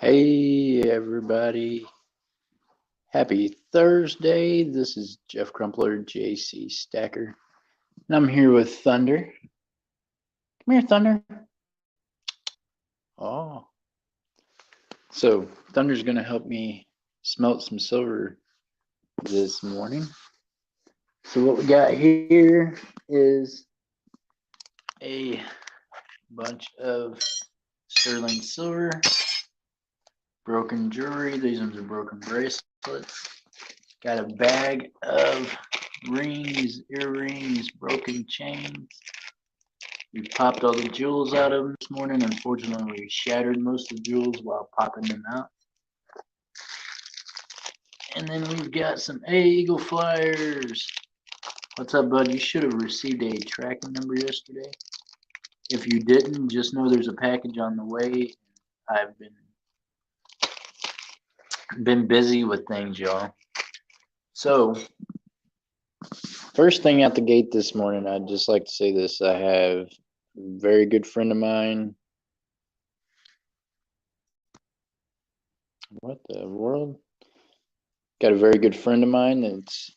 Hey everybody, happy Thursday. This is Jeff Crumpler, JC Stacker, and I'm here with Thunder. Come here, Thunder. Oh, so Thunder's gonna help me smelt some silver this morning. So what we got here is a bunch of sterling silver, broken jewelry. These ones are broken bracelets. Got a bag of rings, earrings, broken chains. We popped all the jewels out of them this morning. Unfortunately, we shattered most of the jewels while popping them out. And then we've got some Eagle Flyers. What's up, bud? You should have received a tracking number yesterday. If you didn't, just know there's a package on the way. I've been busy with things, y'all. So, first thing out the gate this morning, I'd just like to say this. I have a very good friend of mine. What the world? Got a very good friend of mine that's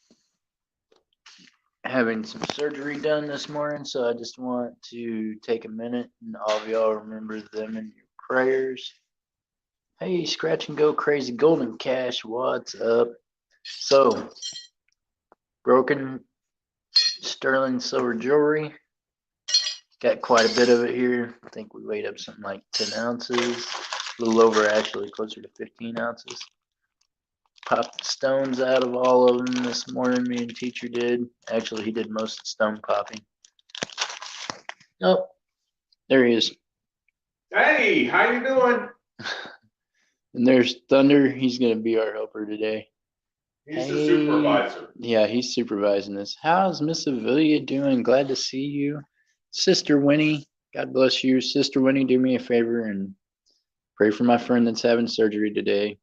having some surgery done this morning, so I just want to take a minute and all of y'all remember them in your prayers. Hey, Scratch and Go Crazy Golden Cash, what's up? So, broken sterling silver jewelry. Got quite a bit of it here. I think we weighed up something like 10 ounces, a little over actually, closer to 15 ounces. Popped the stones out of all of them this morning. Me and teacher did. Actually, he did most of the stone popping. Oh, there he is. Hey, how you doing? And there's Thunder. He's gonna be our helper today. He's the supervisor. Yeah, he's supervising this. How's Miss Avilia doing? Glad to see you. Sister Winnie, God bless you. Sister Winnie, do me a favor and pray for my friend that's having surgery today.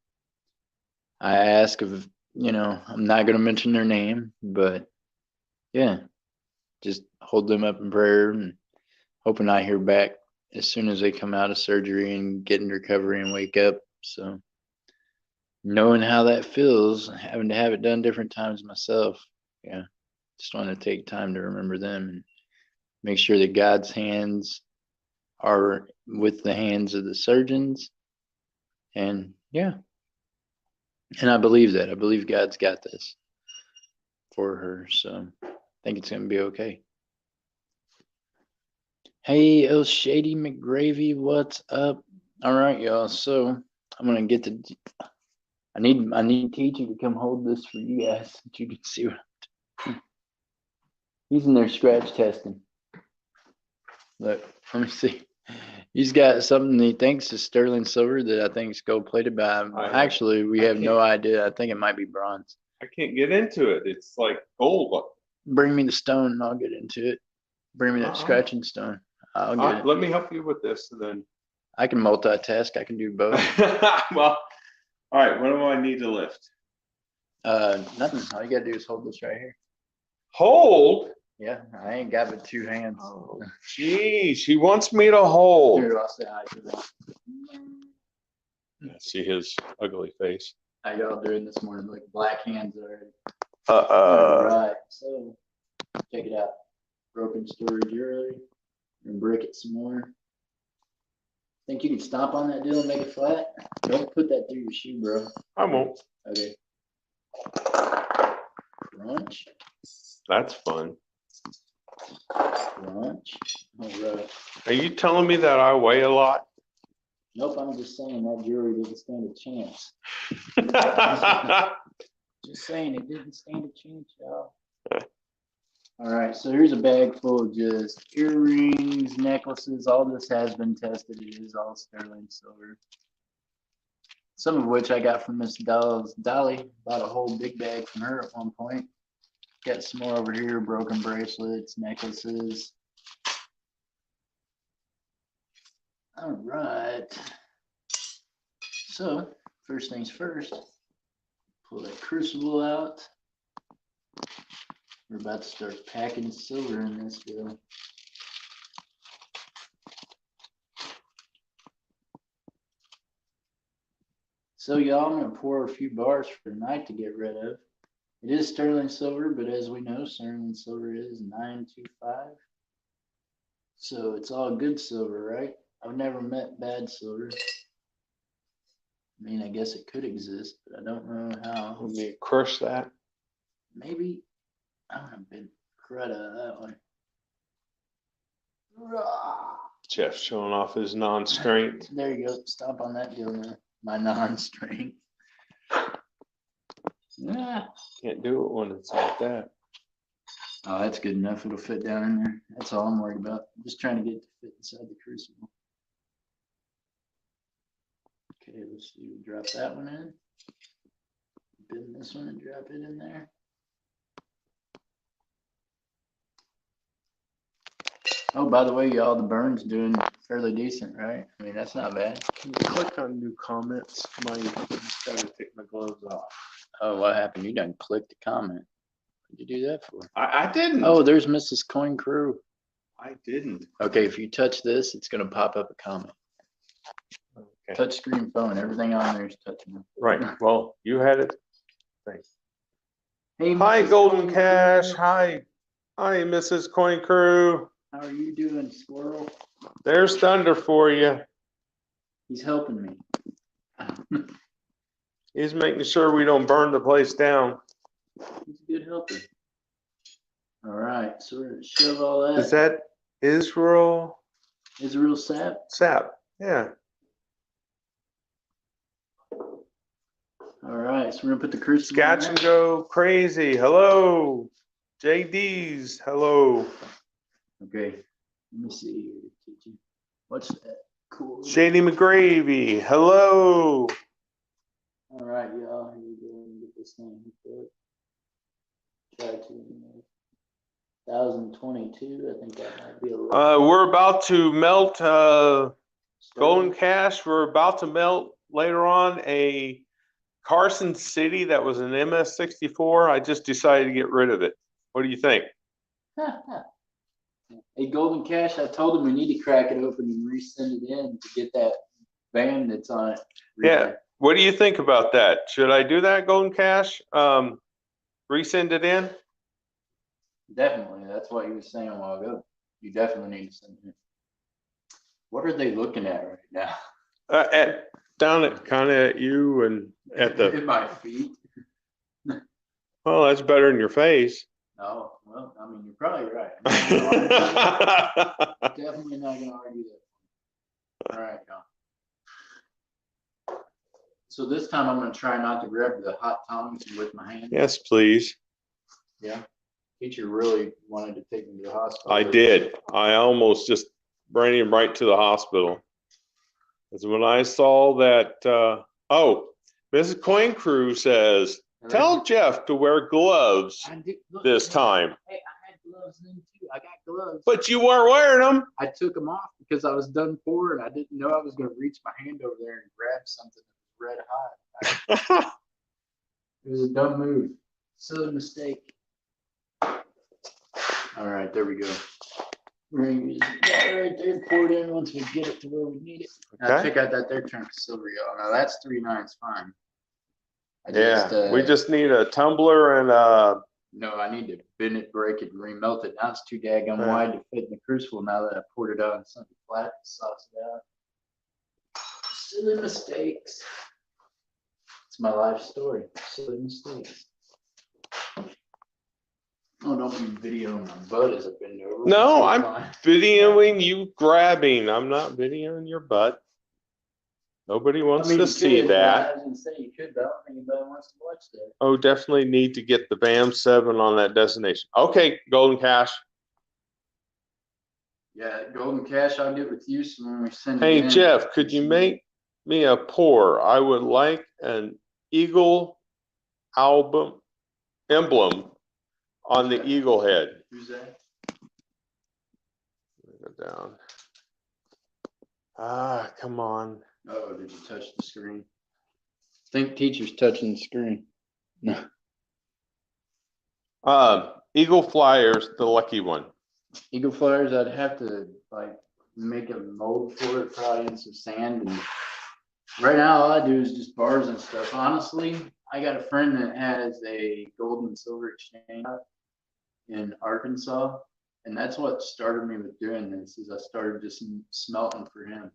I ask if, I'm not going to mention their name, but yeah, just hold them up in prayer and hoping I hear back as soon as they come out of surgery and get in recovery and wake up. So, knowing how that feels, having to have it done different times myself, yeah, just want to take time to remember them and make sure that God's hands are with the hands of the surgeons. And yeah, and I believe that. I believe God's got this for her. So I think it's going to be okay. Hey, El Shady McGravy, what's up? All right, y'all. So I'm going to get to. I need teacher to come hold this for you guys so you can see what I'm doing. He's in there scratch testing. Look, let me see. He's got something he thinks is sterling silver that I think is gold plated, but actually we have no idea. I think it might be bronze. I can't get into it. It's like gold. Bring me the stone and I'll get into it. Bring me that scratching stone. I'll get it. Let me help you with this, and then I can multitask. I can do both. well, all right. What do I need to lift? Nothing. All you gotta do is hold this right here. Hold? Yeah, I ain't got but two hands. Oh, geez, he wants me to hold. Here, I'll say hi to them. See his ugly face. How y'all doing this morning? Like black hands already. All right, so check it out. Broken storage early and break it some more. Think you can stomp on that deal and make it flat? Don't put that through your shoe, bro. I won't. Okay. Crunch. That's fun. Crunch. All right. Are you telling me that I weigh a lot? Nope, I'm just saying that jewelry didn't stand a chance. Just saying it didn't stand a chance, y'all. All right, so here's a bag full of just earrings, necklaces. All this has been tested. It is all sterling silver. Some of which I got from Miss Dolly. Bought a whole big bag from her at one point. Got some more over here, broken bracelets, necklaces. All right. So, first things first, pull that crucible out. We're about to start packing silver in this deal. So y'all, I'm gonna pour a few bars for tonight to get rid of. It is sterling silver, but as we know, sterling silver is 925. So it's all good silver, right? I've never met bad silver. I mean, I guess it could exist, but I don't know how. Let me crush that. Maybe I don't have a big crud out of that one. Rah! Jeff showing off his non-strength. There you go. Stomp on that deal, man. My non-strength. Yeah. Can't do it when it's like that. Oh, that's good enough. It'll fit down in there. That's all I'm worried about. I'm just trying to get it to fit inside the crucible. Okay, let's see. We'll drop that one in. Bend this one and drop it in there. Oh, by the way, y'all, the burn's doing fairly decent, right? I mean, that's not bad. Can you click on new comments? I just gotta take my gloves off. Oh, what happened? You done clicked the comment. What'd you do that for? I didn't. Oh, there's Mrs. Coin Crew. I didn't. Okay, if you touch this, it's gonna pop up a comment. Okay. Touch screen phone, everything on there is touching. Right. Well, you had it. Hey, Hi, Mrs. Golden Coin Cash. Crew. Hi, Mrs. Coin Crew. How are you doing, squirrel? There's thunder for you. He's helping me. He's making sure we don't burn the place down. He's a good helper. All right, so we're gonna shove all that. Is that Israel Israel sap? Sap? Yeah. All right, so we're gonna put the crucible. Scotch and go crazy. Hello. JD's. Hello. Okay, let me see here, teacher. What's that? Cool. Shady McGravy. Hello. All right, y'all. Here we go and get this thing hooked up. Try to 1022. I think that might be a little. We're about to melt Golden Cash. We're about to melt later on a Carson City that was an MS64. I just decided to get rid of it. What do you think? Hey, Golden Cash, I told him we need to crack it open and resend it in to get that band that's on it. Yeah. What do you think about that? Should I do that, Golden Cash? Resend it in? Definitely. That's what he was saying a while ago. You definitely need to send it in. What are they looking at right now? Down at kind of at you and at the. At my feet. Well, that's better in your face. Oh, well, I mean, you're probably right. Definitely not gonna argue that. All right, y'all. So this time I'm gonna try not to grab the hot tongs with my hand. Yes, please. Yeah. Teacher really wanted to take me to the hospital. I did. I almost just ran him right to the hospital. Because when I saw that, Mrs. Coin Crew says, tell Jeff to wear gloves this time. Hey, I had gloves then too. I got gloves. But you weren't wearing them. I took them off because I was done for and I didn't know I was going to reach my hand over there and grab something that was red hot. It was a dumb move. Silly mistake. All right, there we go. We're going to use that right there, pour it in once we get it to where we need it. Now, Okay. check out that there chunk of silver, y'all. Now that's 3 9s fine. We just need a tumbler and No, I need to bend it, break it, and remelt it. Now it's too daggum Yeah. wide to fit in the crucible now that I poured it on something flat to sauce it out. Silly mistakes. It's my life story. Silly mistakes. Oh, don't be videoing my butt as I bend over. No, It's I'm fine. videoing you grabbing. I'm not videoing your butt. Nobody wants I mean, to you see could, that. I was gonna say you could, but I don't think anybody wants to watch that. Oh, definitely need to get the BAM 7 on that destination. Okay, Golden Cash. Yeah, Golden Cash, I'll get with you so when we send it Hey, in. Jeff, could you make me a pour? I would like an eagle emblem on the eagle head. Who's that? Go down. Ah, come on. Oh, did you touch the screen? I think teacher's touching the screen. No. Eagle Flyers, the lucky one. Eagle Flyers, I'd have to like make a mold for it, probably in some sand and Right now, all I do is just bars and stuff. Honestly, I got a friend that has a gold and silver exchange in Arkansas, and that's what started me with doing this. Is I started just smelting for him.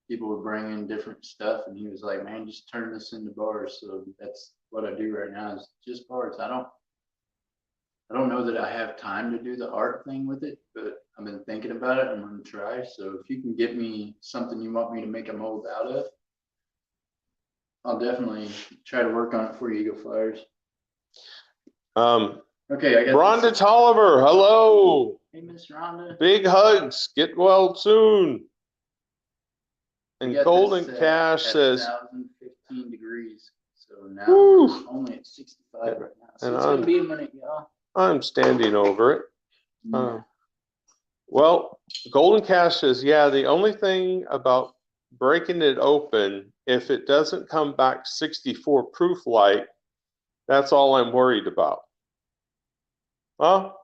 People would bring in different stuff, and he was like, "Man, just turn this into bars." So that's what I do right now is just bars. I don't know that I have time to do the art thing with it, but I've been thinking about it. I'm gonna try. So if you can get me something you want me to make a mold out of, I'll definitely try to work on it for you, Eagle Flyers. Okay, I got Rhonda this. Tolliver, hello. Hey, Miss Rhonda. Big hugs. Get well soon. We And got Golden this, Cash at says, 1,015 degrees. So now Woo. we're only at 65 right now. So And it's gonna be a minute, y'all. I'm standing over it. Yeah. Well, Golden Cash says, yeah, the only thing about breaking it open, if it doesn't come back 64 proof light, that's all I'm worried about. Well,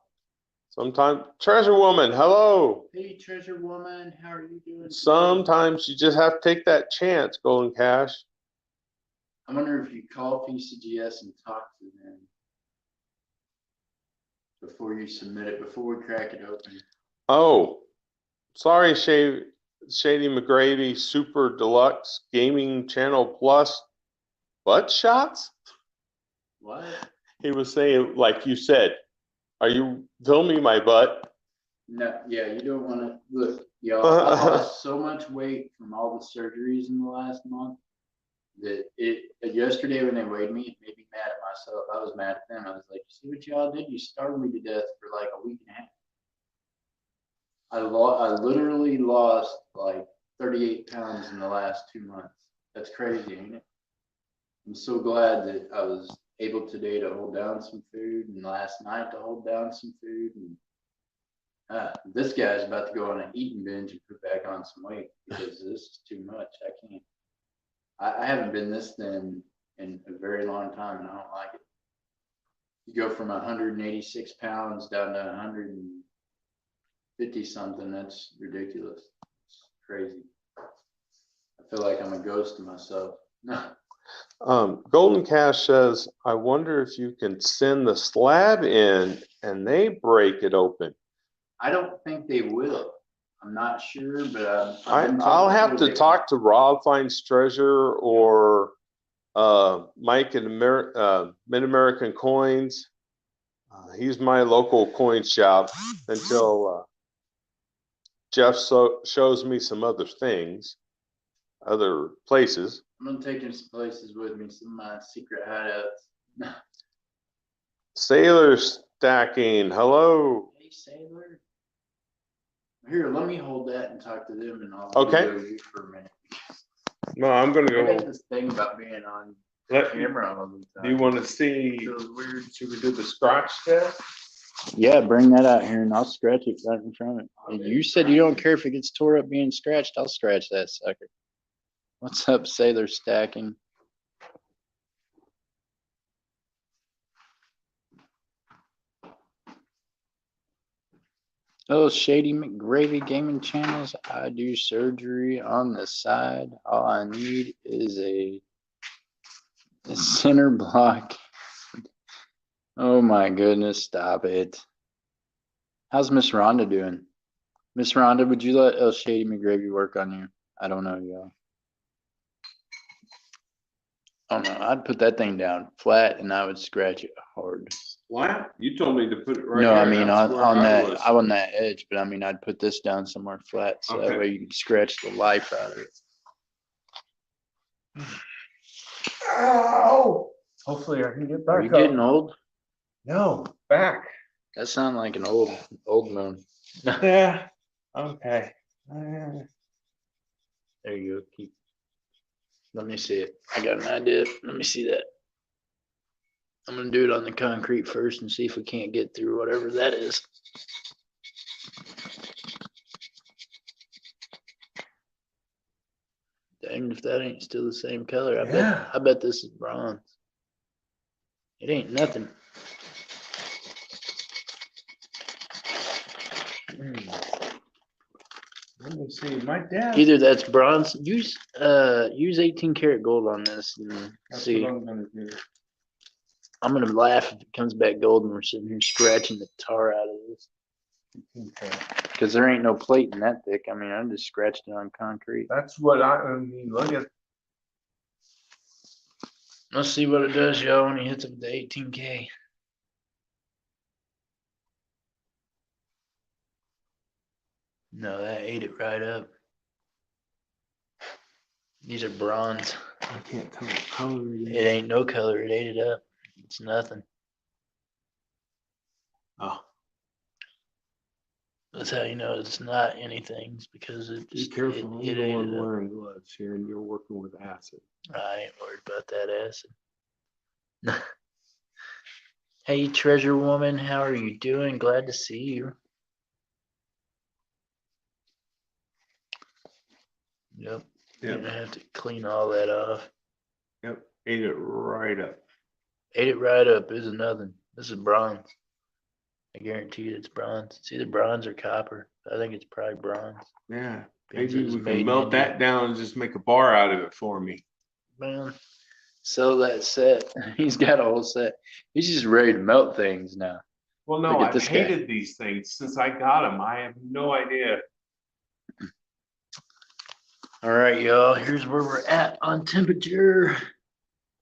sometimes, Treasure Woman, hello. Hey, Treasure Woman, how are you doing today? Sometimes you just have to take that chance, Golden Cash. I wonder if you call PCGS and talk to them before you submit it, before we crack it open. Oh, sorry, Shady McGravy Super Deluxe Gaming Channel Plus butt shots? What? He was saying, like you said, are you filming my butt? No, yeah, you don't want to look, y'all. I lost so much weight from all the surgeries in the last month that yesterday when they weighed me, it made me mad at myself. I was mad at them. I was like, see what y'all did? You starved me to death for like a week and a half. I literally lost like 38 pounds in the last 2 months. That's crazy, ain't it? I'm so glad that I was able today to hold down some food and last night to hold down some food. And this guy's about to go on an eating binge and put back on some weight because this is too much. I can't. I haven't been this thin in a very long time, and I don't like it. You go from 186 pounds down to 150 something. That's ridiculous. It's crazy. I feel like I'm a ghost of myself. Golden Cash says, I wonder if you can send the slab in and they break it open. I don't think they will. I'm not sure, but I'll have to talk to Rob Finds Treasure or Mike at Mid-American Coins. He's my local coin shop until Jeff shows me some other things, other places. I'm gonna take him some places with me, some of my secret hideouts. Sailor Stacking, hello. Hey, Sailor. Here, let me hold that and talk to them, and I'll Okay. video you for a minute. No, I'm gonna I got go. this thing about being on Let, camera all the time. do you want to see? Feels weird. Should we do the scratch test? Yeah, bring that out here and I'll scratch it right in front of it. And you said you don't care if it gets tore up being scratched. I'll scratch that sucker. What's up, Sailor Stacking? Oh, Shady McGravy Gaming Channels. I do surgery on the side. All I need is a center block. Oh my goodness, stop it. How's Miss Rhonda doing? Miss Rhonda, would you let El Shady McGravy work on you? I don't know, y'all. Oh no, I'd put that thing down flat and I would scratch it hard. Flat? You told me to put it right No, here. I mean That's where on I that was. on that edge, but I mean I'd put this down somewhere flat so that Okay. way you can scratch the life out of it. Ow! Hopefully I can get back Are you getting up. old? No, back. That sounds like an old moon. Yeah. Okay. There you go. Keep. Let me see it. I got an idea. Let me see that. I'm gonna do it on the concrete first and see if we can't get through whatever that is. Dang, if that ain't still the same color, I bet this is bronze. It ain't nothing. Let me Let's see, my dad. Either that's bronze. Use 18 karat gold on this and That's see. what I'm gonna do. I'm gonna laugh if it comes back gold and we're sitting here scratching the tar out of this. Okay. Because there ain't no plate in that thick. I mean, I just scratched it on concrete. That's what I mean, look at, Let's see what it does, y'all, when he hits it with the 18K. No, that ate it right up. These are bronze. I can't tell what color it It ain't no color. It ate it up. It's nothing. Oh, That's how you know it's not anything. It's because it be just careful, it I'm the ate one it up. wearing gloves here and you're working with acid. I ain't worried about that acid. Hey, treasure woman, how are you doing? Glad to see you. Yep. You're gonna have to clean all that off. Yep, ate it right up. Ate it right up. This is nothing. This is bronze. I guarantee you it's bronze. It's either bronze or copper. I think it's probably bronze. Yeah, Depends maybe if we it's made can in melt India. that down and just make a bar out of it for me. Man, sell that set. He's got a whole set. He's just ready to melt things now. Well, no, Look at I've this guy. hated these things since I got them. I have no idea. All right, y'all. Here's where we're at on temperature.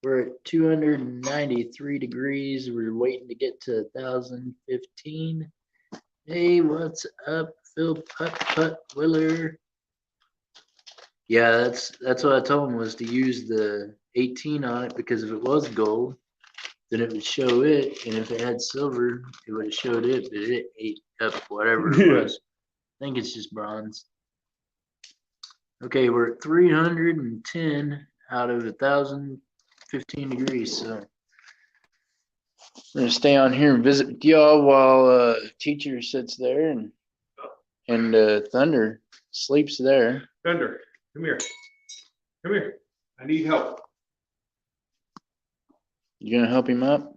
We're at 293 degrees. We're waiting to get to 1,015. Hey, what's up, Phil Putt Willer? Yeah, that's what I told him, was to use the 18 on it, because if it was gold, then it would show it, and if it had silver, it would have showed it, but it ate up whatever it Yeah. was. I think it's just bronze. Okay, we're at 310 out of 1,015 degrees, so we're gonna stay on here and visit with y'all while teacher sits there and Thunder sleeps there. Thunder, come here. Come here. I need help. You gonna help him up?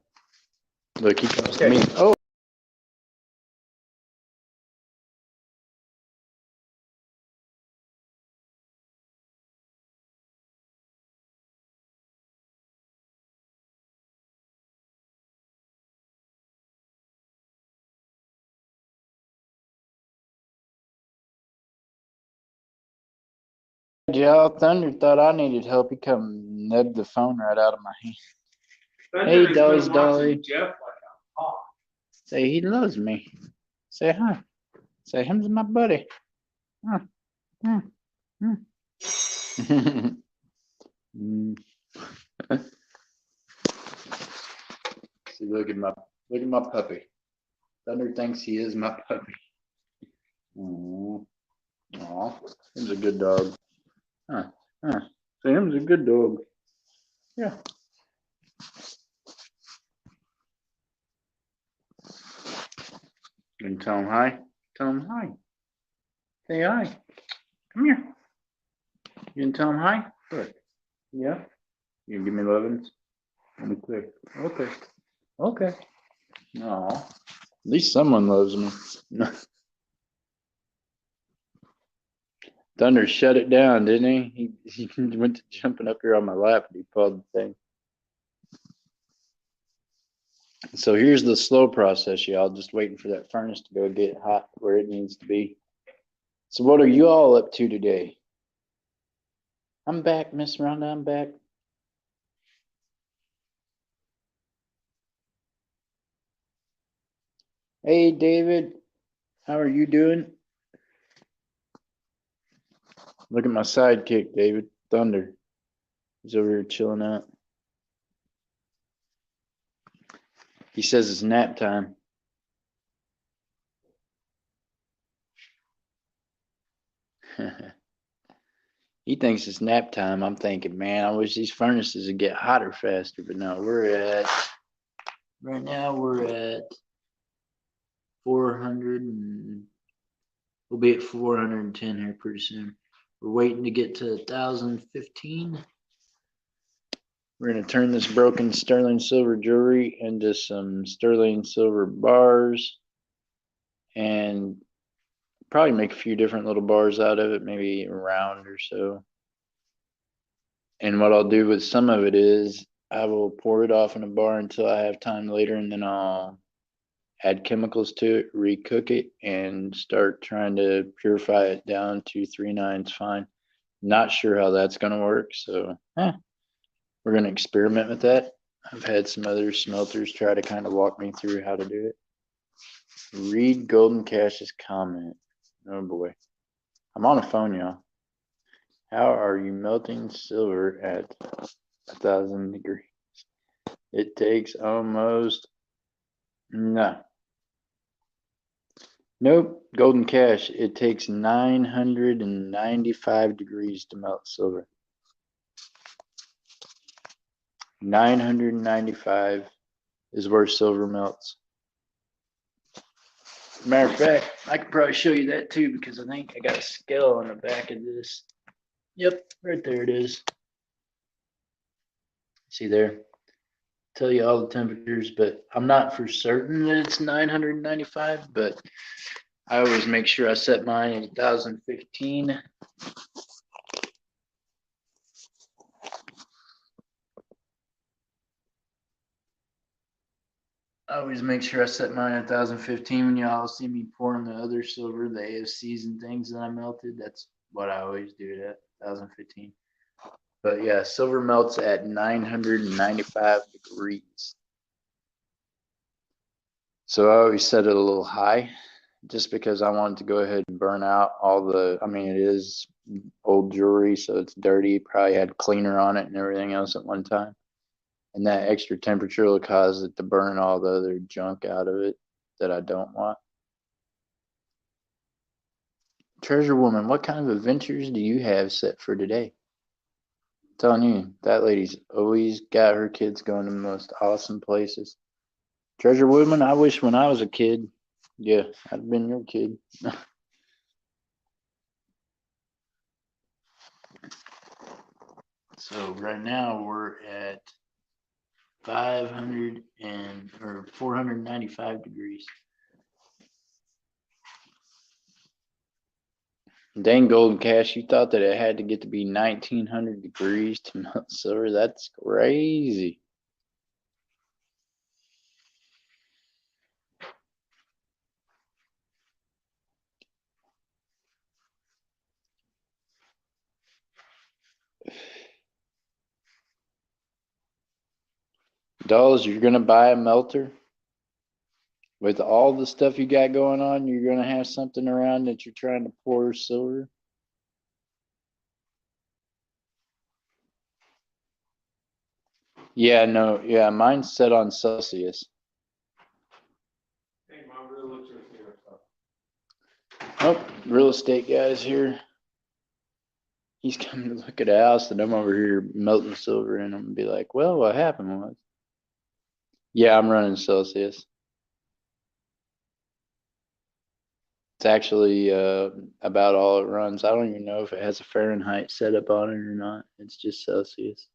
Look, he comes to Okay. me. Oh. Y'all, Thunder thought I needed help. He come nubbed the phone right out of my hand. Thunder Hey, has been Dolly's watching Dolly. Jeff like a hawk. Say he loves me. Say hi. Say him's my buddy. Huh. Hmm. Hmm. Mm. See, look at my puppy. Thunder thinks he is my puppy. Aw, aw, him's a good dog. Huh, huh. See, him's a good dog. Yeah. You can tell him hi. Tell him hi. Say hi. Come here. You can tell him hi. Good. Yeah. You can give me lovins. Okay. Okay. Okay. No. At least someone loves me. Thunder shut it down, didn't he? He went to jumping up here on my lap and he pulled the thing. So here's the slow process, y'all. Just waiting for that furnace to go get hot where it needs to be. So what are you all up to today? I'm back, Miss Rhonda. I'm back. Hey, David. How are you doing? Look at my sidekick, David. Thunder. He's over here chilling out. He says it's nap time. He thinks it's nap time. I'm thinking, man, I wish these furnaces would get hotter faster. But no, right now we're at 400 and we'll be at 410 here pretty soon. We're waiting to get to 1,015. We're going to turn this broken sterling silver jewelry into some sterling silver bars and probably make a few different little bars out of it, maybe a round or so. And what I'll do with some of it is I will pour it off in a bar until I have time later, and then I'll add chemicals to it, recook it, and start trying to purify it down to 3/9 fine. Not sure how that's gonna work, so we're gonna experiment with that. I've had some other smelters try to kind of walk me through how to do it. Read Golden Cash's comment. Oh boy. I'm on a phone, y'all. How are you melting silver at 1,000 degrees? It takes almost no. Nope, Golden Cash. It takes 995 degrees to melt silver. 995 is where silver melts. Matter of fact, I could probably show you that too, because I think I got a scale on the back of this. Yep, right there it is. See there? Tell you all the temperatures, but I'm not for certain that it's 995, but I always make sure I set mine at 1015. I always make sure I set mine at 1015 when y'all see me pouring the other silver, the AFCs and things that I melted. That's what I always do it at 1015. But yeah, silver melts at 995 degrees. So I always set it a little high just because I wanted to go ahead and burn out all the, I mean, it is old jewelry, so it's dirty. Probably had cleaner on it and everything else at one time. And that extra temperature will cause it to burn all the other junk out of it that I don't want. Treasure Woman, what kind of adventures do you have set for today? I'm telling you, that lady's always got her kids going to the most awesome places. Treasure Woman, I wish when I was a kid, yeah, I'd have been your kid. So right now we're at 495 degrees. Dang, Golden Cash, you thought that it had to get to be 1900 degrees to melt silver? That's crazy. Dolls, you're gonna buy a melter? With all the stuff you got going on, you're gonna have something around that you're trying to pour silver? Yeah, no, yeah, mine's set on Celsius. Hey, my realtor here. Oh, real estate guy's here. He's coming to look at a house and I'm over here melting silver and I'm gonna be like, well, what happened was. Yeah, I'm running Celsius. It's actually about all it runs. I don't even know if it has a Fahrenheit setup on it or not. It's just Celsius.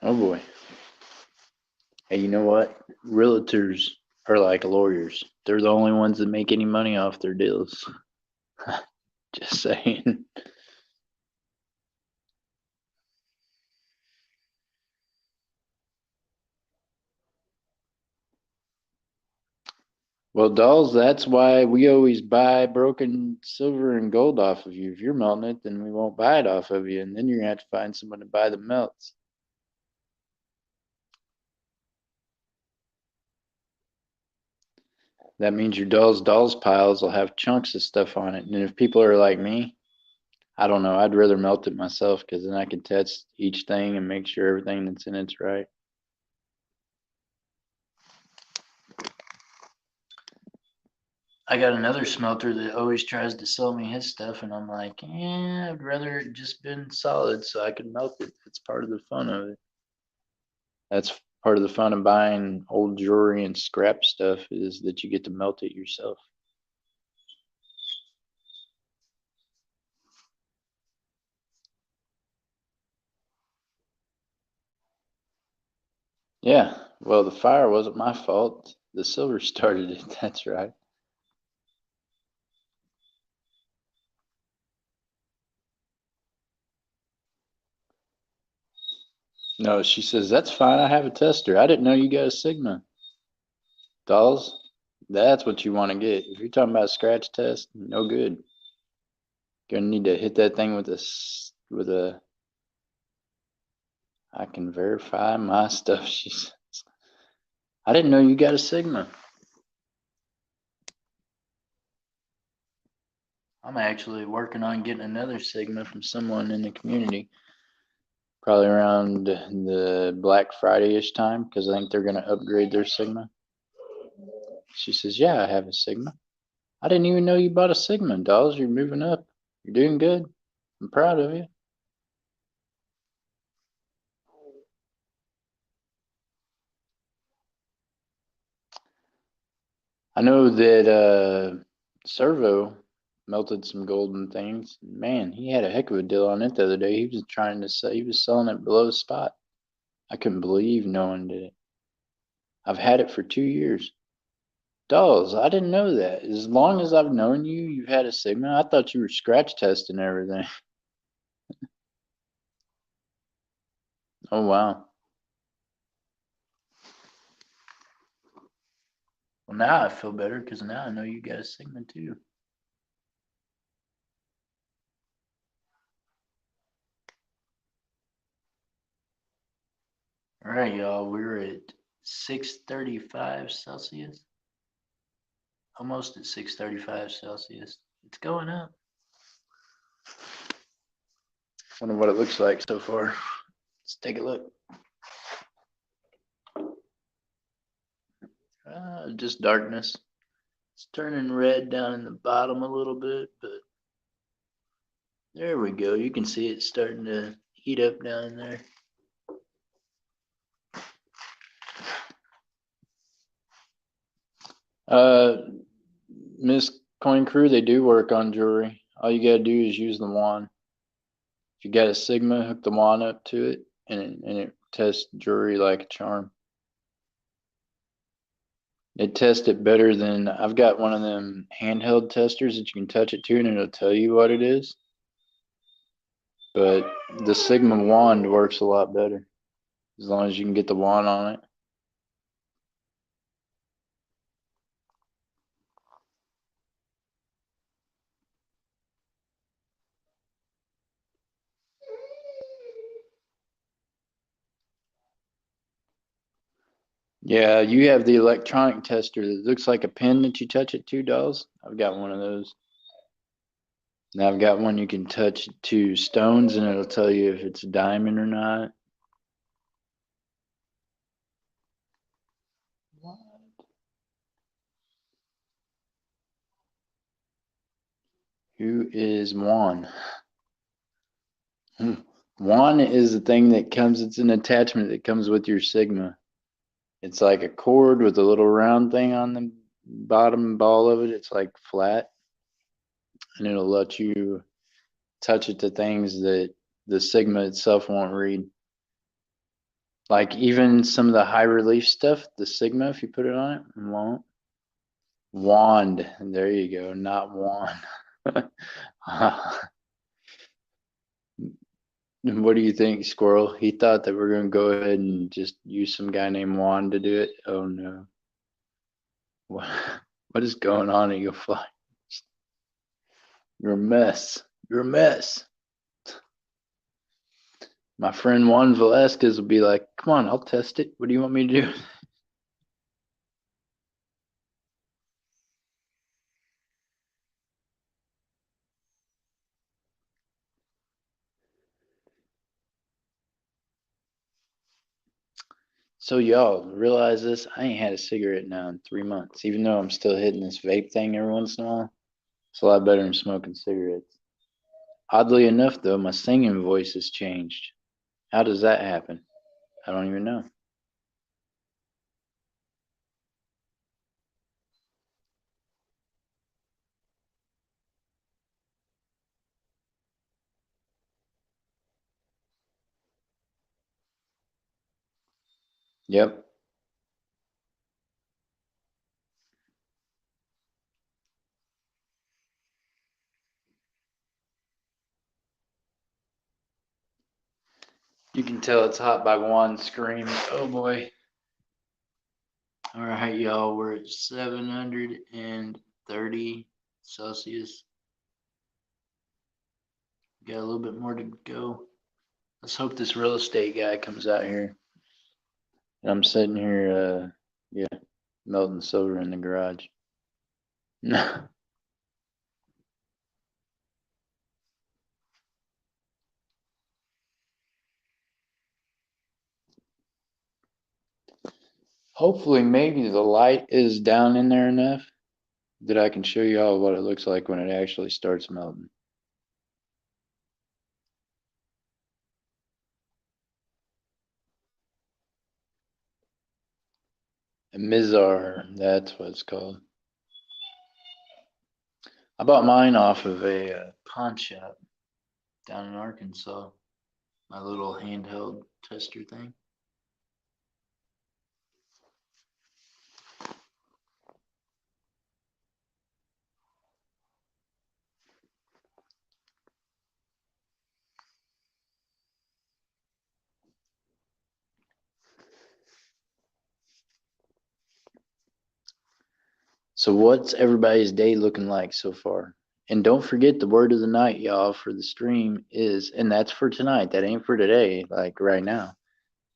Oh boy. Hey, you know what? Realtors are like lawyers. They're the only ones that make any money off their deals. Just saying. Well, dolls, that's why we always buy broken silver and gold off of you. If you're melting it, then we won't buy it off of you, and then you're gonna have to find someone to buy the melts. That means your dolls piles will have chunks of stuff on it. And if people are like me, I don't know, I'd rather melt it myself because then I can test each thing and make sure everything that's in it's right. I got another smelter that always tries to sell me his stuff, and I'm like, yeah, I'd rather it just been solid so I could melt it. It's part of the fun of it. That's part of the fun of buying old jewelry and scrap stuff is that you get to melt it yourself. Yeah, well, the fire wasn't my fault. The silver started it. That's right. No, she says, that's fine. I have a tester. I didn't know you got a Sigma. Dolls, that's what you want to get. If you're talking about scratch test, no good. Gonna need to hit that thing with a, I can verify my stuff, she says. I didn't know you got a Sigma. I'm actually working on getting another Sigma from someone in the community. Probably around the Black Friday-ish time, because I think they're gonna upgrade their Sigma. She says, yeah, I have a Sigma. I didn't even know you bought a Sigma, dolls. You're moving up. You're doing good. I'm proud of you. I know that Servo melted some golden things. Man, he had a heck of a deal on it the other day. He was trying to say he was selling it below spot. I couldn't believe no one did it. I've had it for 2 years. Dolls, I didn't know that. As long as I've known you, you've had a Sigma. I thought you were scratch testing everything. Oh wow. Well, now I feel better because now I know you got a Sigma too. All right, y'all. We're at 635 Celsius. Almost at 635 Celsius. It's going up. Wonder what it looks like so far. Let's take a look. Just darkness. It's turning red down in the bottom a little bit, but there we go. You can see it starting to heat up down there. Miss Coin Crew, they do work on jewelry. All you gotta do is use the wand. If you got a Sigma, hook the wand up to it, and it tests jewelry like a charm. It tests it better than, I've got one of them handheld testers that you can touch it to and it'll tell you what it is. But the Sigma wand works a lot better as long as you can get the wand on it. Yeah, you have the electronic tester that looks like a pen that you touch it to, dolls. I've got one of those. Now I've got one you can touch to stones and it'll tell you if it's a diamond or not. Who is Juan? Juan is the thing that comes, it's an attachment that comes with your Sigma. It's like a cord with a little round thing on the bottom ball of it. It's like flat. And it'll let you touch it to things that the Sigma itself won't read. Like even some of the high relief stuff, the Sigma, if you put it on it, won't. Wand. There you go. Not wand. What do you think, Squirrel? He thought that we're going to go ahead and just use some guy named Juan to do it. Oh no. What is going on at your fly? You're a mess. You're a mess. My friend Juan Velasquez will be like, come on, I'll test it. What do you want me to do? So y'all realize this? I ain't had a cigarette now in 3 months, even though I'm still hitting this vape thing every once in a while. It's a lot better than smoking cigarettes. Oddly enough, though, my singing voice has changed. How does that happen? I don't even know. Yep. You can tell it's hot by one scream. Oh boy. All right, y'all, we're at 730 Celsius. Got a little bit more to go. Let's hope this real estate guy comes out here. And I'm sitting here, yeah, melting silver in the garage. No. Hopefully, maybe the light is down in there enough that I can show you all what it looks like when it actually starts melting. A Mizar, that's what it's called. I bought mine off of a pawn shop down in Arkansas. My little handheld tester thing. So what's everybody's day looking like so far? And don't forget the word of the night, y'all, for the stream is, and that's for tonight. That ain't for today, like right now.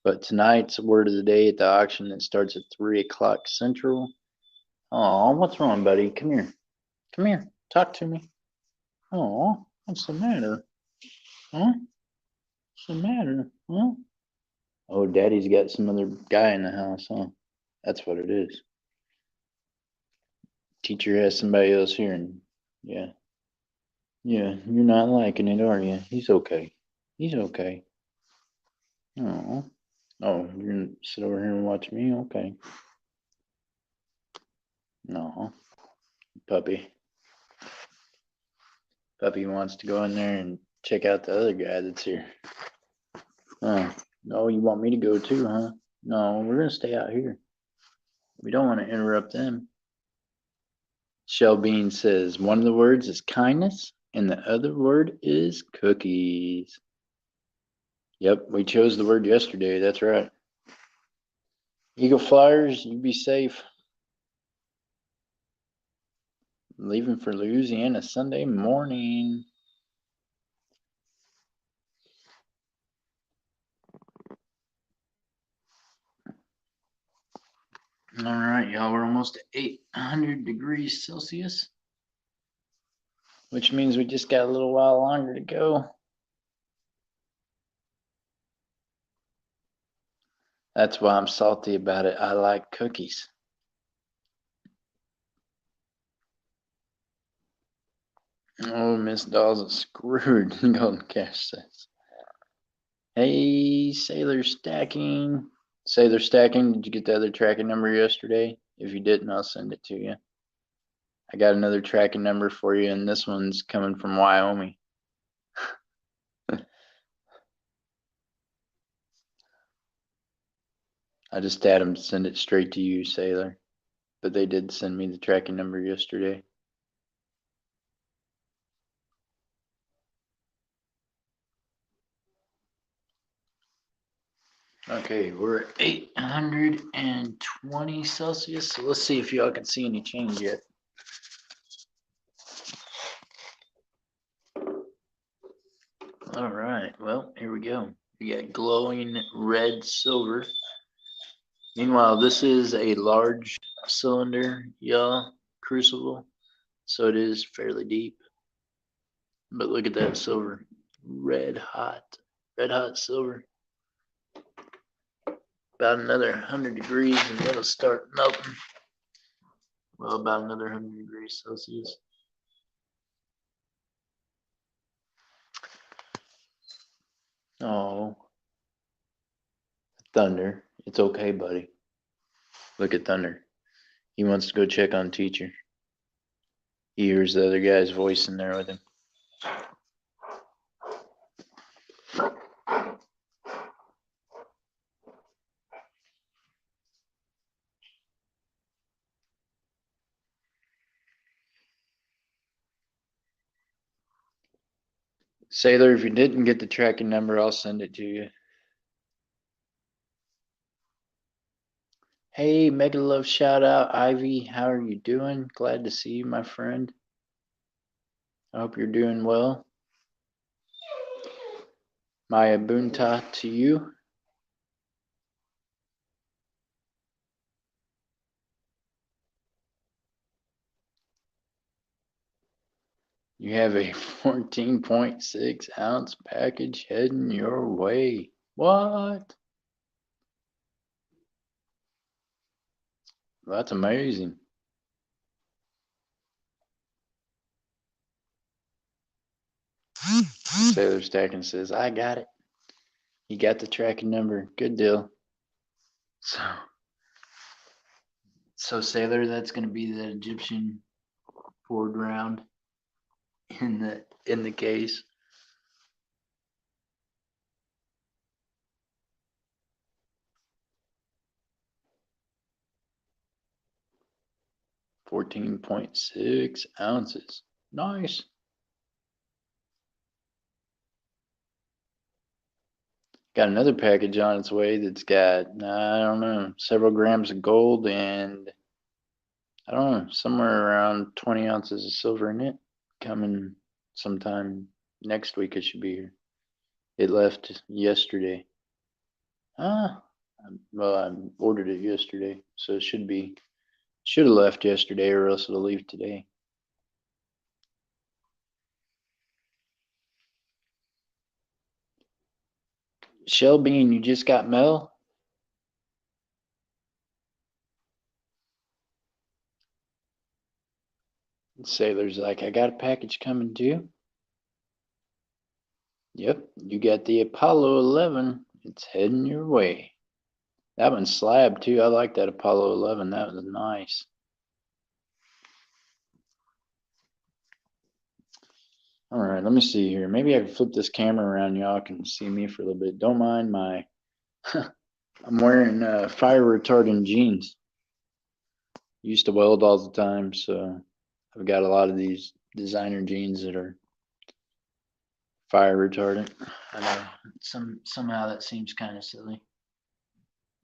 But tonight's word of the day at the auction that starts at 3 o'clock Central. Oh, what's wrong, buddy? Come here. Come here. Talk to me. Oh, what's the matter? Huh? What's the matter? Huh? Oh, daddy's got some other guy in the house, huh? That's what it is. Teacher has somebody else here, and yeah. Yeah, you're not liking it, are you? He's okay. He's okay. Oh. Oh, you're gonna sit over here and watch me? Okay. No. Puppy. Puppy wants to go in there and check out the other guy that's here. Oh. No, you want me to go too, huh? No, we're gonna stay out here. We don't want to interrupt them. Shell Bean says one of the words is kindness and the other word is cookies. Yep, we chose the word yesterday. That's right. Eagle Flyers, you be safe. Leaving for Louisiana Sunday morning. All right, y'all, we're almost at 800 degrees Celsius, which means we just got a little while longer to go. That's why I'm salty about it. I like cookies. Oh, Miss Dawes is screwed, Golden Cash says. Hey, Sailor Stacking. Sailor Stacking, did you get the other tracking number yesterday? If you didn't, I'll send it to you. I got another tracking number for you, and this one's coming from Wyoming. I just had them send it straight to you, Sailor. But they did send me the tracking number yesterday. Okay, we're at 820 Celsius. So let's see if y'all can see any change yet. All right, well, here we go. We got glowing red silver. Meanwhile, this is a large cylinder, y'all, crucible. So it is fairly deep. But look at that silver. Red hot silver. About another 100 degrees and it'll start melting. Well, about another 100 degrees Celsius. Oh, Thunder. It's okay, buddy. Look at Thunder. He wants to go check on teacher. He hears the other guy's voice in there with him. Sailor, if you didn't get the tracking number, I'll send it to you. Hey, Mega Love shout out, Ivy. How are you doing? Glad to see you, my friend. I hope you're doing well. Maya Bunta to you. You have a 14.6 ounce package heading your way. What? That's amazing. Sailor Stacking says, I got it. You got the tracking number. Good deal. So Sailor, that's gonna be the Egyptian poured round in the case. $14.6 ounces. Nice. Got another package on its way that's got, I don't know, several grams of gold and I don't know, somewhere around 20 ounces of silver in it. Coming sometime next week, it should be here. It left yesterday. Well, I ordered it yesterday, so it should have left yesterday or else it'll leave today. Shell Bean, you just got mail? Sailor's like, I got a package coming too. Yep, you got the Apollo 11. It's heading your way. That one's slab too. I like that Apollo 11. That was nice. All right, let me see here. Maybe I can flip this camera around. Y'all can see me for a little bit. Don't mind my, I'm wearing fire retardant jeans. Used to weld all the time, so I've got a lot of these designer jeans that are fire retardant. I know somehow that seems kind of silly.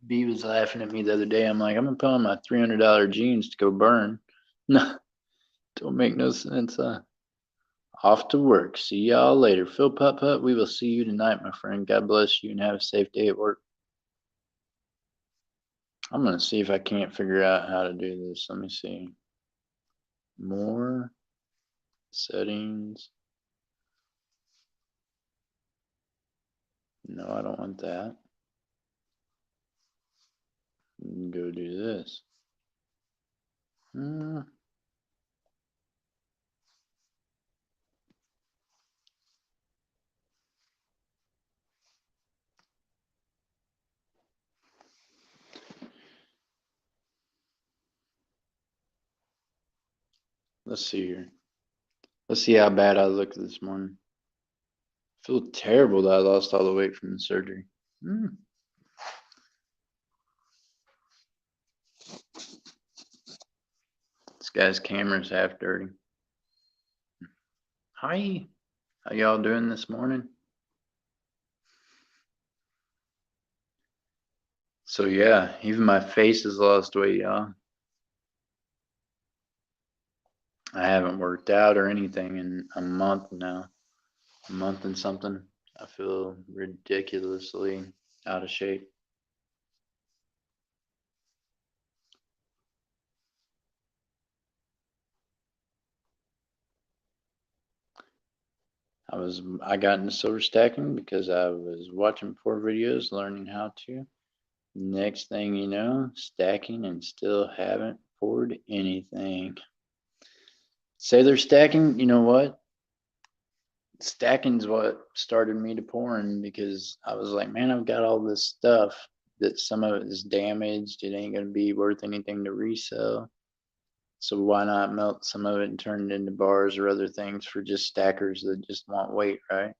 B was laughing at me the other day. I'm like, I'm gonna put on my $300 jeans to go burn. No, don't make no sense. Off to work. See y'all later. Phil Putt Putt, we will see you tonight, my friend. God bless you and have a safe day at work. I'm gonna see if I can't figure out how to do this. Let me see. More settings. No, I don't want that. Go do this. Let's see here. Let's see how bad I look this morning. I feel terrible that I lost all the weight from the surgery. This guy's camera's half dirty. Hi, how y'all doing this morning? So yeah, even my face has lost weight, y'all. I haven't worked out or anything in a month now. A month and something. I feel ridiculously out of shape. I got into silver stacking because I was watching 4 videos, learning how to. Next thing you know, stacking and still haven't poured anything. Sailor stacking, you know what? Stacking's what started me to pouring because I was like, man, I've got all this stuff that some of it is damaged. It ain't gonna be worth anything to resell. So why not melt some of it and turn it into bars or other things for just stackers that just want weight, right?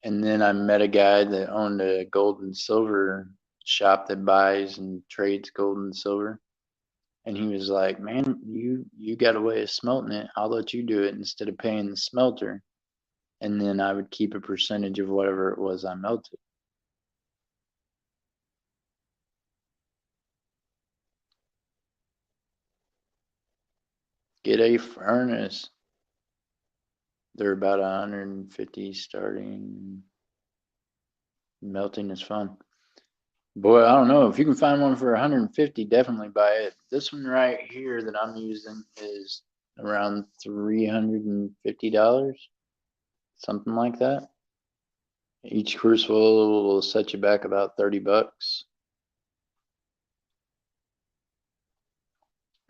And then I met a guy that owned a gold and silver shop that buys and trades gold and silver. And he was like, man, you got a way of smelting it. I'll let you do it instead of paying the smelter. and then I would keep a percentage of whatever it was I melted. Get a furnace. They're about 150 starting. Melting is fun. Boy, I don't know. If you can find one for 150, definitely buy it. This one right here that I'm using is around $350, something like that. Each crucible will set you back about 30 bucks.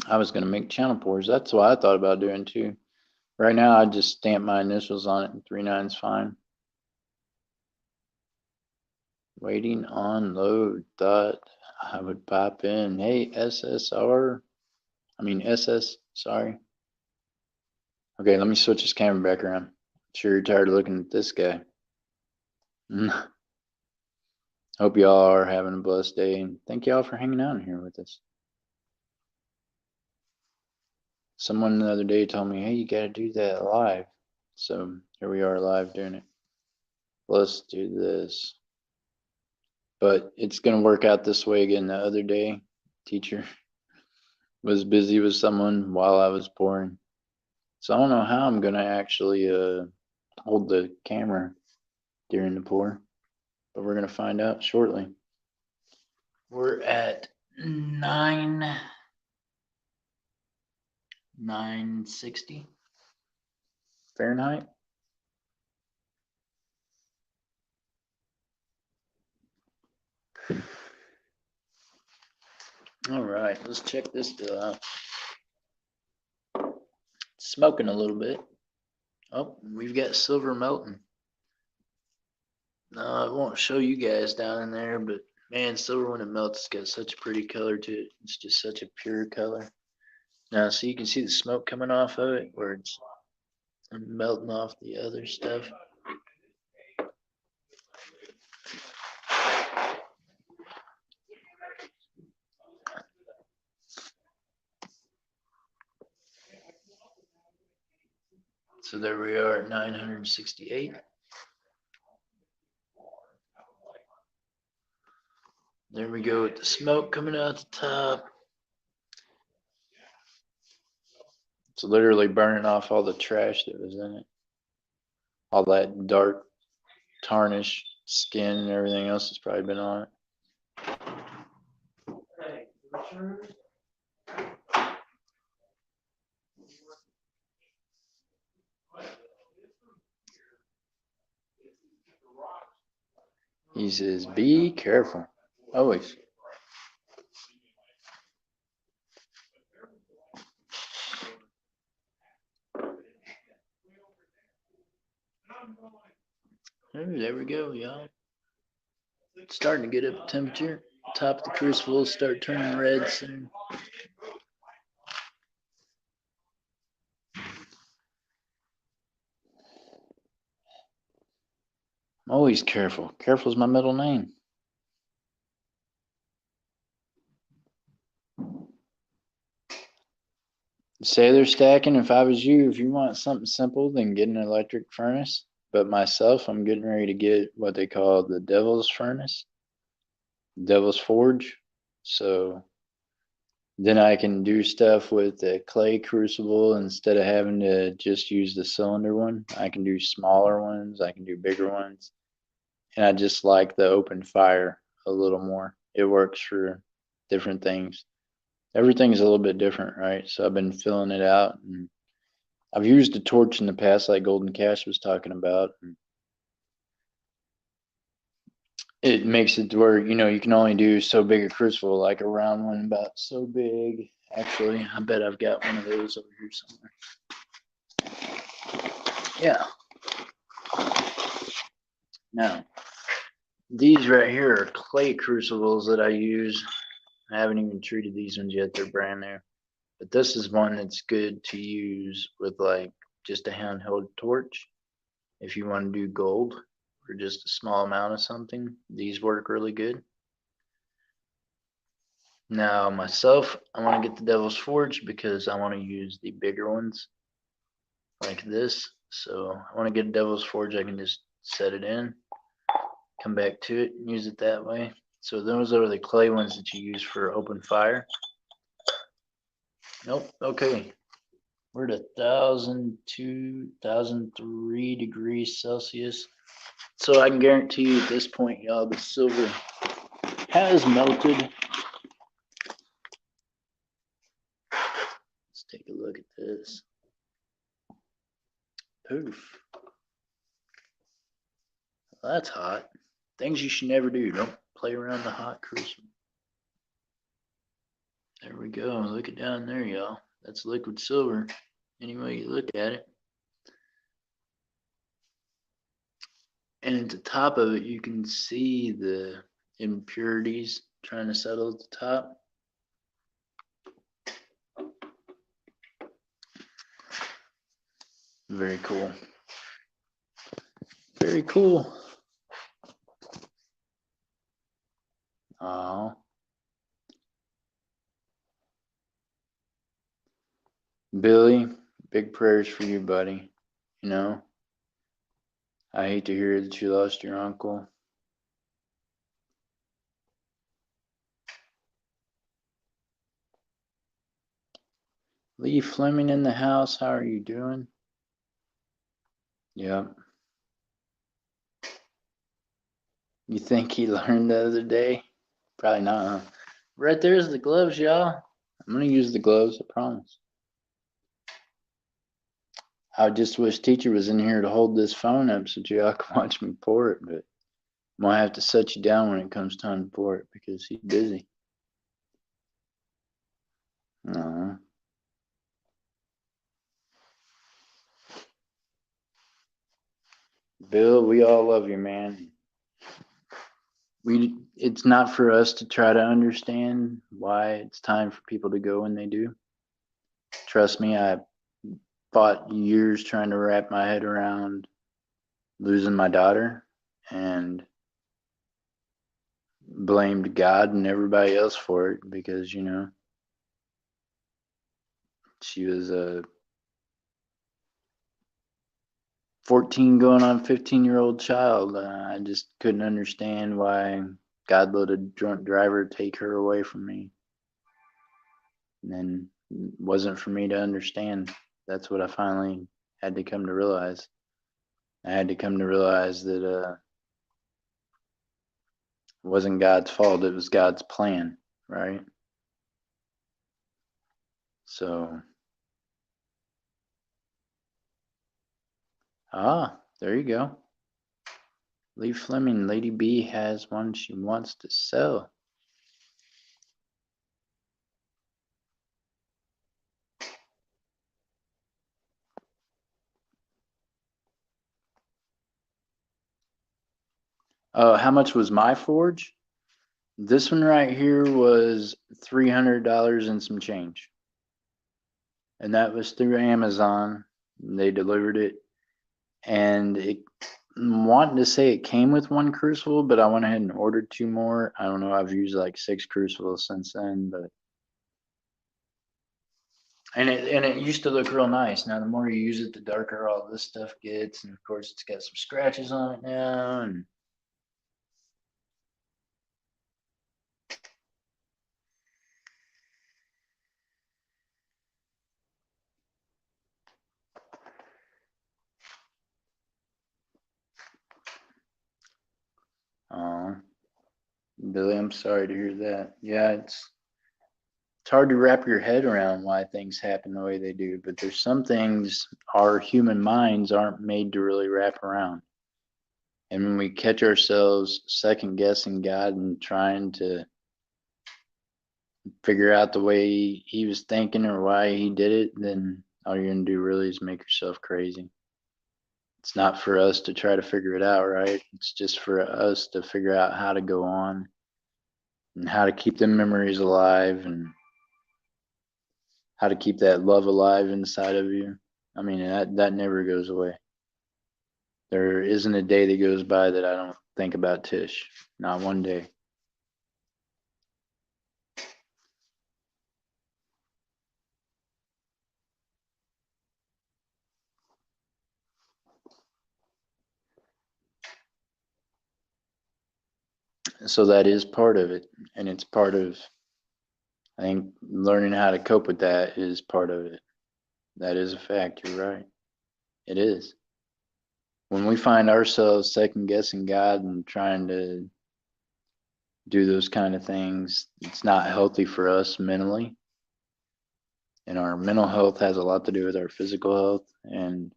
I was gonna make channel pours. That's what I thought about doing too. Right now, I just stamp my initials on it, and 3.9 is fine. Waiting on load. Thought I would pop in. Hey, SS, sorry. Okay, let me switch this camera back around. I'm sure you're tired of looking at this guy. Hope y'all are having a blessed day, and thank y'all for hanging out here with us. Someone the other day told me, hey, you gotta do that live. So here we are live doing it. Let's do this. But it's gonna work out this way again. The other day, teacher was busy with someone while I was pouring. So I don't know how I'm gonna actually hold the camera during the pour, but we're gonna find out shortly. We're at 960 Fahrenheit. All right, let's check this still out. It's smoking a little bit. Oh, we've got silver melting. No, I won't show you guys down in there, but man, silver when it melts, it's got such a pretty color to it. It's just such a pure color. Now, so you can see the smoke coming off of it, where it's melting off the other stuff. So there we are at 968. There we go with the smoke coming out the top. It's literally burning off all the trash that was in it. All that dark tarnish skin and everything else has probably been on it. He says, be careful. Always. There we go, y'all. It's starting to get up temperature. Top of the crucible start turning red soon. I'm always careful. Careful is my middle name. Say they're stacking. If I was you, if you want something simple, then get an electric furnace. But myself, I'm getting ready to get what they call the Devil's Furnace, Devil's Forge. So then I can do stuff with the clay crucible instead of having to just use the cylinder one. I can do smaller ones. I can do bigger ones. And I just like the open fire a little more. It works for different things. Everything's a little bit different, right? So I've been filling it out, and I've used a torch in the past, like Golden Cash was talking about. And it makes it to where, you can only do so big a crucible, like a round one about so big. Actually, I bet I've got one of those over here somewhere. Yeah. Now, these right here are clay crucibles that I use. I haven't even treated these ones yet. They're brand new. But this is one that's good to use with like just a handheld torch. If you want to do gold or just a small amount of something, these work really good. Now myself, I want to get the Devil's Forge because I want to use the bigger ones like this. So I want to get a Devil's Forge. I can just set it in, come back to it, and use it that way. So those are the clay ones that you use for open fire. Nope. Okay. We're at 1,002, 1,003 degrees Celsius. So I can guarantee you at this point, y'all, the silver has melted. Let's take a look at this. Poof. Well, that's hot. Things you should never do. Don't play around the hot crucible. There we go. Look it down there, y'all. That's liquid silver. Any way you look at it. And at the top of it, you can see the impurities trying to settle at the top. Very cool. Very cool. Oh. Billy, big prayers for you, buddy. You know, I hate to hear that you lost your uncle. Lee Fleming in the house. How are you doing? Yep. You think he learned the other day? Probably not, huh? Right there's the gloves, y'all. I'm going to use the gloves, I promise. I just wish teacher was in here to hold this phone up so y'all can watch me pour it, but I might have to set you down when it comes time to pour it because he's busy. Aw. Bill, we all love you, man. It's not for us to try to understand why it's time for people to go when they do. Trust me, I fought years trying to wrap my head around losing my daughter and blamed God and everybody else for it because, you know, she was a 14 going on 15-year-old child. I just couldn't understand why God let a drunk driver take her away from me. And then it wasn't for me to understand. That's what I finally had to come to realize. I had to come to realize that it wasn't God's fault. It was God's plan, right? So, there you go. Lee Fleming, Lady B has one she wants to sell. How much was my forge? This one right here was $300 and some change. And that was through Amazon. They delivered it. And it wanting to say it came with one crucible, but I went ahead and ordered 2 more. I don't know, I've used like 6 crucibles since then, but and it used to look real nice. Now the more you use it, the darker all this stuff gets, and of course it's got some scratches on it now, and oh, Billy, I'm sorry to hear that. Yeah, it's hard to wrap your head around why things happen the way they do, but there's some things our human minds aren't made to really wrap around. And when we catch ourselves second guessing God and trying to figure out the way he was thinking or why he did it, then all you're going to do really is make yourself crazy. It's not for us to try to figure it out, right? It's just for us to figure out how to go on and how to keep the memories alive and how to keep that love alive inside of you. I mean, that never goes away. There isn't a day that goes by that I don't think about Tish. Not one day. So that is part of it. And it's part of, I think, learning how to cope with that is part of it. That is a fact. You're right. It is. When we find ourselves second guessing God and trying to do those kind of things, it's not healthy for us mentally. And our mental health has a lot to do with our physical health. And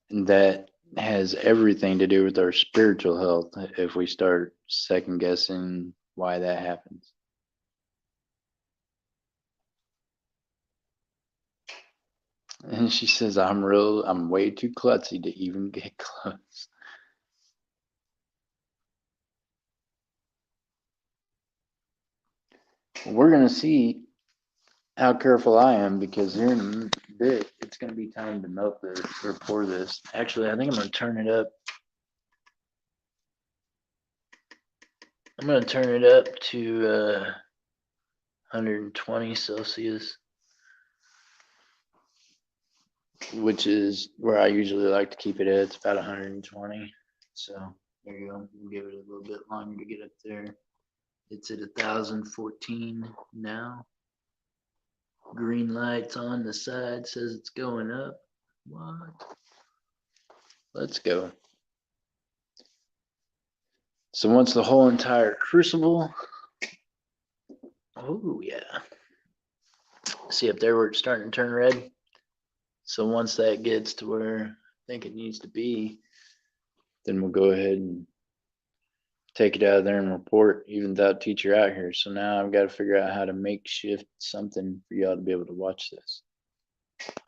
that has everything to do with our spiritual health if we start second guessing why that happens. And she says, I'm way too klutzy to even get close. We're going to see how careful I am, because here in a bit, it's going to be time to melt this or pour this. Actually, I think I'm going to turn it up. I'm going to turn it up to 120 Celsius, which is where I usually like to keep it at. It's about 120. So there you go. We'll give it a little bit longer to get up there. It's at 1,014 now. Green lights on the side says it's going up. What? Let's go. So once the whole entire crucible, oh yeah. See up there where it's starting to turn red? So once that gets to where I think it needs to be, then we'll go ahead and take it out of there and report, even without teacher out here. So now I've got to figure out how to makeshift something for y'all to be able to watch this.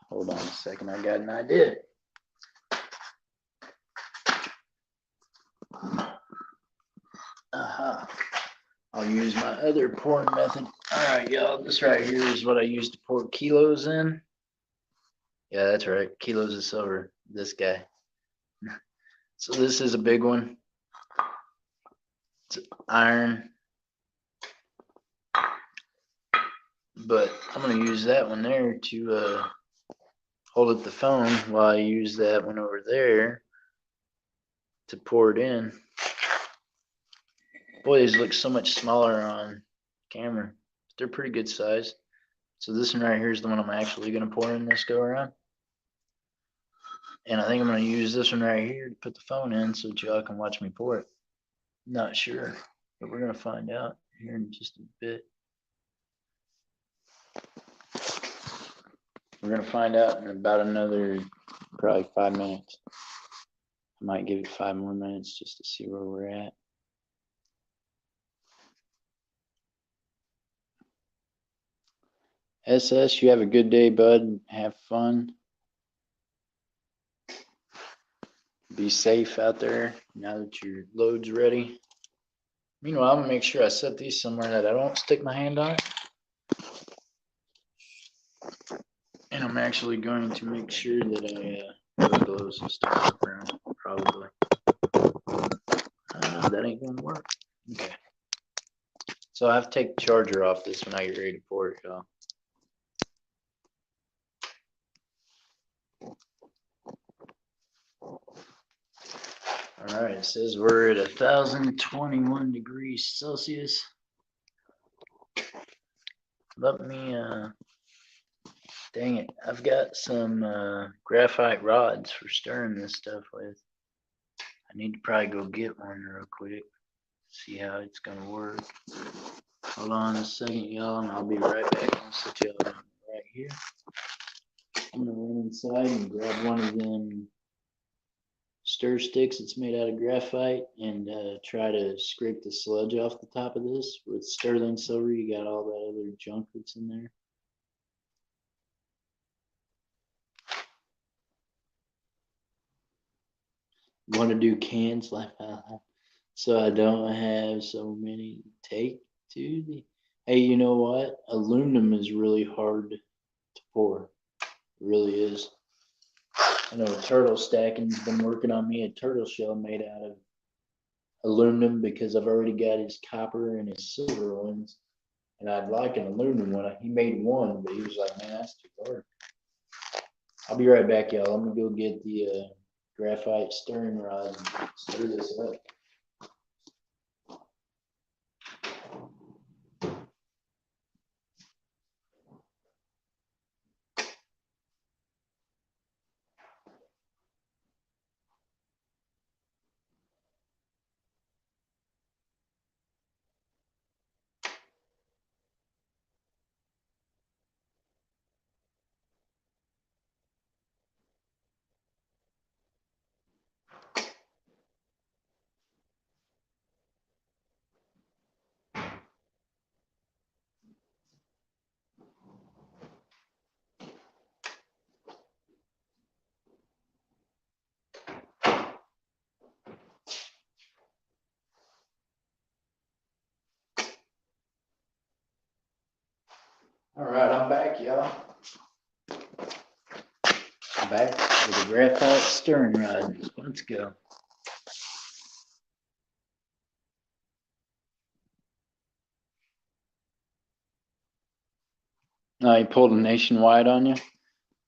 Hold on a second, I got an idea. I'll use my other pouring method. All right, y'all, this right here is what I use to pour kilos in. Yeah, that's right, kilos of silver, this guy. So this is a big one. It's iron. But I'm gonna use that one there to hold up the phone while I use that one over there to pour it in. Boy, these look so much smaller on camera. But they're pretty good size. So this one right here is the one I'm actually gonna pour in this go around. And I think I'm gonna use this one right here to put the phone in so y'all can watch me pour it. Not sure, but we're gonna find out here in just a bit. We're gonna find out in about another probably 5 minutes. I might give it 5 more minutes just to see where we're at. SS, you have a good day, bud. Have fun. Be safe out there now that your load's ready. Meanwhile, I'm gonna make sure I set these somewhere that I don't stick my hand on it. And I'm actually going to make sure that I put gloves and stuff around, probably. That ain't gonna work. Okay. So I have to take the charger off this when I get ready to pour it, y'all. All right, it says we're at 1,021 degrees Celsius. Let me, dang it, I've got some graphite rods for stirring this stuff with. I need to probably go get one real quick, see how it's gonna work. Hold on a second, y'all, and I'll be right back. I'll set y'all right here. I'm gonna run inside and grab one of them stir sticks that's made out of graphite and try to scrape the sludge off the top of this. With sterling silver, you got all that other junk that's in there. Want to do cans like so I don't have so many take to the. Hey, you know what? Aluminum is really hard to pour. It really is. I know Turtle Stacking's been working on me a turtle shell made out of aluminum because I've already got his copper and his silver ones, and I'd like an aluminum one. He made one, but he was like, "Man, that's too hard." I'll be right back, y'all. I'm gonna go get the graphite stirring rod and stir this up. All right, I'm back, y'all. I'm back with a graphite stirring rod. Let's go. Oh, you pulled a nationwide on you?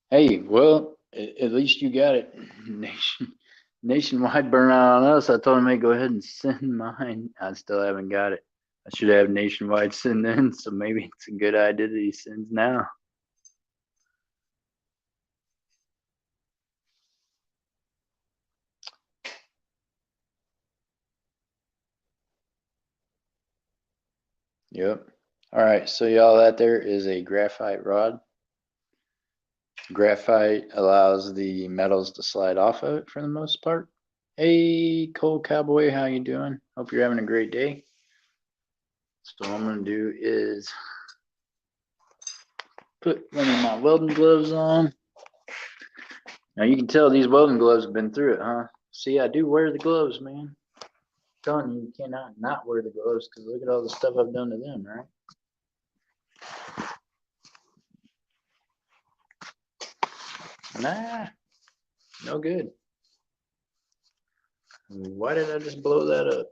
Hey, well, at least you got it. Nationwide burnout on us. I told him, hey, go ahead and send mine. I still haven't got it. I should have nationwide send in, so maybe it's a good idea that he sends now. Yep. All right, so y'all, that there is a graphite rod. Graphite allows the metals to slide off of it for the most part. Hey, Cole Cowboy, how you doing? Hope you're having a great day. So what I'm gonna do is put one of my welding gloves on. Now you can tell these welding gloves have been through it, huh? See, I do wear the gloves, man. I'm telling you, you cannot not wear the gloves because look at all the stuff I've done to them, right? Nah, no good. Why did I just blow that up?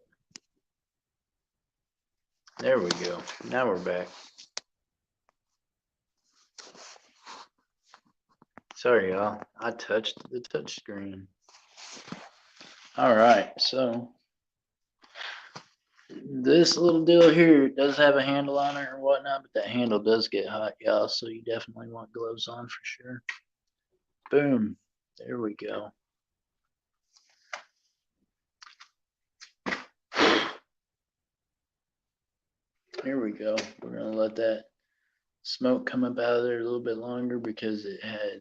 There we go. Now we're back. Sorry, y'all. I touched the touch screen. All right, so this little deal here does have a handle on it or whatnot, but that handle does get hot, y'all, so you definitely want gloves on for sure. Boom. There we go. Here we go. We're gonna let that smoke come up out of there a little bit longer because it had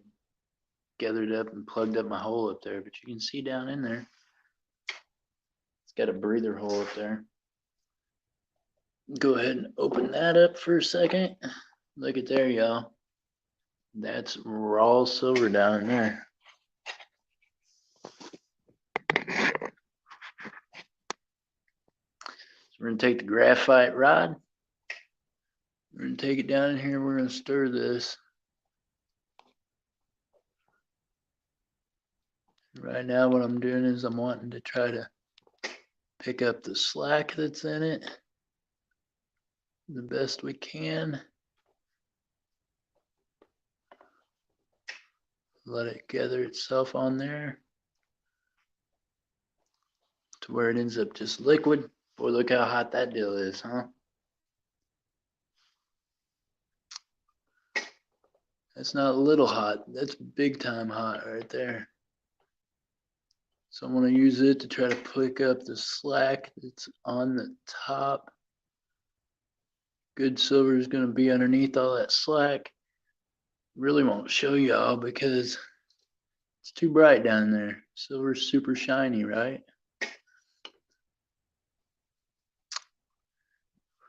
gathered up and plugged up my hole up there, but you can see down in there, it's got a breather hole up there. Go ahead and open that up for a second. Look at there, y'all. That's raw silver down in there. So we're gonna take the graphite rod. We're gonna take it down in here. We're gonna stir this. Right now, what I'm doing is I'm wanting to try to pick up the slack that's in it the best we can. Let it gather itself on there to where it ends up just liquid. Boy, look how hot that deal is, huh? That's not a little hot. That's big time hot right there. So I'm going to use it to try to pick up the slack that's on the top. Good silver is going to be underneath all that slack. Really won't show y'all because it's too bright down there. Silver's super shiny, right?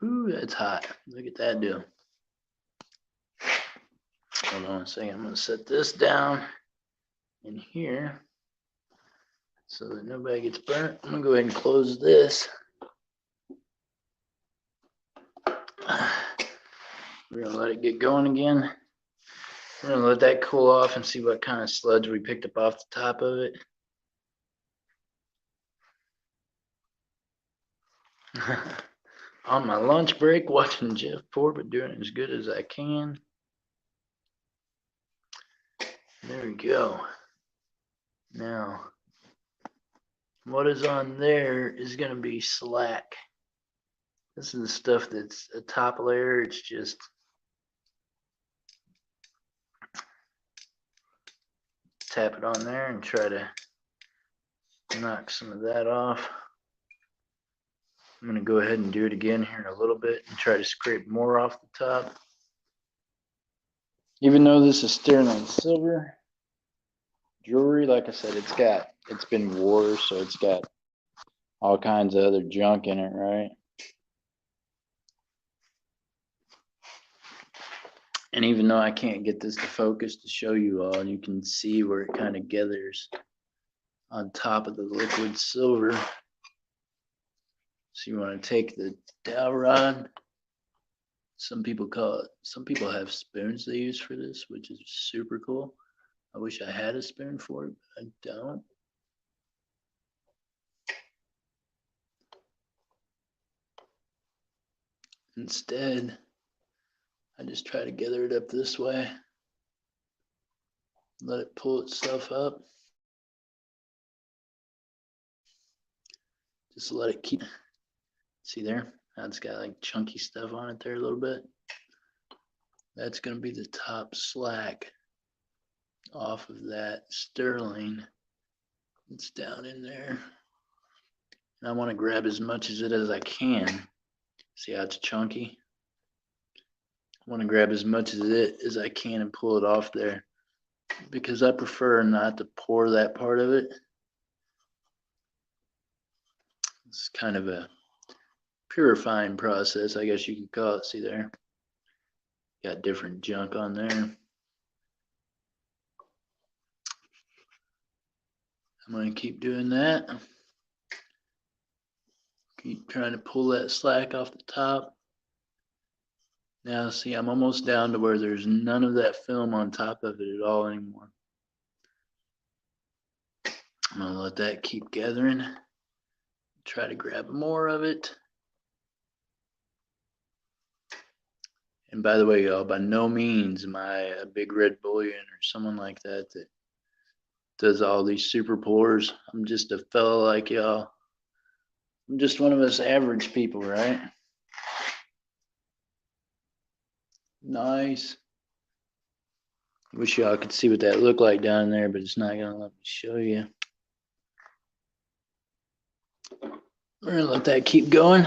Ooh, that's hot. Look at that deal. Hold on a second. I'm going to set this down in here so that nobody gets burnt. I'm going to go ahead and close this. We're going to let it get going again. We're going to let that cool off and see what kind of sludge we picked up off the top of it. On my lunch break, watching Jeff pour, but doing it as good as I can. There we go. Now, what is on there is going to be slack. This is the stuff that's a top layer. It's just tap it on there and try to knock some of that off. I'm going to go ahead and do it again here in a little bit and try to scrape more off the top. Even though this is sterling silver jewelry, like I said, it's been wore, so it's got all kinds of other junk in it, right? And even though I can't get this to focus to show you all, you can see where it kind of gathers on top of the liquid silver. So you want to take the dowel rod, Some people have spoons they use for this, which is super cool. I wish I had a spoon for it, but I don't. Instead, I just try to gather it up this way. Let it pull itself up. Just let it keep. See there? That's got like chunky stuff on it there a little bit. That's going to be the top slack off of that sterling. It's down in there. And I want to grab as much of it as I can. See how it's chunky? I want to grab as much of it as I can and pull it off there, because I prefer not to pour that part of it. It's kind of a purifying process, I guess you could call it. See there? Got different junk on there. I'm going to keep doing that. Keep trying to pull that slack off the top. Now, see, I'm almost down to where there's none of that film on top of it at all anymore. I'm going to let that keep gathering. Try to grab more of it. And by the way, y'all, by no means am I a big red bullion or someone like that that does all these super pours. I'm just a fellow like y'all. I'm just one of us average people, right? Nice. Wish y'all could see what that looked like down there, but it's not gonna let me show you. We're gonna let that keep going.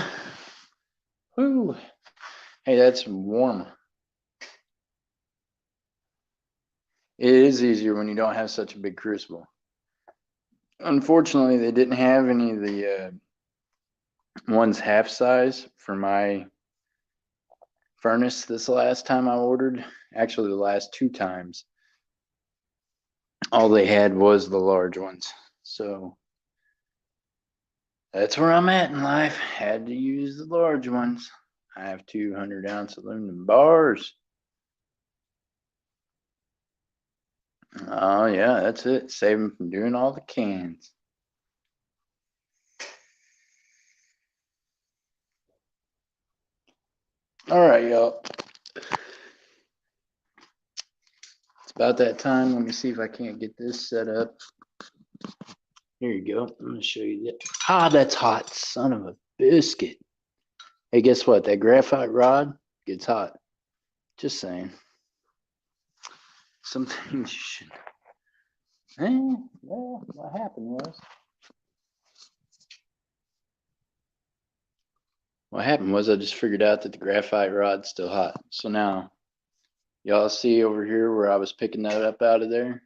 Woo. Hey, that's warm. It is easier when you don't have such a big crucible. Unfortunately, they didn't have any of the ones half size for my furnace this last time I ordered. Actually, the last two times. All they had was the large ones. So that's where I'm at in life. Had to use the large ones. I have 200-ounce aluminum bars. Oh, yeah, that's it. Save them from doing all the cans. All right, y'all. It's about that time. Let me see if I can't get this set up. Here you go. I'm going to show you that. Ah, that's hot. Son of a biscuit. Hey, guess what? That graphite rod gets hot. Just saying. Some things you should. Well, what happened was I just figured out that the graphite rod's still hot. So now, y'all see over here where I was picking that up out of there?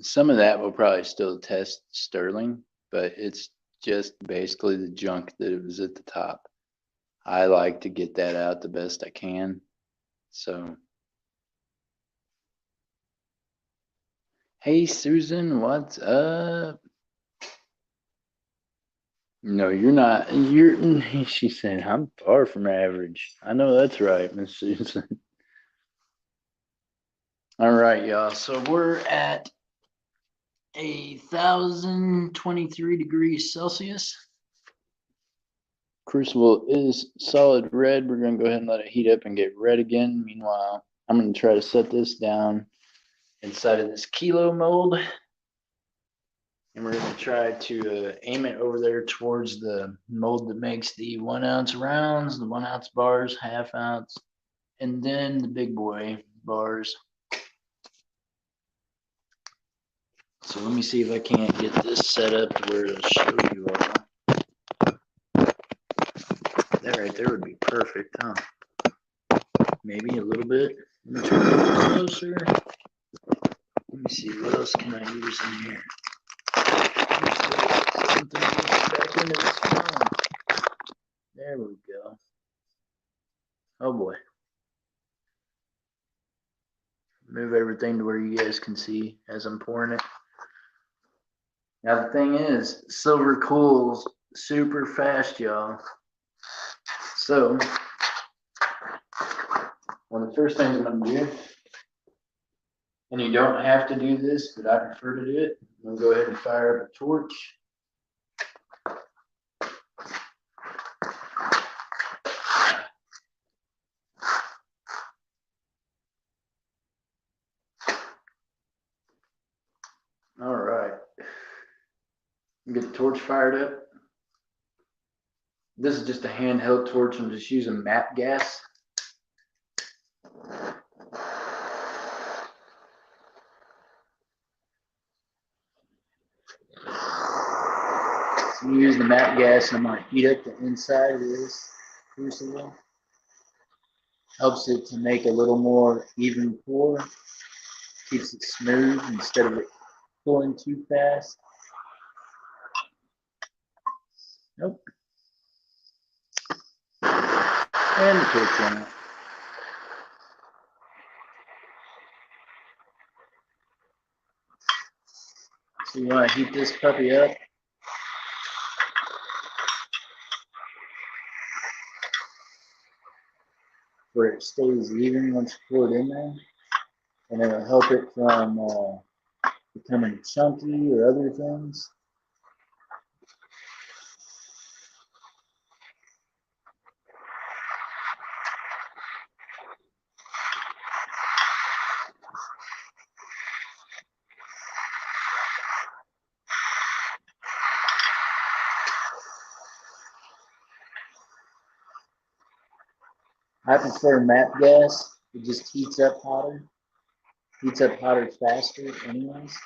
Some of that will probably still test sterling, but it's just basically the junk that was at the top. I like to get that out the best I can. So, hey Susan, what's up? No, you're not. She said, I'm far from average. I know that's right, Miss Susan. All right, y'all. So we're at 1,023 degrees Celsius. Crucible is solid red. We're going to go ahead and let it heat up and get red again. Meanwhile, I'm going to try to set this down inside of this kilo mold. And we're going to try to aim it over there towards the mold that makes the 1 ounce rounds, the 1 ounce bars, half ounce, and then the big boy bars. So let me see if I can't get this set up to where it'll show you all. That right there would be perfect, huh? Maybe a little bit. Let me turn it closer. Let me see, what else can I use in here? Something back into this phone. There we go. Oh boy. Move everything to where you guys can see as I'm pouring it. Now the thing is, silver cools super fast, y'all. So One of the first things I'm gonna do, and you don't have to do this, but I prefer to do it. I'm gonna go ahead and fire up a torch. All right. Get the torch fired up. This is just a handheld torch. I'm just using MAP gas. So you use the MAP gas, I'm gonna heat up the inside of this crucible. Helps it to make a little more even pour. Keeps it smooth instead of it pulling too fast. Nope. And the torch went out. So you want to heat this puppy up. Where it stays even once you pour it in there. And it'll help it from becoming chunky or other things. I prefer MAP gas. It just heats up hotter. Heats up hotter faster anyways.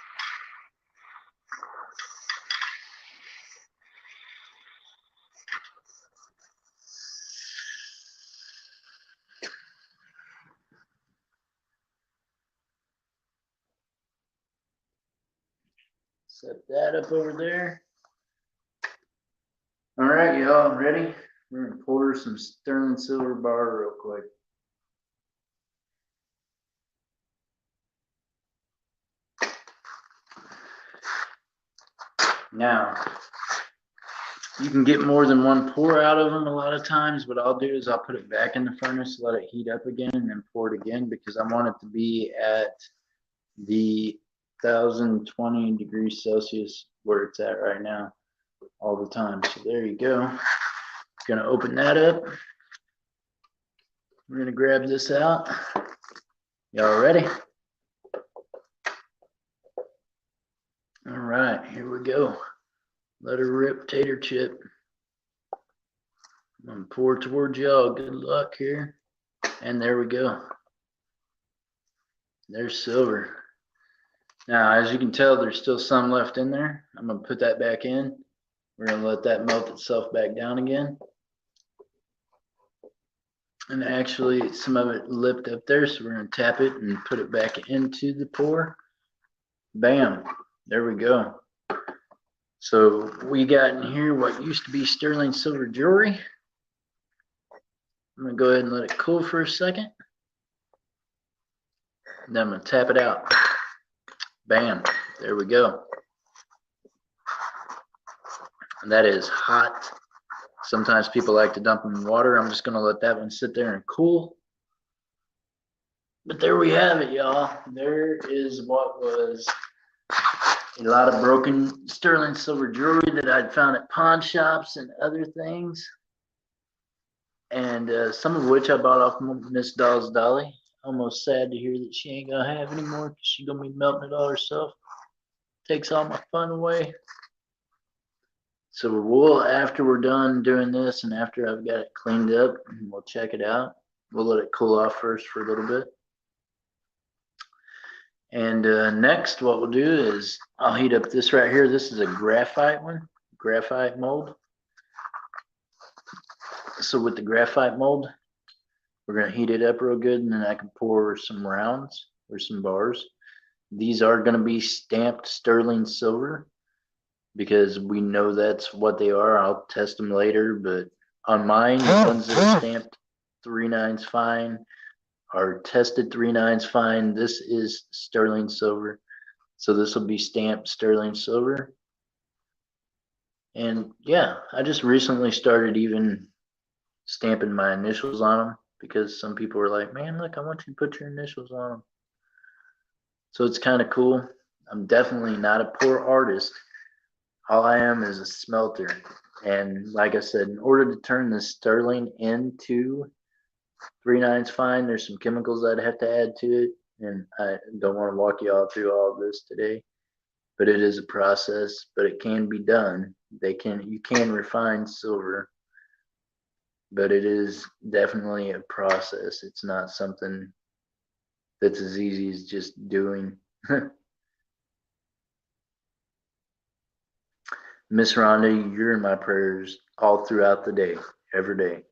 Set that up over there. All right, y'all, ready? We're gonna pour some sterling silver bar real quick. Now, you can get more than one pour out of them a lot of times. What I'll do is I'll put it back in the furnace, let it heat up again, and then pour it again because I want it to be at the 1020 degrees Celsius where it's at right now all the time. So there you go. Gonna open that up. We're gonna grab this out. Y'all ready? All right, here we go. Let her rip, tater chip. I'm gonna pour towards y'all. Good luck here. And there we go. There's silver. Now, as you can tell, there's still some left in there. I'm gonna put that back in. We're gonna let that melt itself back down again. And actually, some of it lipped up there, so we're gonna tap it and put it back into the pour. Bam, there we go. So we got in here what used to be sterling silver jewelry. I'm gonna go ahead and let it cool for a second. Then I'm gonna tap it out. Bam, there we go. And that is hot. Sometimes people like to dump them in water. I'm just gonna let that one sit there and cool. But there we have it, y'all. There is what was a lot of broken sterling silver jewelry that I'd found at pawn shops and other things. And some of which I bought off Miss Doll's Dolly. Almost sad to hear that she ain't gonna have anymore because she's gonna be melting it all herself. Takes all my fun away. So we'll, after we're done doing this and after I've got it cleaned up, we'll check it out. We'll let it cool off first for a little bit. And next what we'll do is I'll heat up this right here. This is a graphite one, graphite mold. So with the graphite mold, we're gonna heat it up real good and then I can pour some rounds or some bars. These are gonna be stamped sterling silver because we know that's what they are. I'll test them later, but on mine, the ones that are stamped 3/9 fine are tested 3/9 fine. This is sterling silver. So this will be stamped sterling silver. And yeah, I just recently started even stamping my initials on them. because some people were like, man, look, I want you to put your initials on them. So it's kind of cool. I'm definitely not a poor artist. All I am is a smelter. And like I said, in order to turn this sterling into 3/9 fine, there's some chemicals I'd have to add to it. And I don't want to walk you all through all of this today, but it is a process, but it can be done. You can refine silver, but it is definitely a process. It's not something that's as easy as just doing. Miss Rhonda, you're in my prayers all throughout the day, every day.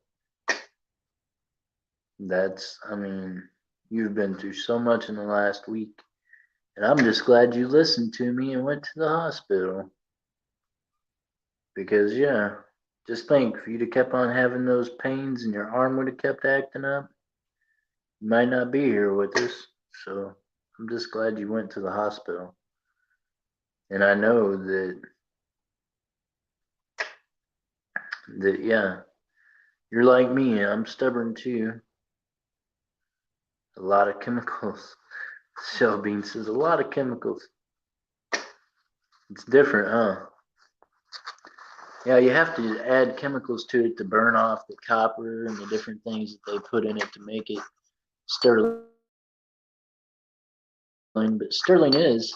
You've been through so much in the last week, and I'm just glad you listened to me and went to the hospital. Because, yeah, just think, if you'd have kept on having those pains and your arm would have kept acting up, you might not be here with us. So I'm just glad you went to the hospital. And I know that yeah, you're like me. I'm stubborn too. A lot of chemicals. Shell Bean says a lot of chemicals. It's different, huh? Yeah, you have to add chemicals to it to burn off the copper and the different things that they put in it to make it sterling. But sterling is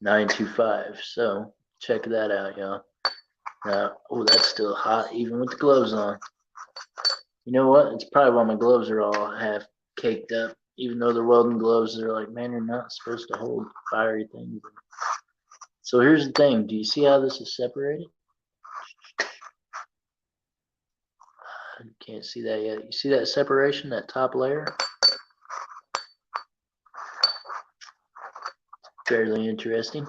925. So check that out, y'all. Oh, that's still hot even with the gloves on. You know what? It's probably why my gloves are all half caked up. Even though they're welding gloves, they're like, man, you're not supposed to hold fiery things. So here's the thing. Do you see how this is separated? You can't see that yet. You see that separation, that top layer? Fairly interesting.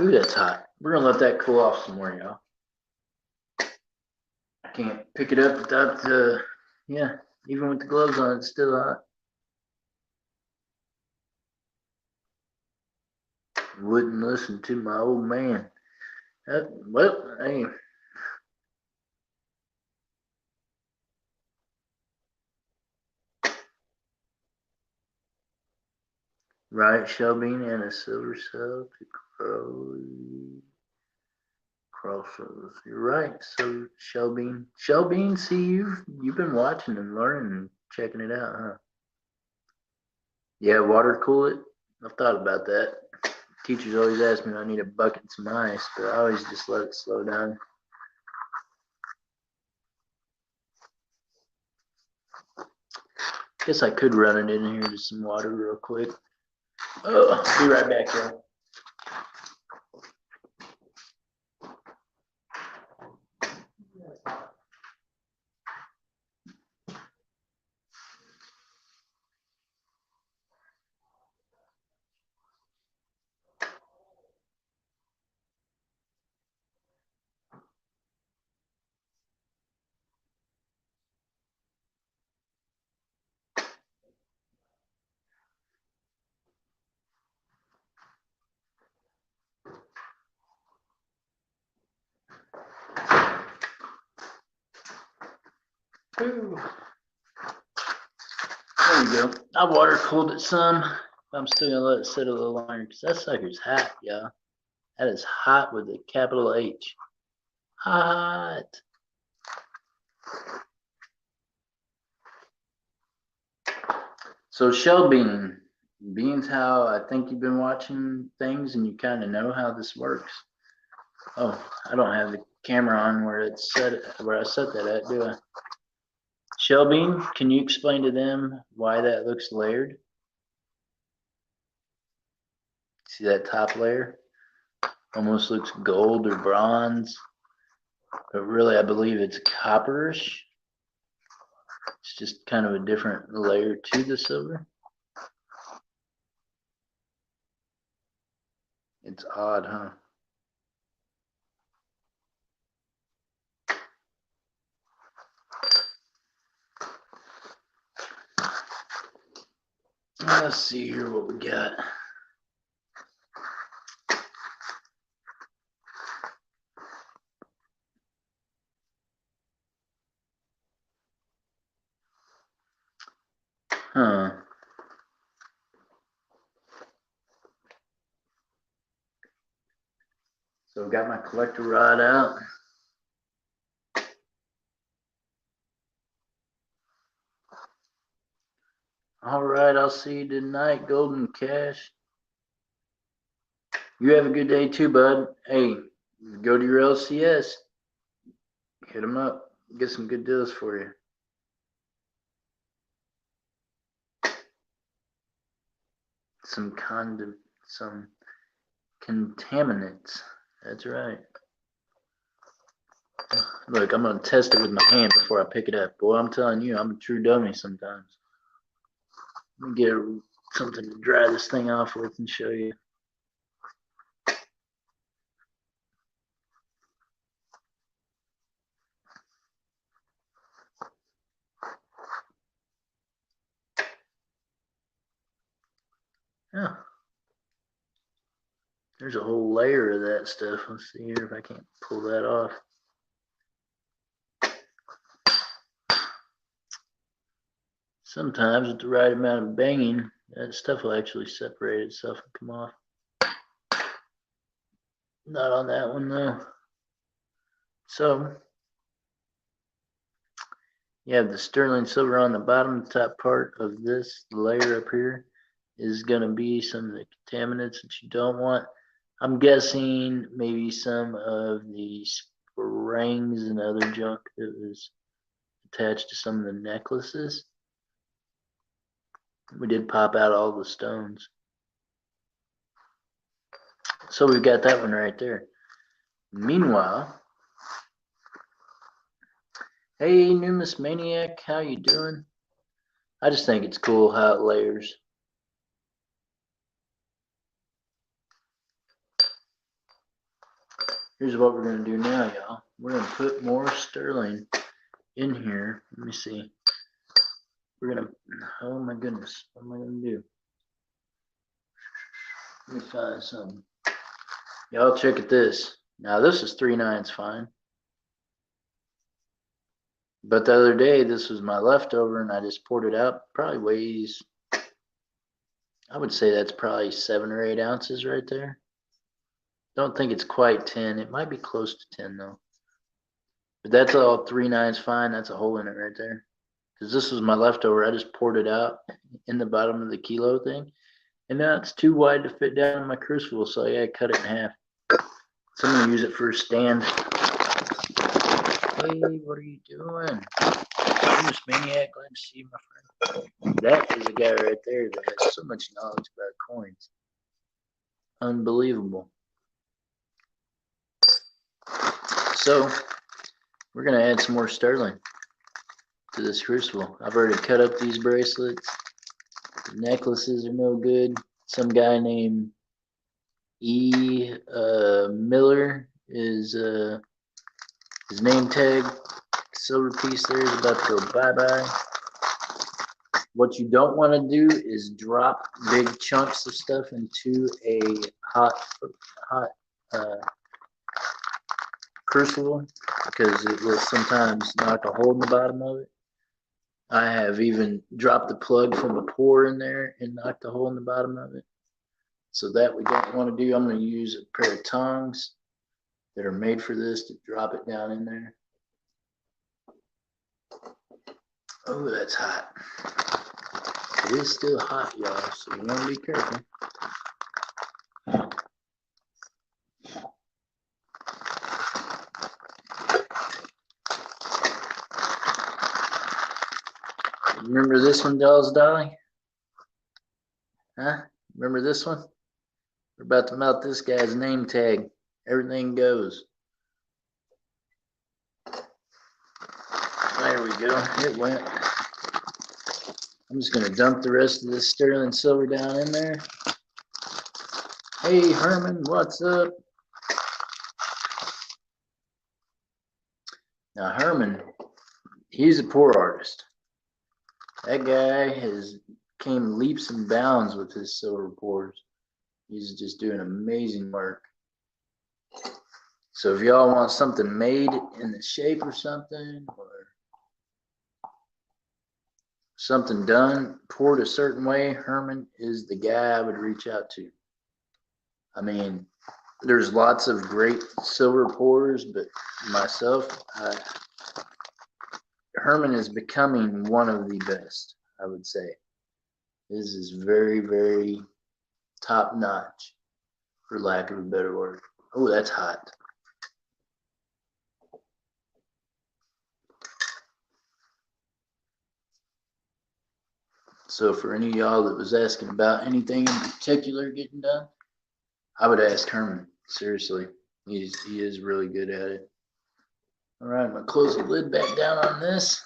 Ooh, that's hot. We're gonna let that cool off some more, y'all. I can't pick it up without yeah, even with the gloves on, it's still hot. Wouldn't listen to my old man. Well, hey. Right, shell bean and a silver cell to grow crossroads. You're right. So shell bean. See, you've been watching and learning and checking it out, huh? Yeah, water cool it. I've thought about that. Teachers always ask me if I need a bucket and some ice, but I always just let it slow down. Guess I could run it in here to some water real quick. Oh, I'll be right back, y'all. Ooh. There you go. I water cooled it some. I'm still gonna let it sit a little longer because that sucker's hot, y'all. That is hot with a capital H. Hot. So shell bean. Bean's how I think you've been watching things and you kind of know how this works. Oh, I don't have the camera on where it's set, where I set that at, do I? Shell bean, can you explain to them why that looks layered? See that top layer? Almost looks gold or bronze, but really I believe it's copperish. It's just kind of a different layer to the silver. It's odd, huh? Let's see here what we got. Huh. So got my collector rod out. All right, I'll see you tonight, Golden Cash. You have a good day too, bud. Hey, go to your LCS. Hit them up. Get some good deals for you. Some contaminants. That's right. Look, I'm gonna test it with my hand before I pick it up. Boy, I'm telling you, I'm a true dummy sometimes. Let me get something to dry this thing off with and show you. Yeah. There's a whole layer of that stuff. Let's see here if I can't pull that off. Sometimes with the right amount of banging, that stuff will actually separate itself and come off. Not on that one though. So you have the sterling silver on the bottom. The top part of this layer up here is going to be some of the contaminants that you don't want. I'm guessing maybe some of the springs and other junk that was attached to some of the necklaces. We did pop out all the stones. So we've got that one right there. Meanwhile, hey, Numus Maniac, how you doing? I just think it's cool how it layers. Here's what we're going to do now, y'all. We're going to put more sterling in here. Let me see. We're going to, oh my goodness, what am I going to do? Let me find something. Y'all check at this. Now this is 3/9 fine. But the other day, this was my leftover and I just poured it out. Probably weighs, I would say that's probably 7 or 8 ounces right there. Don't think it's quite 10. It might be close to 10 though. But that's all 3/9 fine. That's a hole in it right there. Because this was my leftover. I just poured it out in the bottom of the kilo thing. And now it's too wide to fit down in my crucible. So I cut it in half. So I'm going to use it for a stand. Hey, what are you doing? This Maniac, glad to see you, my friend. That is a guy right there that has so much knowledge about coins. Unbelievable. So we're going to add some more sterling to this crucible. I've already cut up these bracelets. The necklaces are no good. Some guy named Miller is his name tag. Silver piece there is about to go bye-bye. What you don't want to do is drop big chunks of stuff into a hot crucible because it will sometimes knock a hole in the bottom of it. I have even dropped the plug from a pour in there and knocked a hole in the bottom of it. So that we don't want to do. I'm going to use a pair of tongs that are made for this to drop it down in there. Oh, that's hot. It is still hot, y'all, so you want to be careful. Remember this one, Dolls Dolly? Huh? Remember this one? We're about to melt this guy's name tag. Everything goes. There we go. It went. I'm just going to dump the rest of this sterling silver down in there. Hey, Herman, what's up? Now, Herman, he's a poor artist. That guy has came leaps and bounds with his silver pours. He's just doing amazing work. So if y'all want something made in the shape or something, or something done, poured a certain way, Herman is the guy I would reach out to. I mean, there's lots of great silver pourers, but myself, Herman is becoming one of the best, I would say. This is very, very top notch, for lack of a better word. Oh, that's hot. So for any of y'all that was asking about anything in particular getting done, I would ask Herman. Seriously, he is really good at it. All right, I'm gonna close the lid back down on this.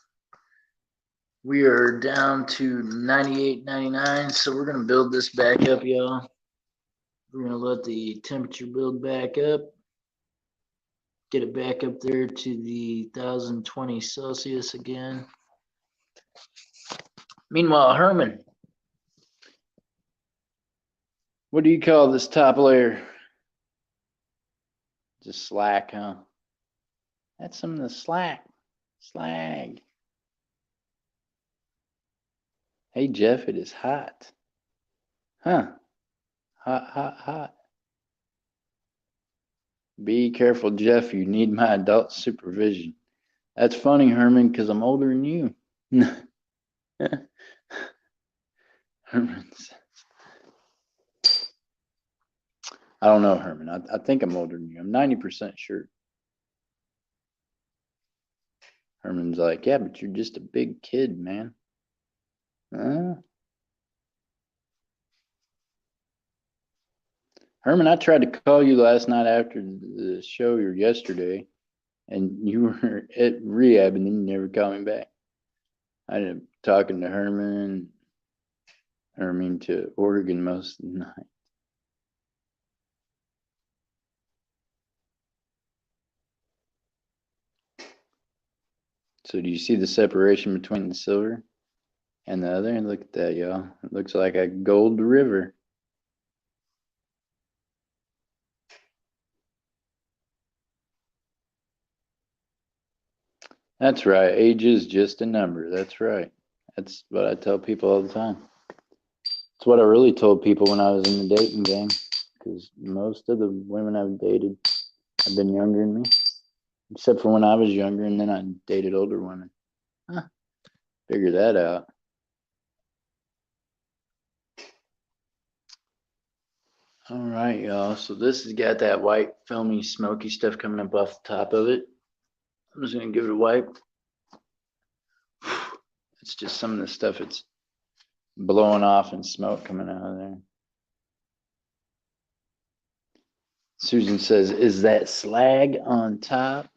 We are down to 98.99, so we're gonna build this back up, y'all. We're gonna let the temperature build back up. Get it back up there to the 1020 Celsius again. Meanwhile, Herman, what do you call this top layer? Just slack, huh? That's some of the slag. Hey, Jeff, it is hot. Huh? Hot. Be careful, Jeff. You need my adult supervision. That's funny, Herman, because I'm older than you. Herman says, I don't know, Herman. I think I'm older than you. I'm 90% sure. Herman's like, yeah, but you're just a big kid, man. Herman, I tried to call you last night after the show or yesterday, and you were at rehab and then you never called me back. I ended up talking to Herman to Oregon most of the night. So do you see the separation between the silver and the other? And look at that, y'all. It looks like a gold river. That's right. Age is just a number. That's right. That's what I tell people all the time. It's what I really told people when I was in the dating game, because most of the women I've dated have been younger than me, except for when I was younger, and then I dated older women. Figure that out. All right, y'all. So this has got that white, filmy, smoky stuff coming up off the top of it. I'm just gonna give it a wipe. It's just some of the stuff it's blowing off and smoke coming out of there. Susan says, is that slag on top?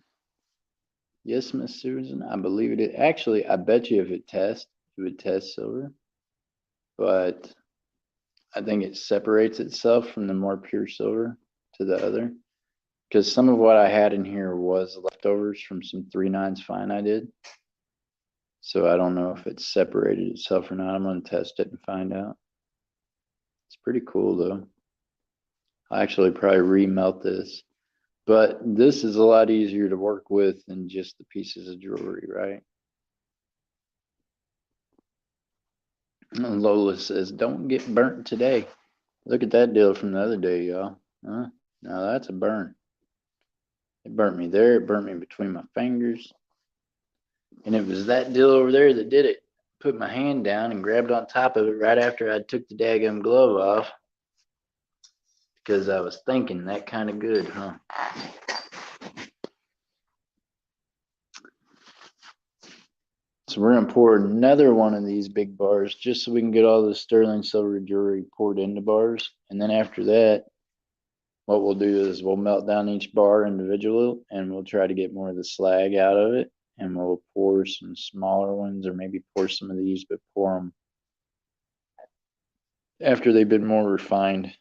Yes, Miss Susan, I believe it is. Actually, I bet you if it would test silver. But I think it separates itself from the more pure silver to the other. Because some of what I had in here was leftovers from some 3/9 fine I did. So I don't know if it's separated itself or not. I'm going to test it and find out. It's pretty cool though. I'll actually probably remelt this. But this is a lot easier to work with than just the pieces of jewelry, right? And Lola says, don't get burnt today. Look at that deal from the other day, y'all. Huh? Now that's a burn. It burnt me there. It burnt me between my fingers. And it was that deal over there that did it. Put my hand down and grabbed on top of it right after I took the daggum glove off. Because I was thinking that kind of good, huh? So we're going to pour another one of these big bars just so we can get all the sterling silver jewelry poured into bars. And then after that, what we'll do is we'll melt down each bar individually and we'll try to get more of the slag out of it. And we'll pour some smaller ones or maybe pour some of these, but pour them after they've been more refined.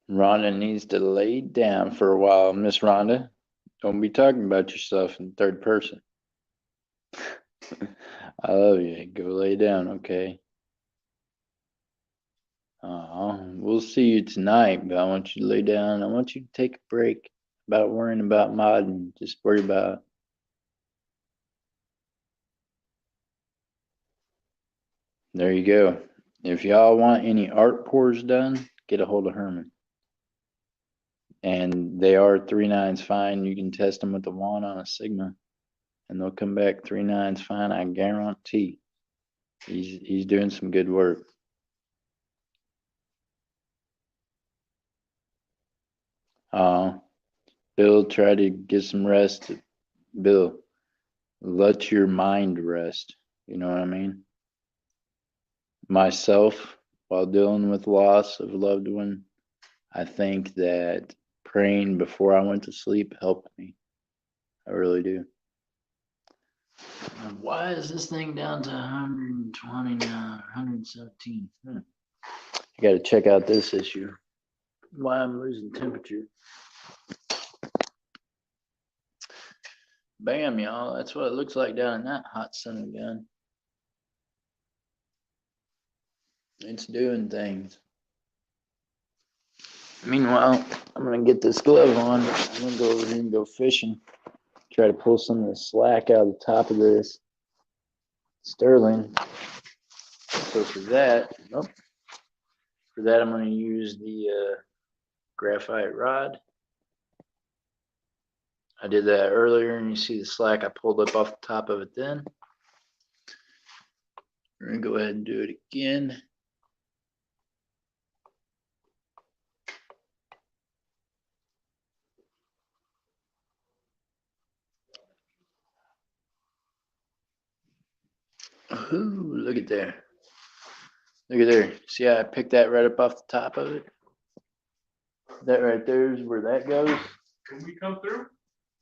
Rhonda needs to lay down for a while. Miss Rhonda, don't be talking about yourself in third person. I love you. Go lay down, okay? We'll see you tonight, but I want you to lay down. I want you to take a break. about worrying about modding. Just worry about. There you go. If y'all want any art pours done, get a hold of Herman. And they are 3.9s fine. You can test them with the wand on a Sigma, and they'll come back 3.9s fine. I guarantee. He's doing some good work. Bill, try to get some rest. Bill, let your mind rest. You know what I mean? Myself, while dealing with loss of a loved one, I think that praying before I went to sleep helped me. I really do. Why is this thing down to 120 now, 117? I got to check out this issue. Why I'm losing temperature. Bam, y'all. That's what it looks like down in that hot sun again. It's doing things. Meanwhile, I'm going to get this glove on. I'm going to go over here and go fishing. Try to pull some of the slack out of the top of this sterling. So for that, I'm going to use the graphite rod. I did that earlier, and you see the slack I pulled up off the top of it then. We're going to go ahead and do it again. Ooh, look at there. Look at there. See how I picked that right up off the top of it? That right there is where that goes. Can we come through?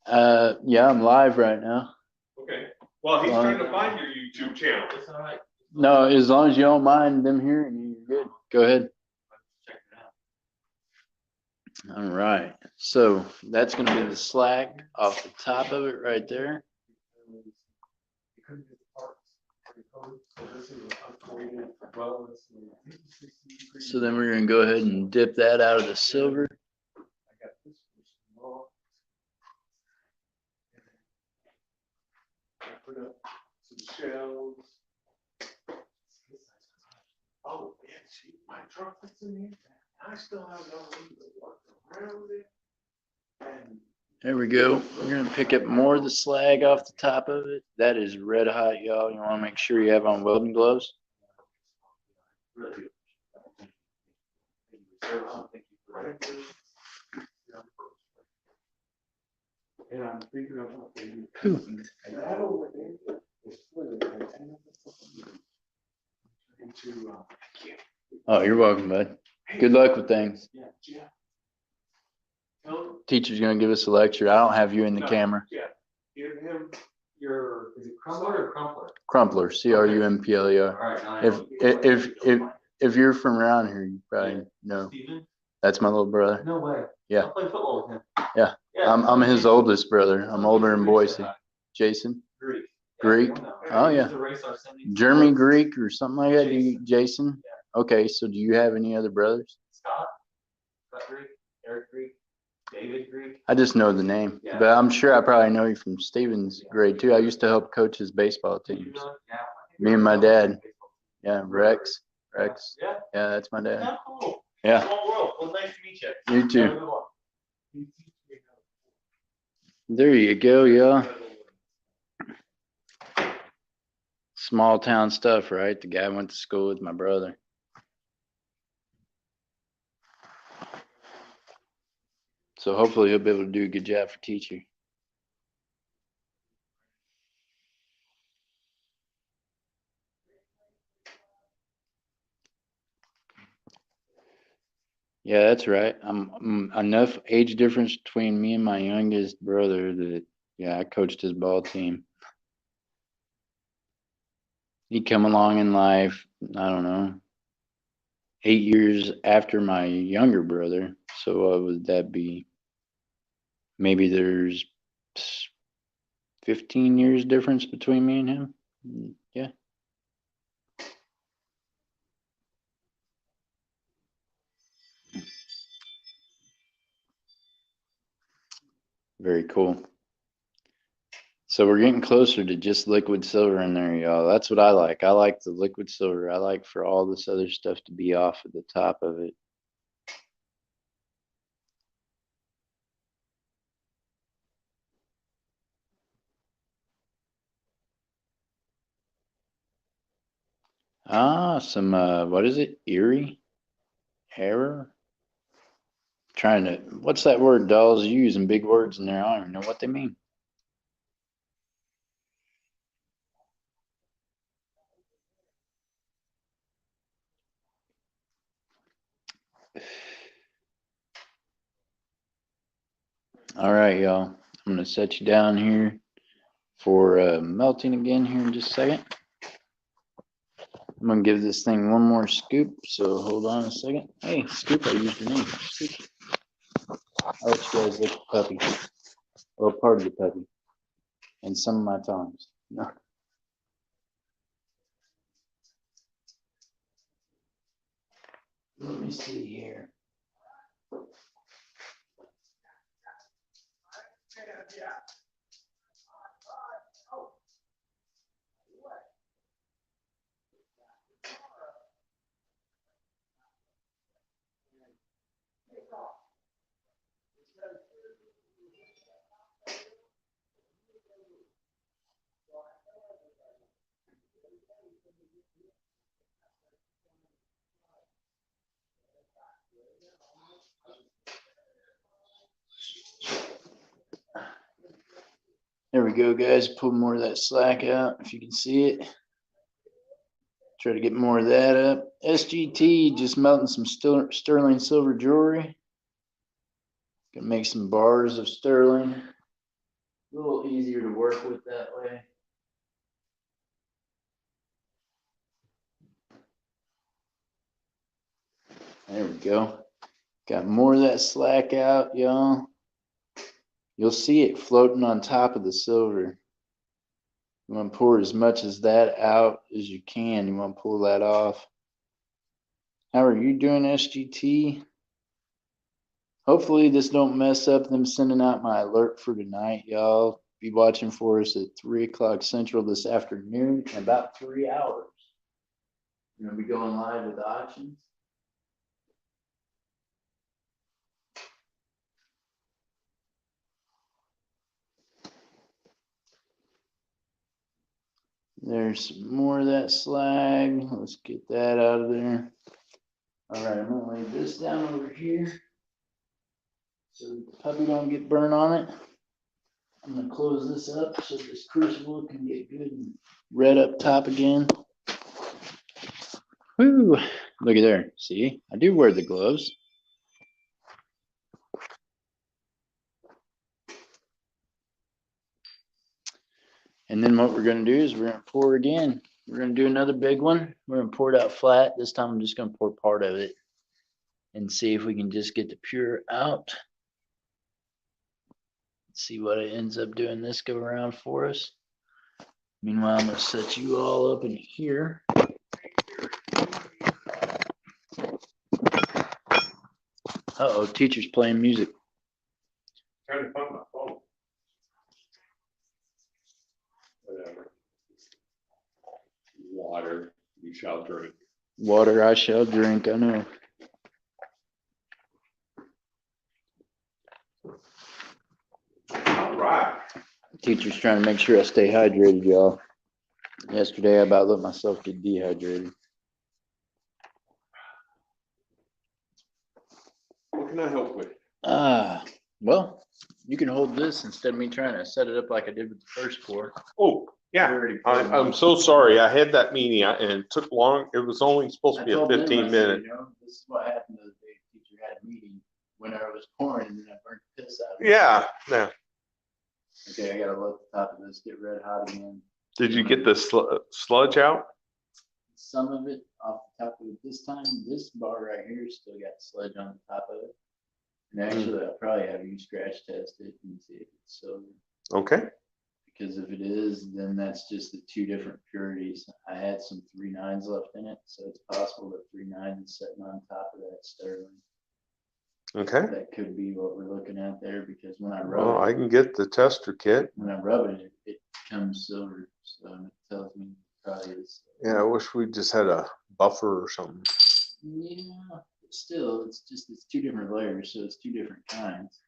Yeah, I'm live right now. Okay. Well, he's trying to find your YouTube channel. It's all right. No, as long as you don't mind them hearing you, you're good. Go ahead. Check it out. All right. So that's going to be the slack off the top of it right there. So then we're going to go ahead and dip that out of the silver. Put up some shells. Oh, yeah, see, my truck is in here. I still have no reason to walk around with it. And There we go. We're going to pick up more of the slag off the top of it. That is red hot, y'all. You want to make sure you have on welding gloves. and I'm thinking about Whew. that over there is split into, Oh, you're welcome, bud. Good luck with things. yeah, Jeff. Teacher's going to give us a lecture. I don't have you in the camera. Yeah, give him your, is it Crumpler or Crumpler? Crumpler, Crumpler. All right. If you're from around here, you probably know. Steven? That's my little brother. No way. Yeah. I play football with him. Yeah. I'm his oldest brother. I'm older in Boise. Jason? Greek. Greek? Oh, yeah. Used to race our 70s. German Greek or something like that? Jason. Jason? Okay, so do you have any other brothers? Scott Greek, Eric Greek, David Greek. I just know the name, Yeah. but I'm sure I probably know you from Steven's grade too. I used to help coach his baseball teams. Yeah. Me and my dad. Yeah, Rex. Yeah. Yeah, that's my dad. Yeah, cool. Yeah. Small world. Well, nice to meet you. You Have a too. good one. There you go, yeah. Small town stuff, right? The guy went to school with my brother. So hopefully he'll be able to do a good job for teacher. Yeah, that's right. I'm enough age difference between me and my youngest brother that, yeah, I coached his ball team. He come along in life, I don't know, 8 years after my younger brother. So what would that be? Maybe there's 15 years difference between me and him. Yeah. Very cool. So we're getting closer to just liquid silver in there, y'all. That's what I like. I like the liquid silver. I like for all this other stuff to be off at the top of it. Ah, some what is it? Eerie? Error? Trying to, what's that word dolls using big words in there? I don't even know what they mean. All right, y'all. I'm gonna set you down here for melting again here in just a second. I'm gonna give this thing one more scoop, so hold on a second. Hey, Scoop, I used your name. Scoop. I'll let you guys lick the puppy. Well, part of the puppy. And some of my tongs. No. Let me see here. There we go, guys. Pull more of that slack out if you can see it. Try to get more of that up. SGT, just melting some sterling silver jewelry. Gonna make some bars of sterling. A little easier to work with that way. There we go. Got more of that slack out, y'all. You'll see it floating on top of the silver. You want to pour as much as that out as you can. You want to pull that off. How are you doing, SGT? Hopefully this don't mess up them sending out my alert for tonight, y'all. Be watching for us at 3 o'clock Central this afternoon in about 3 hours. We're going to be going live with auctions. There's more of that slag. Let's get that out of there. All right, I'm gonna lay this down over here so the puppy don't get burnt on it. I'm gonna close this up so this crucible can get good and red up top again. Woo! Look at there. See, I do wear the gloves. And then what we're gonna do is we're gonna pour again. We're gonna do another big one. We're gonna pour it out flat. This time I'm just gonna pour part of it and see if we can just get the pure out. See what it ends up doing this go around for us. Meanwhile, I'm gonna set you all up in here. Uh-oh, teacher's playing music. Trying to find my phone. Whatever. Water, you shall drink. Water I shall drink, I know. All right. Teacher's trying to make sure I stay hydrated, y'all. Yesterday, I about let myself get dehydrated. What can I help with? Well, you can hold this instead of me trying to set it up like I did with the first pour. Oh, yeah. Already poured I'm one. so sorry. I had that meeting and it took long. It was only supposed to I be a told them, 15 I said, minute. you know, this is what happened the other day. Teacher had a meeting when I was pouring and then I burnt the piss out of it. Yeah, yeah. Okay, I gotta let the top of this get red hot again. Did you get the sludge out? Some of it off the top of it this time. This bar right here still got sludge on the top of it. And actually, I'll probably have you scratch test it and see if it's silver. Okay. Because if it is, then that's just the two different purities. I had some 3.9s left in it, so it's possible that 3.9 is sitting on top of that sterling. Okay. That could be what we're looking at there, because when I Well, rub I it, can get the tester kit. it comes silver, so it tells me it probably is. Yeah, I wish we just had a buffer or something. Yeah, but still, it's two different layers, so it's two different kinds.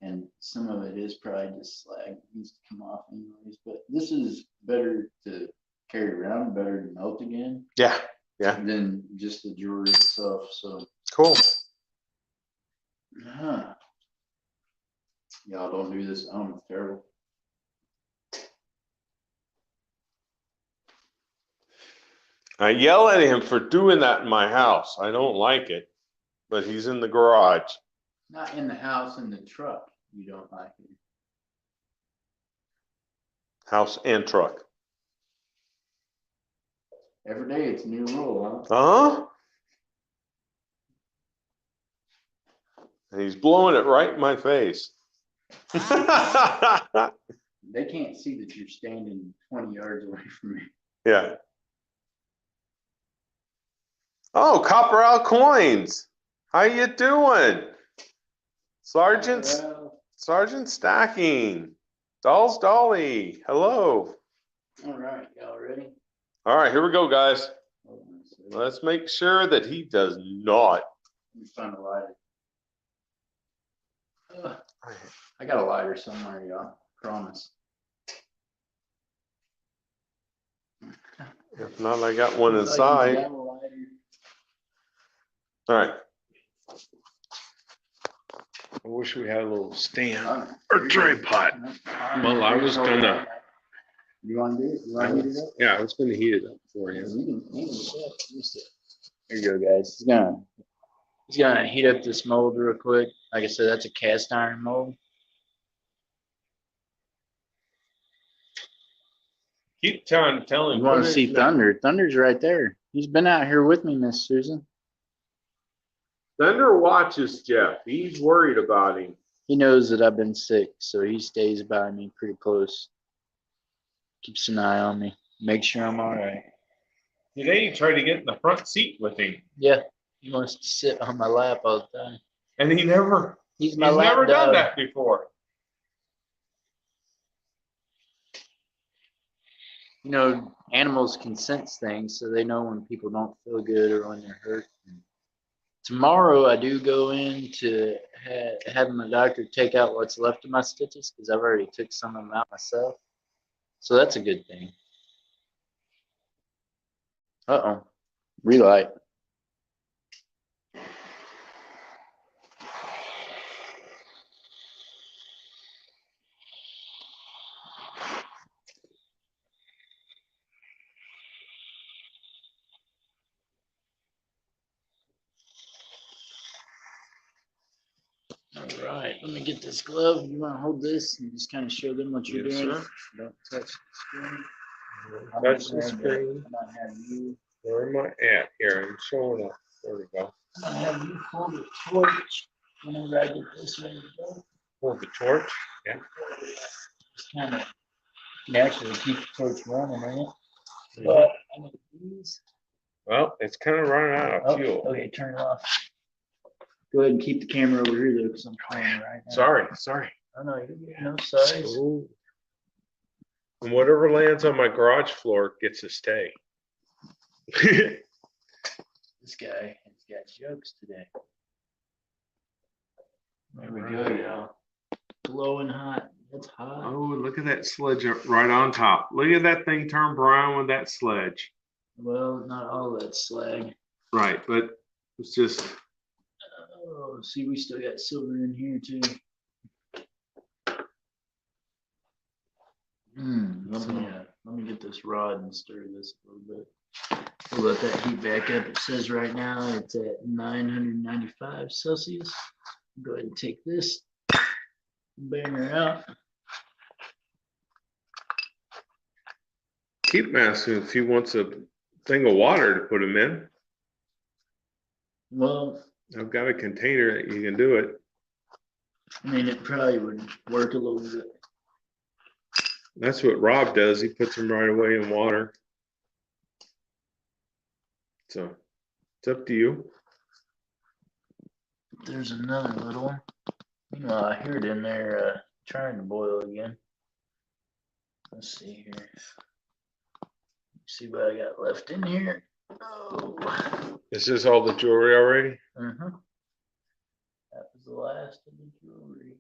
And some of it is probably just slag, it needs to come off anyways, but this is better to carry around, better to melt again Yeah. Yeah. than just the jewelry itself, so. Cool. Y'all don't do this at home, it's terrible. I yell at him for doing that in my house. I don't like it, but he's in the garage. Not in the house, in the truck, you don't like it. House and truck. Every day it's a new rule, huh? Uh-huh. And he's blowing it right in my face. They can't see that you're standing 20 yards away from me. Yeah. Oh, Copper Out Coins. How you doing? Sergeant Stacking. Dolls Dolly. Hello. All right, y'all ready? All right, here we go, guys. Hold on a second. Let's make sure that he does not. Let me find a lighter. I got a lighter somewhere, y'all. Promise. If not, I got one Looks like he's inside. got a lighter. All right. I wish we had a little stand Oh, or tripod. Well, I was gonna. You want to do it? You want to heat it up? Yeah, I was gonna heat it up for you. You can sit. Here you go, guys. He's gonna heat up this mold real quick. Like I said, that's a cast iron mold. Keep trying to tell him. You want put to it see in Thunder? Thunder's right there. He's been out here with me, Miss Susan. Thunder watches Jeff. He's worried about him. He knows that I've been sick, so he stays by me pretty close. Keeps an eye on me. Make sure I'm all right. Today he tried to get in the front seat with him, Yeah, he wants to sit on my lap all the time. and he's never lap done dog. that before. You know, animals can sense things, so they know when people don't feel good or when they're hurt. Tomorrow, I do go in to having my doctor take out what's left of my stitches, because I've already took some of them out myself. So that's a good thing. Uh-oh. Relight. All right, let me get this glove. You want to hold this and just kind of show them what you're Yes, doing? sir. Don't touch the screen. Touch the screen. I might have you. Where am I at here? I'm showing up. There we go. I might have you hold the torch whenever I get this ready to go. Hold the torch. Yeah. Just kind of, you can actually keep the torch running, right? But I need these. Well, it's kind of running out of Oh, fuel. okay, turn it off. Go ahead and keep the camera over here though, because I'm playing right now. Sorry. Oh no, you're good. No, sorry. Oh. And whatever lands on my garage floor gets to stay. This guy has got jokes today. There we go, Alright. y'all. Glowing hot. That's hot. Oh, look at that sledge up right on top. Look at that thing turn brown with that sledge. Well, not all that slag. Right, but it's just, Oh, see, we still got silver in here too. Let me get this rod and stir this a little bit. We'll let that heat back up. It says right now it's at 995 Celsius. Go ahead and take this, bang her out. keep asking if he wants a thing of water to put him in. Well, I've got a container that you can do it. I mean, it probably would work a little bit. That's what Rob does. He puts them right away in water. So it's up to you. there's another little one. Meanwhile, I hear it in there trying to boil again. Let's see here. See what I got left in here. Oh. Is this all the jewelry already? Uh-huh. That was the last of the jewelry.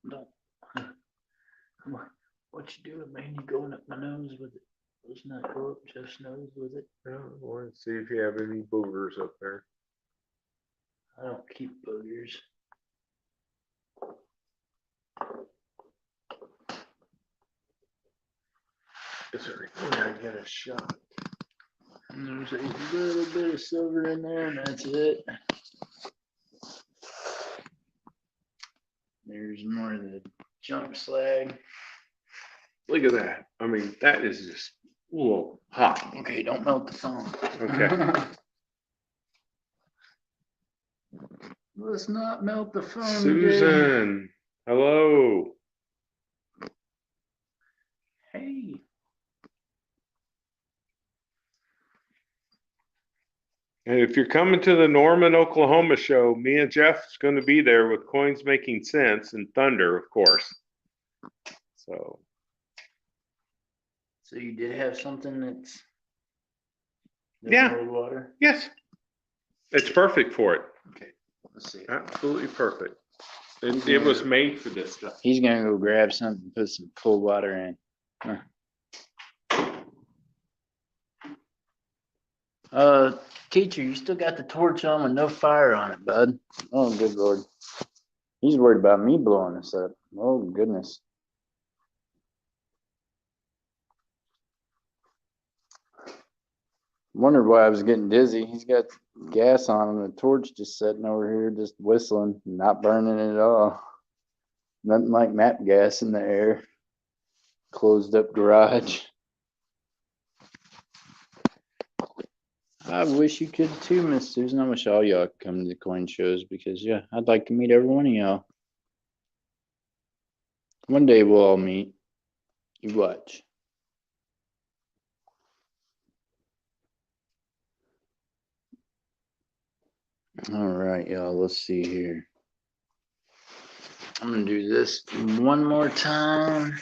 Don't. Come on. What you doing, man? You going up my nose with it? Let's not go up Jeff's nose with it. I want to see if you have any boogers up there. I don't keep boogers. Is there any way I get a shot? And there's a little bit of silver in there, and that's it. There's more of the junk slag. Look at that. I mean, that is just, whoa, hot. Okay, don't melt the phone. Okay. Let's not melt the phone. Today. Susan, hello. Hey. And if you're coming to the Norman, Oklahoma show, me and Jeff's going to be there with Coins Making Sense and Thunder, of course. So You did have something that's Yeah. cold water. yes, it's perfect for it. Okay, let's see. Absolutely perfect. It was made for this stuff. He's gonna go grab something, put some cold water in. Teacher, you still got the torch on with no fire on it, bud. Oh, good Lord. He's worried about me blowing this up. Oh, goodness. Wondered why I was getting dizzy. He's got gas on him, the torch just sitting over here, just whistling, not burning at all. Nothing like map gas in the air. Closed up garage. I wish you could too, Miss Susan. I wish all y'all could come to the coin shows because, yeah, I'd like to meet every one of y'all. One day we'll all meet. You watch. All right, y'all. Let's see here. I'm going to do this one more time.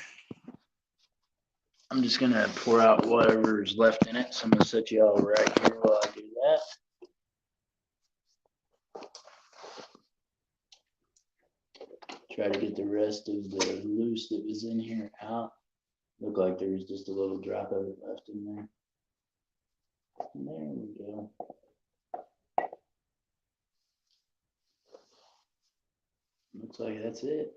I'm just going to pour out whatever's left in it. So I'm going to set you all right here while I do that. Try to get the rest of the loose that was in here out. Looked like there was just a little drop of it left in there. And there we go. Looks like that's it.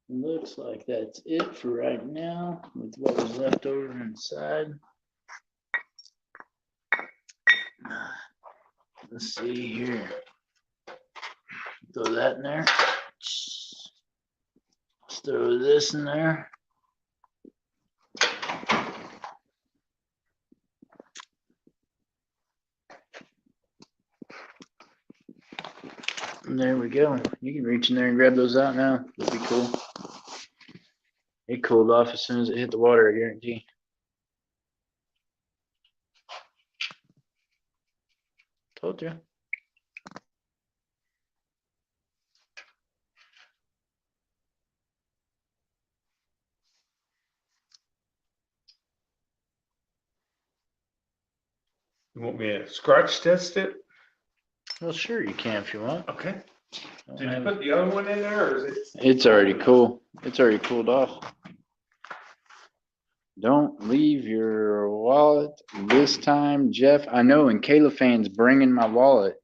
Looks like that's it for right now with what was left over inside. Let's see here. Throw that in there. Let's throw this in there. And there we go. You can reach in there and grab those out now. That'd be cool. It cooled off as soon as it hit the water, I guarantee. Told you. You want me to scratch test it? Well, sure you can if you want. Okay. Don't Did you have- put the other one in there or is it? It's already cool. It's already cooled off. Don't leave your wallet this time, Jeff. I know, and Kayla fan's bringing my wallet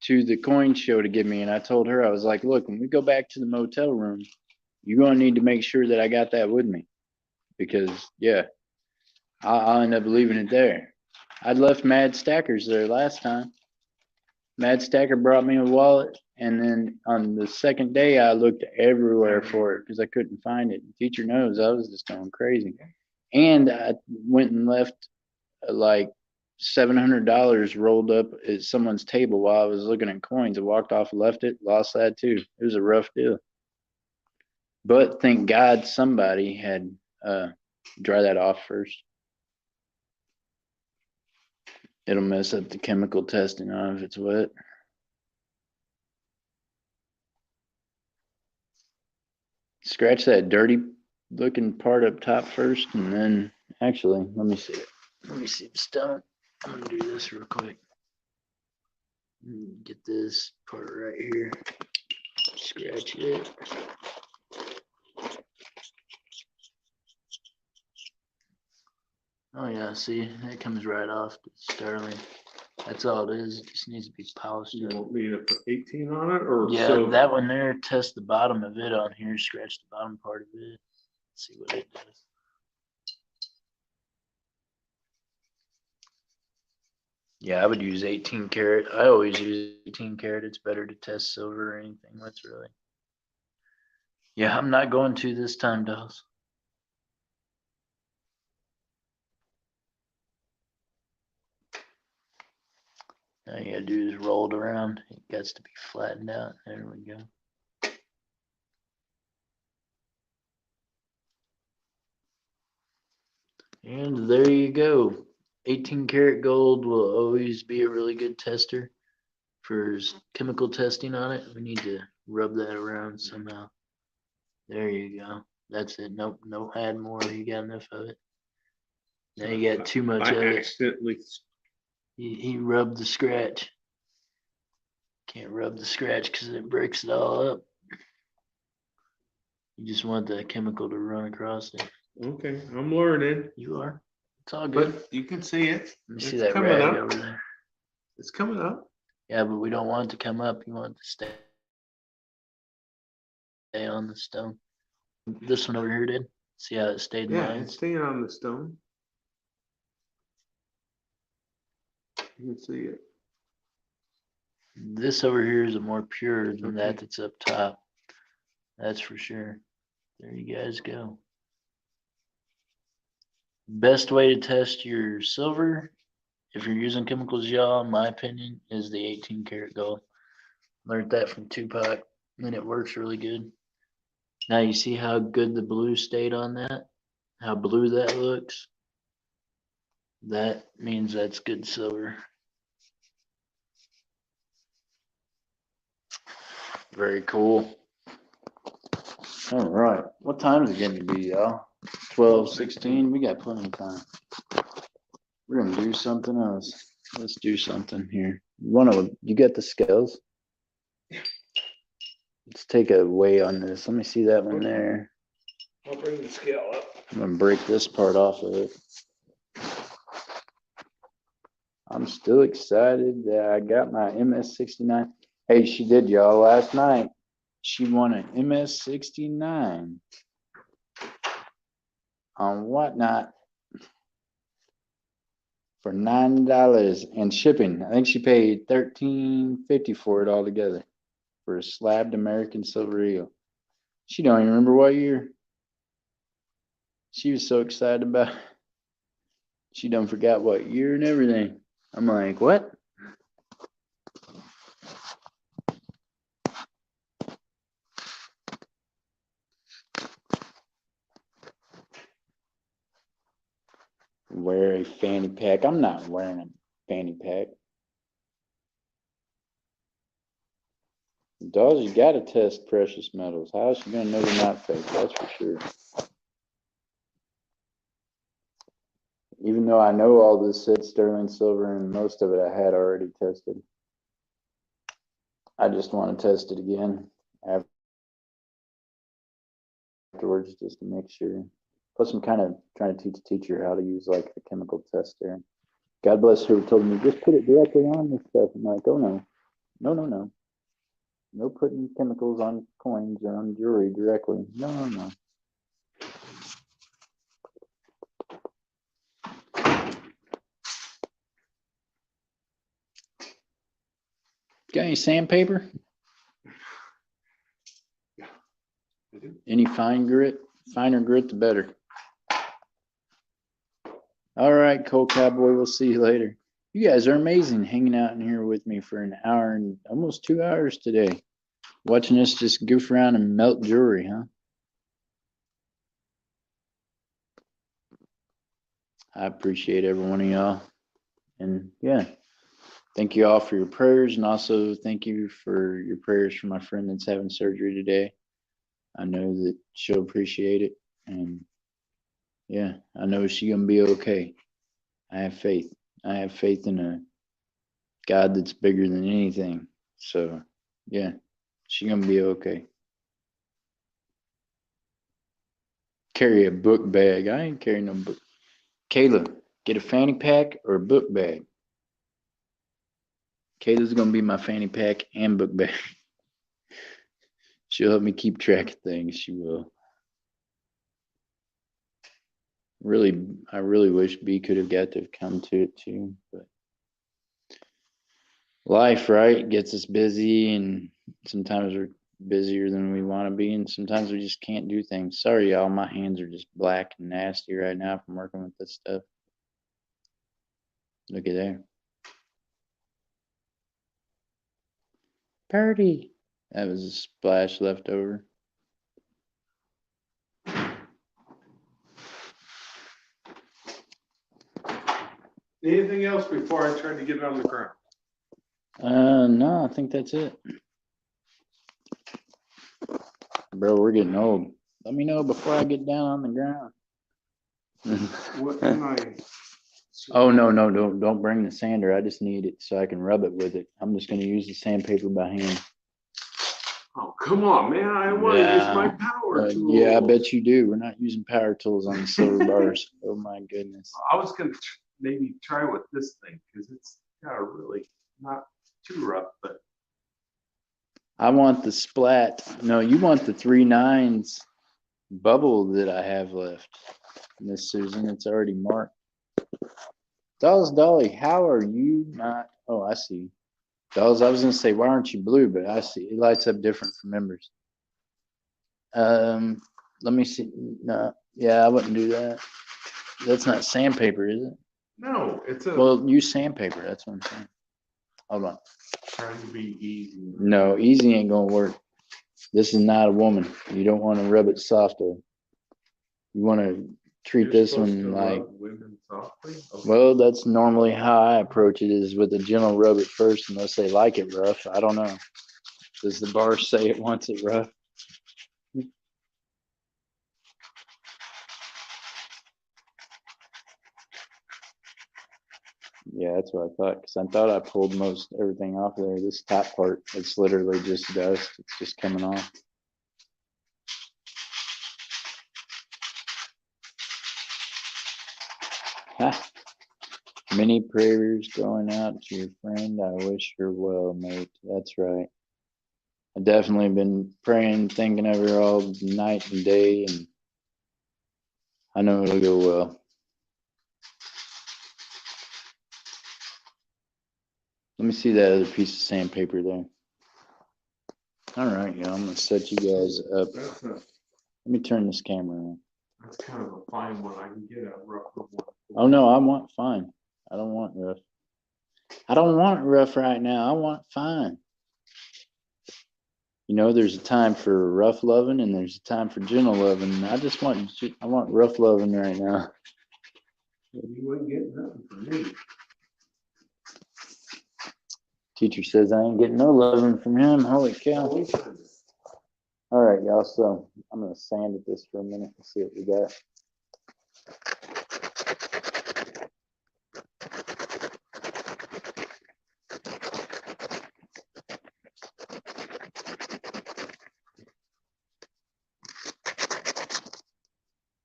to the coin show to give me, and I told her, I was like, look, when we go back to the motel room, you're gonna need to make sure that I got that with me, because yeah, I'll end up leaving it there. I'd left Mad Stackers there last time. Mad Stacker brought me a wallet, and then on the second day, I looked everywhere for it because I couldn't find it. Teacher knows I was just going crazy. And I went and left like $700 rolled up at someone's table while I was looking at coins. I walked off and left it, lost that too. It was a rough deal. But thank God somebody had dry that off first. It'll mess up the chemical testing on if it's wet. Scratch that dirty looking part up top first, and then actually, let me see it. Let me see if it's done. I'm gonna do this real quick. Get this part right here. Scratch it. Oh yeah, see, it comes right off the Sterling. That's all it is. It just needs to be polished You up. want me to put 18 on it or Yeah, silver? that one there, test the bottom of it on here, scratch the bottom part of it, see what it does. Yeah, I would use 18 karat. I always use 18 karat. It's better to test silver or anything with really. Yeah, I'm not going to this time, dolls. All you gotta do is roll it around. It gets to be flattened out. There we go. And there you go. 18 karat gold will always be a really good tester for chemical testing on it. We need to rub that around somehow. There you go. That's it. Nope, no add more. You got enough of it. Now you got too much I of it. accidentally. He rubbed the scratch. Can't rub the scratch because it breaks it all up. You just want the chemical to run across it. Okay, I'm learning, You are. It's all good. but you can see it. Let me see It's that coming rag up. over there. It's coming up. Yeah, but we don't want it to come up. You want it to stay on the stone. This one over here did. See how it stayed in Yeah, line? it's staying on the stone. You can see it. This over here is a more pure than that Okay. that's up top. That's for sure. There you guys go. Best way to test your silver, if you're using chemicals, y'all, in my opinion, is the 18 karat gold. Learned that from Tupac, and it works really good. Now you see how good the blue stayed on that? How blue that looks? That means that's good silver. Very cool. All right. What time is it getting to be, y'all? 12:16. We got plenty of time. We're gonna do something else. Let's do something here. You got the scales? Let's take a weigh on this. Let me see that one there. I'll bring the scale up. I'm gonna break this part off of it. I'm still excited that I got my MS69. Hey, she did, y'all, last night. She won an MS69 on Whatnot for $9 and shipping. I think she paid $13.50 for it altogether for a slabbed American Silver Eagle. She don't even remember what year. She was so excited about it. She done forgot what year and everything. I'm like, what? Wear a fanny pack. I'm not wearing a fanny pack. Dolls, you gotta test precious metals. How is she gonna know they're not fake? That's for sure. Even though I know all this said sterling silver and most of it I had already tested. I just want to test it again afterwards just to make sure. Plus I'm kind of trying to teach a teacher how to use like the chemical tester. God bless her told me just put it directly on this stuff. I'm like, oh no. No. No putting chemicals on coins or on jewelry directly. No. Got any sandpaper? I do. Any fine grit? Finer grit, the better. All right, Cold Cowboy, we'll see you later. You guys are amazing hanging out in here with me for an hour and almost 2 hours today. Watching us just goof around and melt jewelry, huh? I appreciate every one of y'all. And yeah, thank you all for your prayers. And also thank you for your prayers for my friend that's having surgery today. I know that she'll appreciate it. And yeah, I know she's going to be okay. I have faith. I have faith in a God that's bigger than anything. So yeah, she's going to be okay. Carry a book bag. I ain't carrying no book. Kayla, get a fanny pack or a book bag. Kayla's gonna be my fanny pack and book bag. She'll help me keep track of things. She will. Really, I really wish B could have got to come to it too, but life, right, gets us busy, and sometimes we're busier than we want to be, and sometimes we just can't do things. Sorry, y'all, my hands are just black and nasty right now from working with this stuff. Look at there. Purdy. That was a splash left over. Anything else before I try to get it on the ground? No, I think that's it. Bro, we're getting old. Let me know before I get down on the ground. What can I? Oh, no, don't bring the sander. I just need it so I can rub it with it. I'm just gonna use the sandpaper by hand. Oh, come on, man. I want to use my power tool. Yeah, I bet you do. We're not using power tools on the silver bars. Oh my goodness. I was going to maybe try with this thing because it's really not too rough, but I want the splat. No, you want the 3/9 bubble that I have left. Miss Susan, it's already marked. Dolls Dolly, how are you not? Oh, I see. Dolls, I was gonna say, why aren't you blue? But I see it lights up different for members. Let me see. No, yeah, I wouldn't do that. That's not sandpaper, is it? no, it's a Well, use sandpaper. That's what I'm saying. Hold on. trying to be easy. No, easy ain't gonna work. This is not a woman. You don't want to rub it softly. You want to treat You're this supposed one to like. rub women softly? Okay. Well, that's normally how I approach it, is with a gentle rub at first, unless they like it rough. I don't know. Does the bar say it wants it rough? Yeah, that's what I thought, because I thought I pulled most everything off there. This top part, it's literally just dust. It's just coming off. Ha. Many prayers going out to your friend. I wish her well, mate. That's right. I've definitely been praying, thinking of her all night and day, and I know it'll go well. Let me see that other piece of sandpaper there. All right, y'all, I'm gonna set you guys up. That's Let me turn this camera on. that's kind of a fine one. I can get a rougher one. Oh no, I want fine. I don't want rough. I don't want rough right now. I want fine. You know, there's a time for rough loving and there's a time for gentle loving. I want rough loving right now. You wouldn't get nothing from me. Teacher says I ain't getting no loving from him. Holy cow. All right, y'all. So I'm gonna sand at this for a minute and see what we got.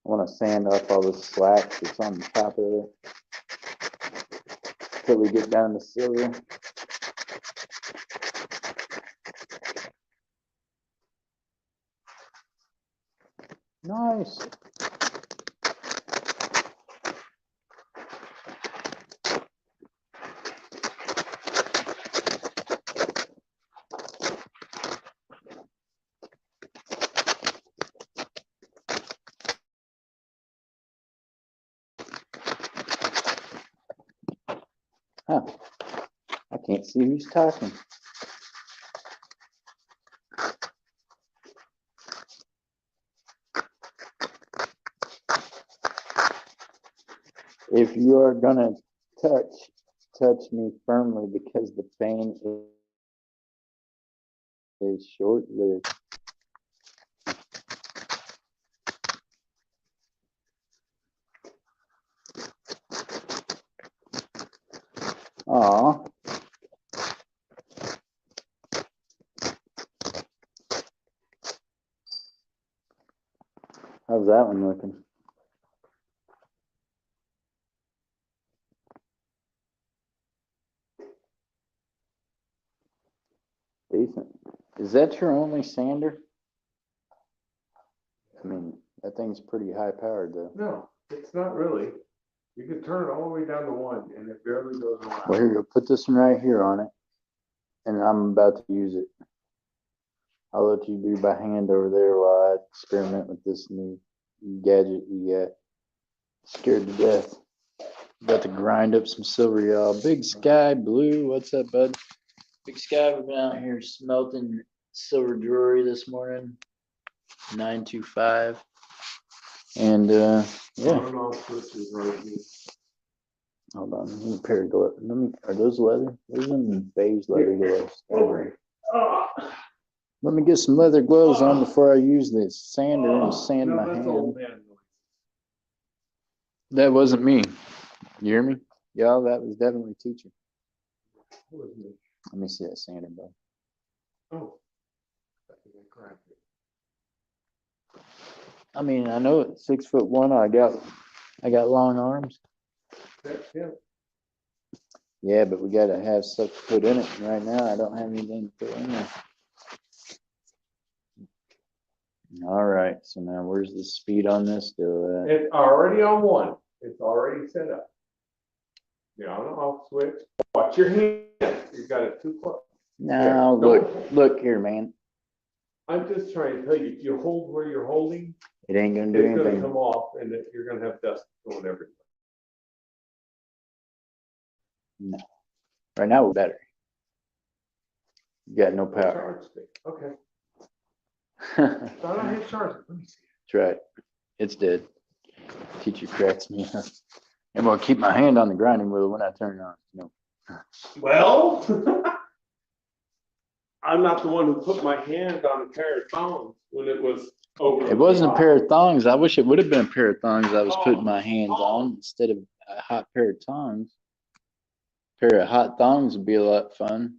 I want to sand off all the slack that's on the top of it till we get down to silver. Nice. Huh. I can't see who's talking. If you are gonna touch me firmly because the pain is short-lived. Aw. How's that one looking? Decent. Is that your only sander? I mean, that thing's pretty high powered though. No, it's not really. You can turn it all the way down to 1 and it barely goes Well, around. here you go. Put this one right here on it. And I'm about to use it. I'll let you do by hand over there while I experiment with this new gadget you got. Scared to death. About to grind up some silver, y'all. Big Sky Blue, what's up, bud? Big Sky, we've been out here smelting silver jewelry this morning. 925. And yeah. On and off switches right here. Hold on, let me pair of gloves. Are those leather? Those are beige leather gloves. Let me get some leather gloves on before I use this sander and sand No, my that's hand. old man noise. That wasn't me. You hear me? Y'all, that was definitely teacher. That was me. Let me see that sander, bud. Oh. I think I cracked it. I mean, I know at 6'1", I got long arms. That's him. Yeah, but we gotta have stuff to put in it. And right now, I don't have anything to put in there. All right, so now where's the speed on this still at? It's already on 1. It's already set up. You're on and off switch. Watch your hand. You got it too close. Now, look here, man. I'm just trying to tell you, if you hold where you're holding, It ain't gonna do it's gonna anything. come off and that you're gonna have dust going everywhere. No. Right now, we're better. You got no power. Charge stick. Okay. That's Thought I had charge. Let me see. right. It's dead. Teacher cracks me up. And we'll keep my hand on the grinding wheel when I turn it on. No. Well, I'm not the one who put my hand on a pair of tongs when it was over. It wasn't a pair of thongs. I wish it would have been a pair of thongs I was putting my hands on instead of a hot pair of tongs. A pair of hot thongs would be a lot of fun.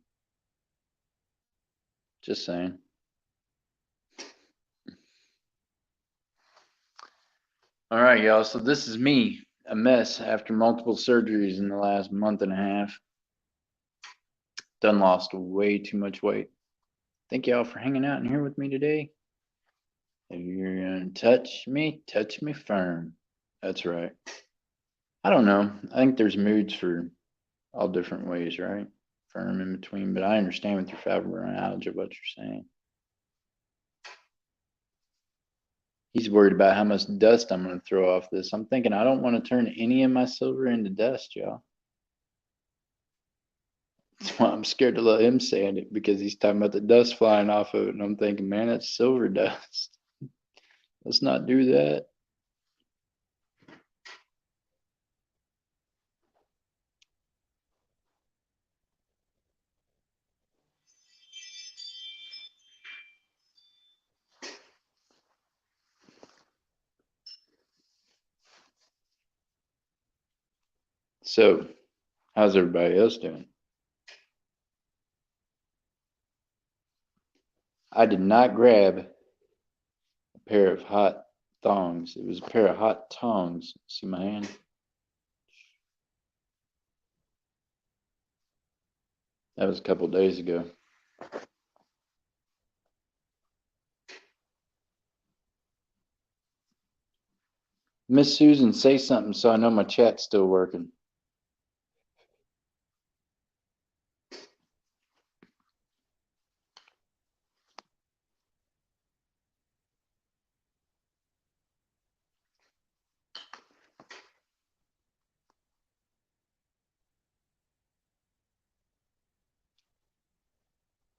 Just saying. All right, y'all. So this is me, a mess after multiple surgeries in the last month and a half. Done lost way too much weight. Thank y'all for hanging out in here with me today. If you're gonna touch me firm. That's right. I don't know. I think there's moods for all different ways, right? Firm in between, but I understand with your fibromyalgia what you're saying. He's worried about how much dust I'm going to throw off this. I'm thinking I don't want to turn any of my silver into dust, y'all. That's why I'm scared to let him sand it, because he's talking about the dust flying off of it. And I'm thinking, man, that's silver dust. Let's not do that. So, how's everybody else doing? I did not grab a pair of hot thongs. It was a pair of hot tongs. See my hand? That was a couple days ago. Miss Susan, say something so I know my chat's still working.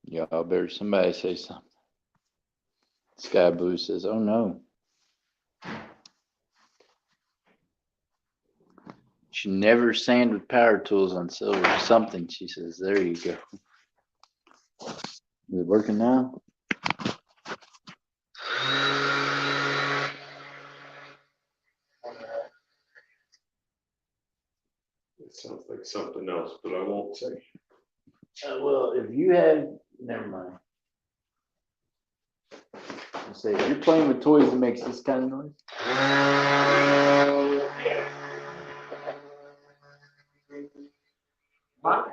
Y'all better somebody say something. Sky Blue says, oh no. should never sand with power tools on silver. Something, she says. There you go. Is it working now? It sounds like something else, but I won't say. Well, if you have, never mind. I'll say, if you're playing with toys that makes this kind of noise. What?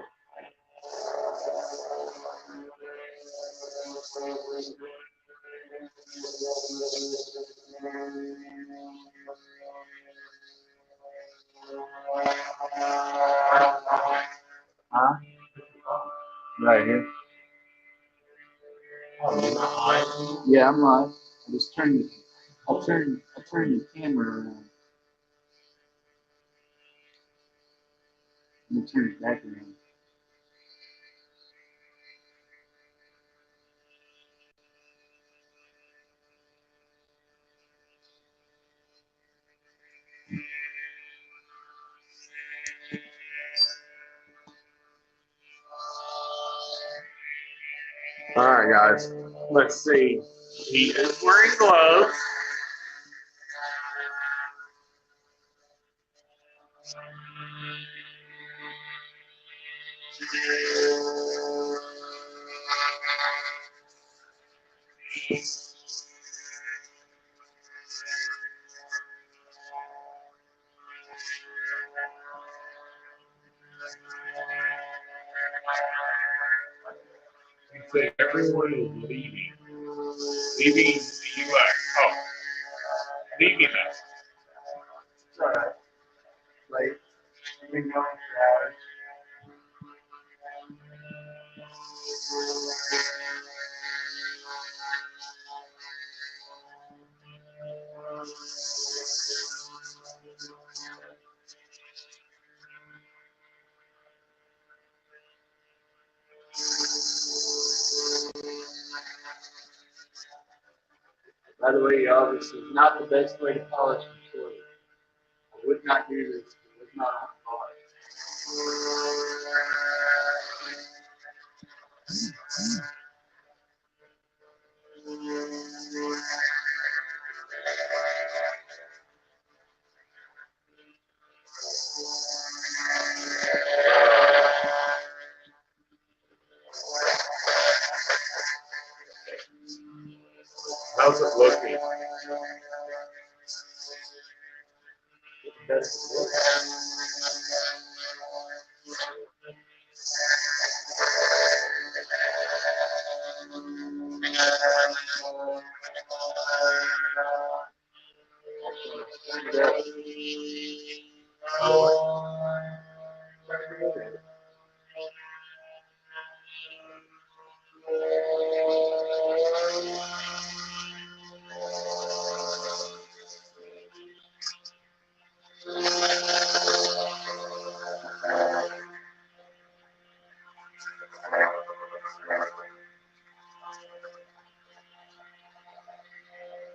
Huh? Right here. Yeah, I'm live. I just turn. I'll turn the camera around. Let me turn it back around. All right, guys. Let's see. He is wearing gloves. He said everyone is leaving. Leaving the U.S. Oh, leaving us. It's all right. Like, we've been going for hours. By the way, y'all, this is not the best way to polish the toy. I would not do this. It was not on How's it looking?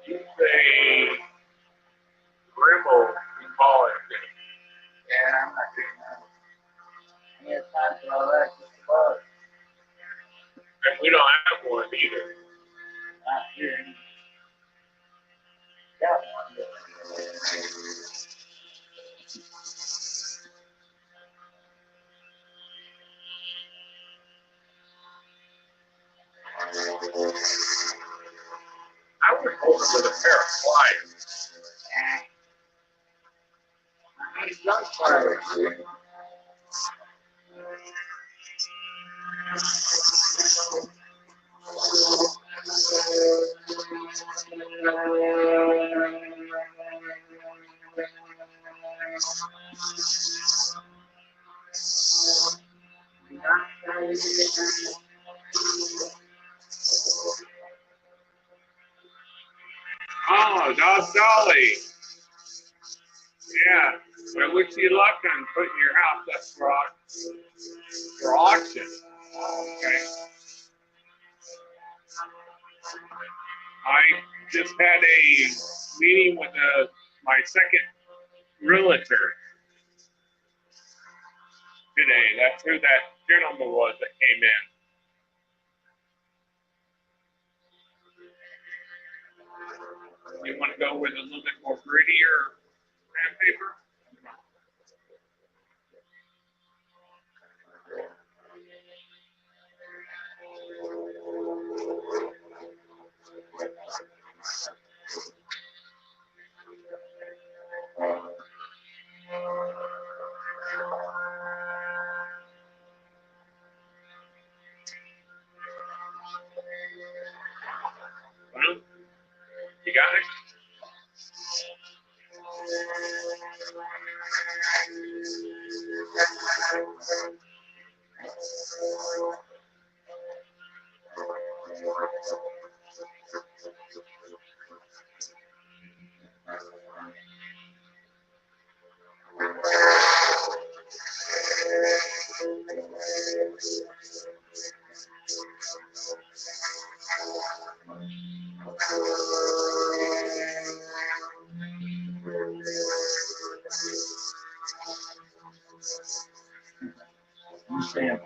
He's a Grimble, we call it. Yeah, I'm not doing that. I ain't got time for all that. Just a bug. And we don't have one either. Not here. Got one. I would hold it with a pair of pliers. He's not fire. Oh, Dog Dolly. Yeah. I wish you luck on putting your house up for auction. Okay. I just had a meeting with my second realtor. today. That's who that gentleman was that came in. You want to go with a little bit more grittier sandpaper? Well, you got it? Sam.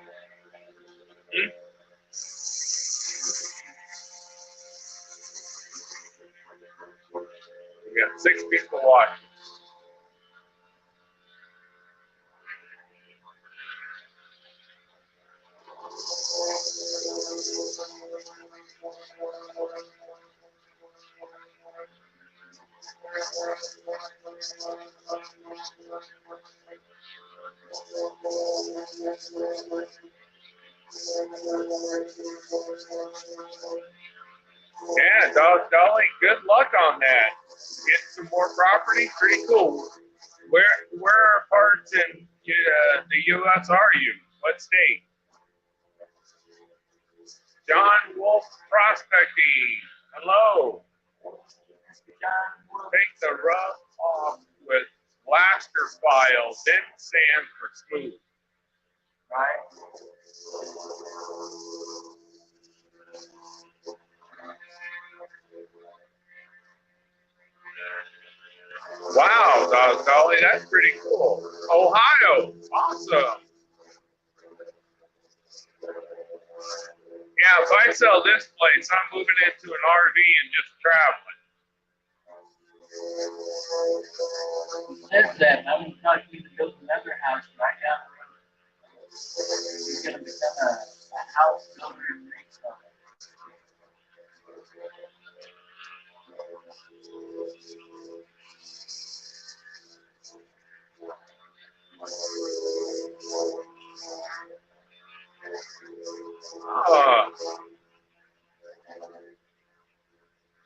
We got 6 people watching. Yeah, Dolly, good luck on that. Get some more property, pretty cool. Where parts in the U.S. are you? What state? John Wolf Prospecting. Hello. Take the rough off with blaster file, then sand for smooth. Right? Wow, Dolly, that's pretty cool. Ohio, awesome. Yeah, if I sell this place, I'm moving into an RV and just traveling. Says that, I'm gonna talk to you to build another house right down the road. He's gonna become a house builder and make something.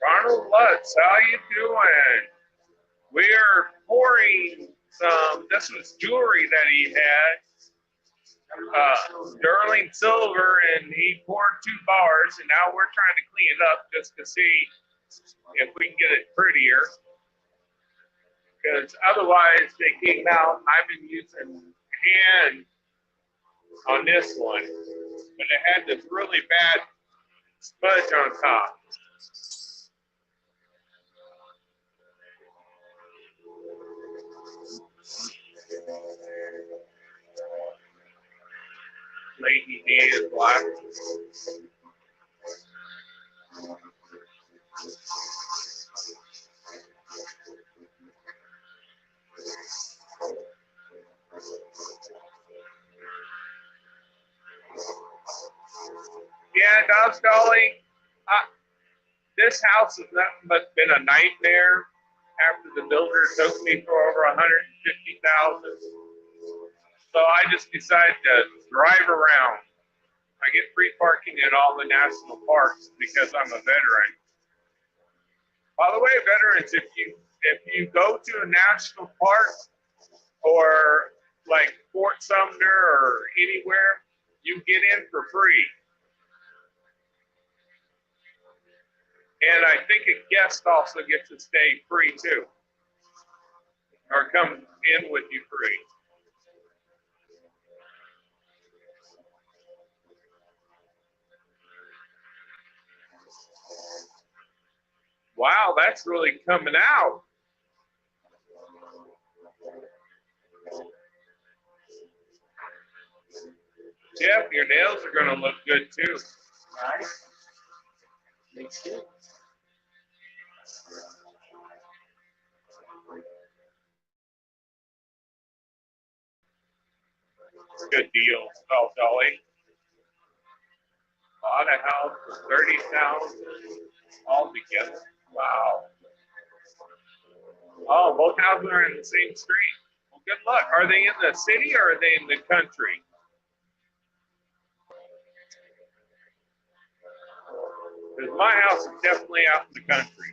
Ronald Lutz, how you doing? We're pouring some, this was jewelry that he had, sterling silver, and he poured 2 bars, and now we're trying to clean it up just to see if we can get it prettier. Because otherwise they came out, I've been using hand on this one, but it had this really bad smudge on top. Lady D is black. Yeah, Dobbs Dolly, this house has nothing but been a nightmare after the builder took me for over $150,000. So I just decided to drive around. I get free parking in all the national parks because I'm a veteran. By the way, veterans, if you go to a national park or like Fort Sumner or anywhere, you get in for free. And I think a guest also gets to stay free too, or come in with you free. Wow, that's really coming out. Jeff, your nails are gonna look good too. Right? Makes sense. Good deal. Oh, Dolly. Bought a house for 30,000 altogether. Wow. Oh, both houses are in the same street. Well, good luck. Are they in the city or are they in the country? Because my house is definitely out in the country.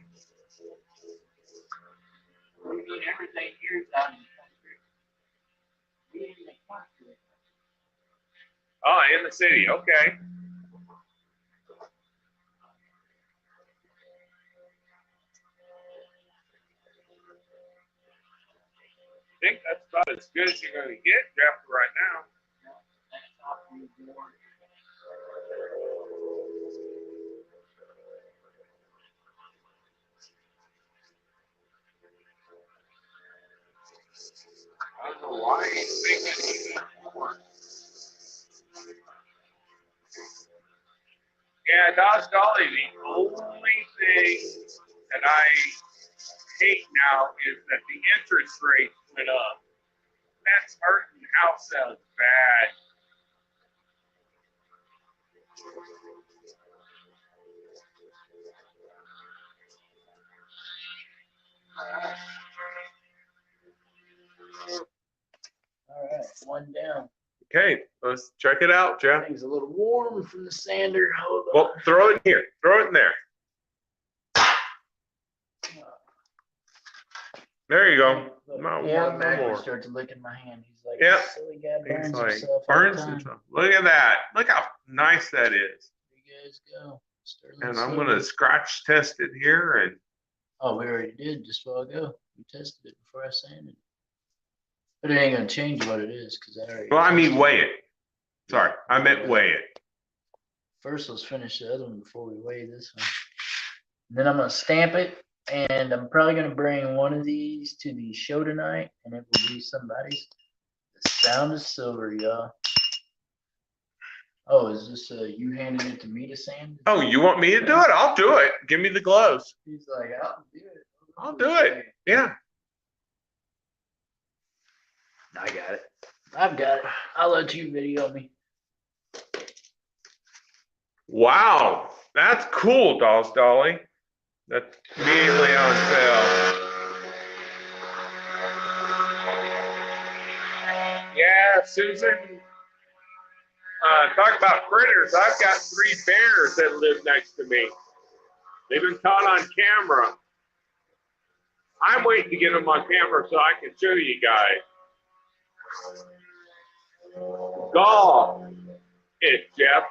We mean everything here is out in the country. We in the country. Oh, in the city. Okay. I think that's about as good as you're going to get, Jeff, right now. That's off the board. I don't know why he's making even more. Yeah, Dodge Dolly, the only thing that I hate now is that the interest rates went up. That's hurting house sales bad. All right, one down. Okay, let's check it out, Jeff. Things a little warm from the sander. Hold on. Well, throw it in here. Throw it in there. There you go. Not Yeah, warm no Mac more. starts licking my hand. He's like, Yep. silly guy burns It's like himself all the burns time. himself. Look at that. Look how nice that is. There you guys go. Sterling And I'm silver. gonna scratch test it here and Oh, we already did just a while ago. We tested it before I sanded. But it ain't gonna change what it is because I already. well, I mean tested weigh it. it. Sorry, I meant weigh it. First, let's finish the other one before we weigh this one. And then I'm gonna stamp it, and I'm probably gonna bring one of these to the show tonight, and it will be somebody's. The Sound of Silver, y'all. Oh, is this you handing it to me to sand? Oh, you want me to do it? I'll do it. Give me the gloves. He's like, I'll do it. I'll do it. Yeah. I got it. I've got it. I'll let you video me. Wow, that's cool, Dolly. That's immediately on sale. Yeah, Susan. Talk about critters. I've got 3 bears that live next to me. They've been caught on camera. I'm waiting to get them on camera so I can show you guys. Golf. It's Jeff.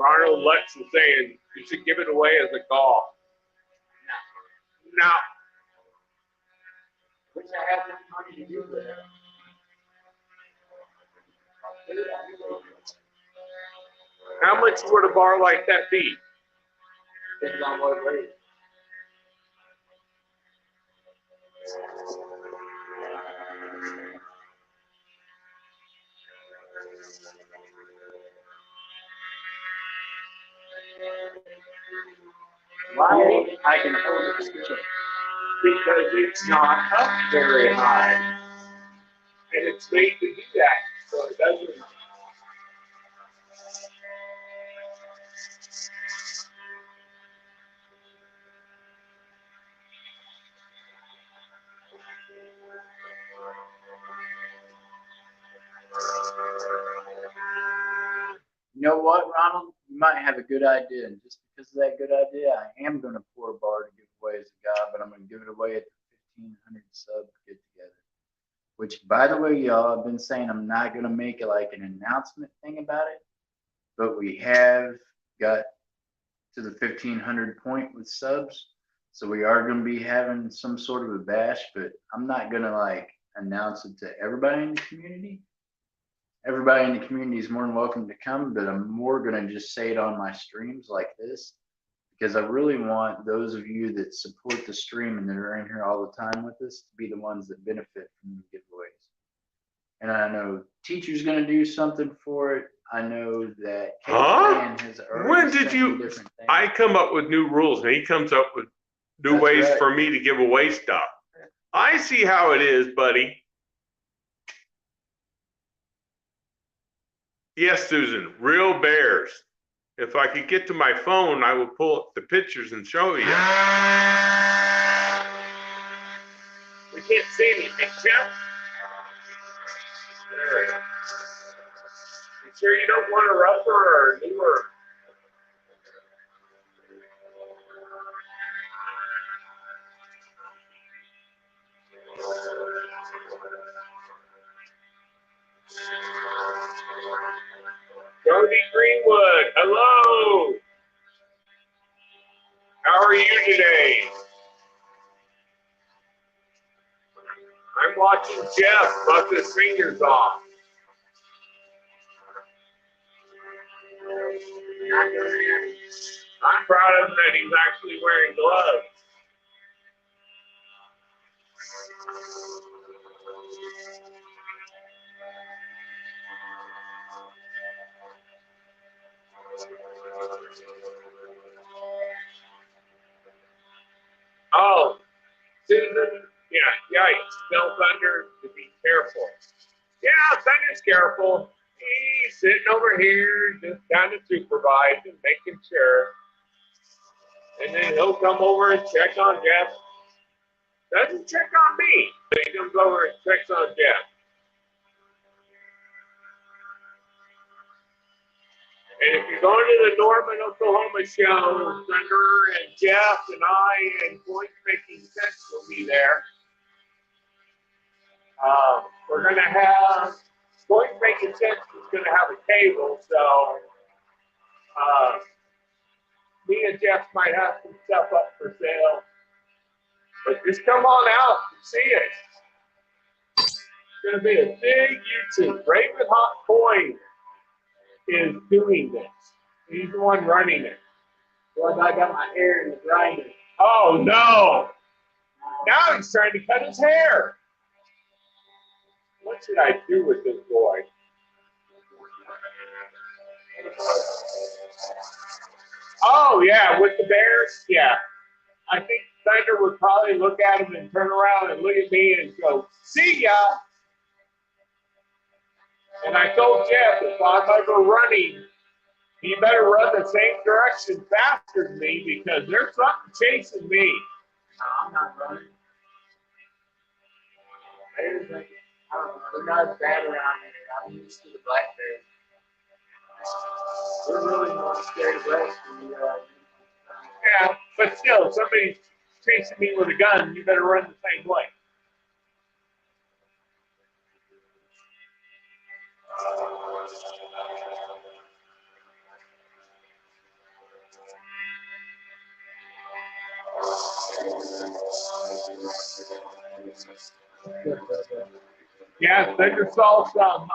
Arnold Lutz is saying you should give it away as a golf. Now, Wish I had enough money to do that. how much would a bar like that be? Depends on what it is. Why I can hold it still. Because it's not up very high. And it's made to do that, so it doesn't. You know what, Ronald? You might have a good idea, and just because of that good idea, I am going to pour a bar to give away as a guy, but I'm going to give it away at the 1,500 sub get together. Which, by the way, y'all, I've been saying I'm not going to make it like an announcement thing about it, but we have got to the 1,500 point with subs, so we are going to be having some sort of a bash, but I'm not going to like announce it to everybody in the community. Everybody in the community is more than welcome to come, but I'm more going to just say it on my streams like this because I really want those of you that support the stream and that are in here all the time with us to be the ones that benefit from the giveaways. And I know teacher's going to do something for it. I know that Huh? K-Plan has already When did sent me you- different things. I come up with new rules and he comes up with new That's ways right. for me to give away stuff. I see how it is, buddy. Yes, Susan, real bears. If I could get to my phone, I will pull up the pictures and show you. We can't see anything, Jeff. There. You sure you don't want a rougher or a newer? Jody Greenwood, hello. How are you today? I'm watching Jeff buck his fingers off. I'm proud of him that he's actually wearing gloves. Oh, Susan, yeah, yikes. Tell Thunder to be careful. Yeah, Thunder's careful. He's sitting over here just kind of supervising, making sure. And then he'll come over and check on Jeff. Doesn't check on me, but he comes over and checks on Jeff. And if you're going to the Norman, Oklahoma show, Thunder and Jeff and I and Point Making Sense will be there. We're going to have, Point Making Sense is going to have a table, so me and Jeff might have some stuff up for sale. But just come on out and see it. It's going to be a big YouTube. Raven Hot Coin is doing this. He's the one running it. Well, I got my hair in the grinder. Oh no! Now he's trying to cut his hair. What should I do with this boy? Oh yeah, with the Bears, yeah. I think Thunder would probably look at him and turn around and look at me and go, "See ya." And I told Jeff, if I'm ever running, he better run the same direction faster than me because there's something chasing me. No, I'm not running. Bears, I don't know, they're not as bad around here. I'm used to the black bears. They're really more scared of us than we are. Yeah, but still, if somebody's chasing me with a gun, you better run the same way. Yeah, Thunder saw some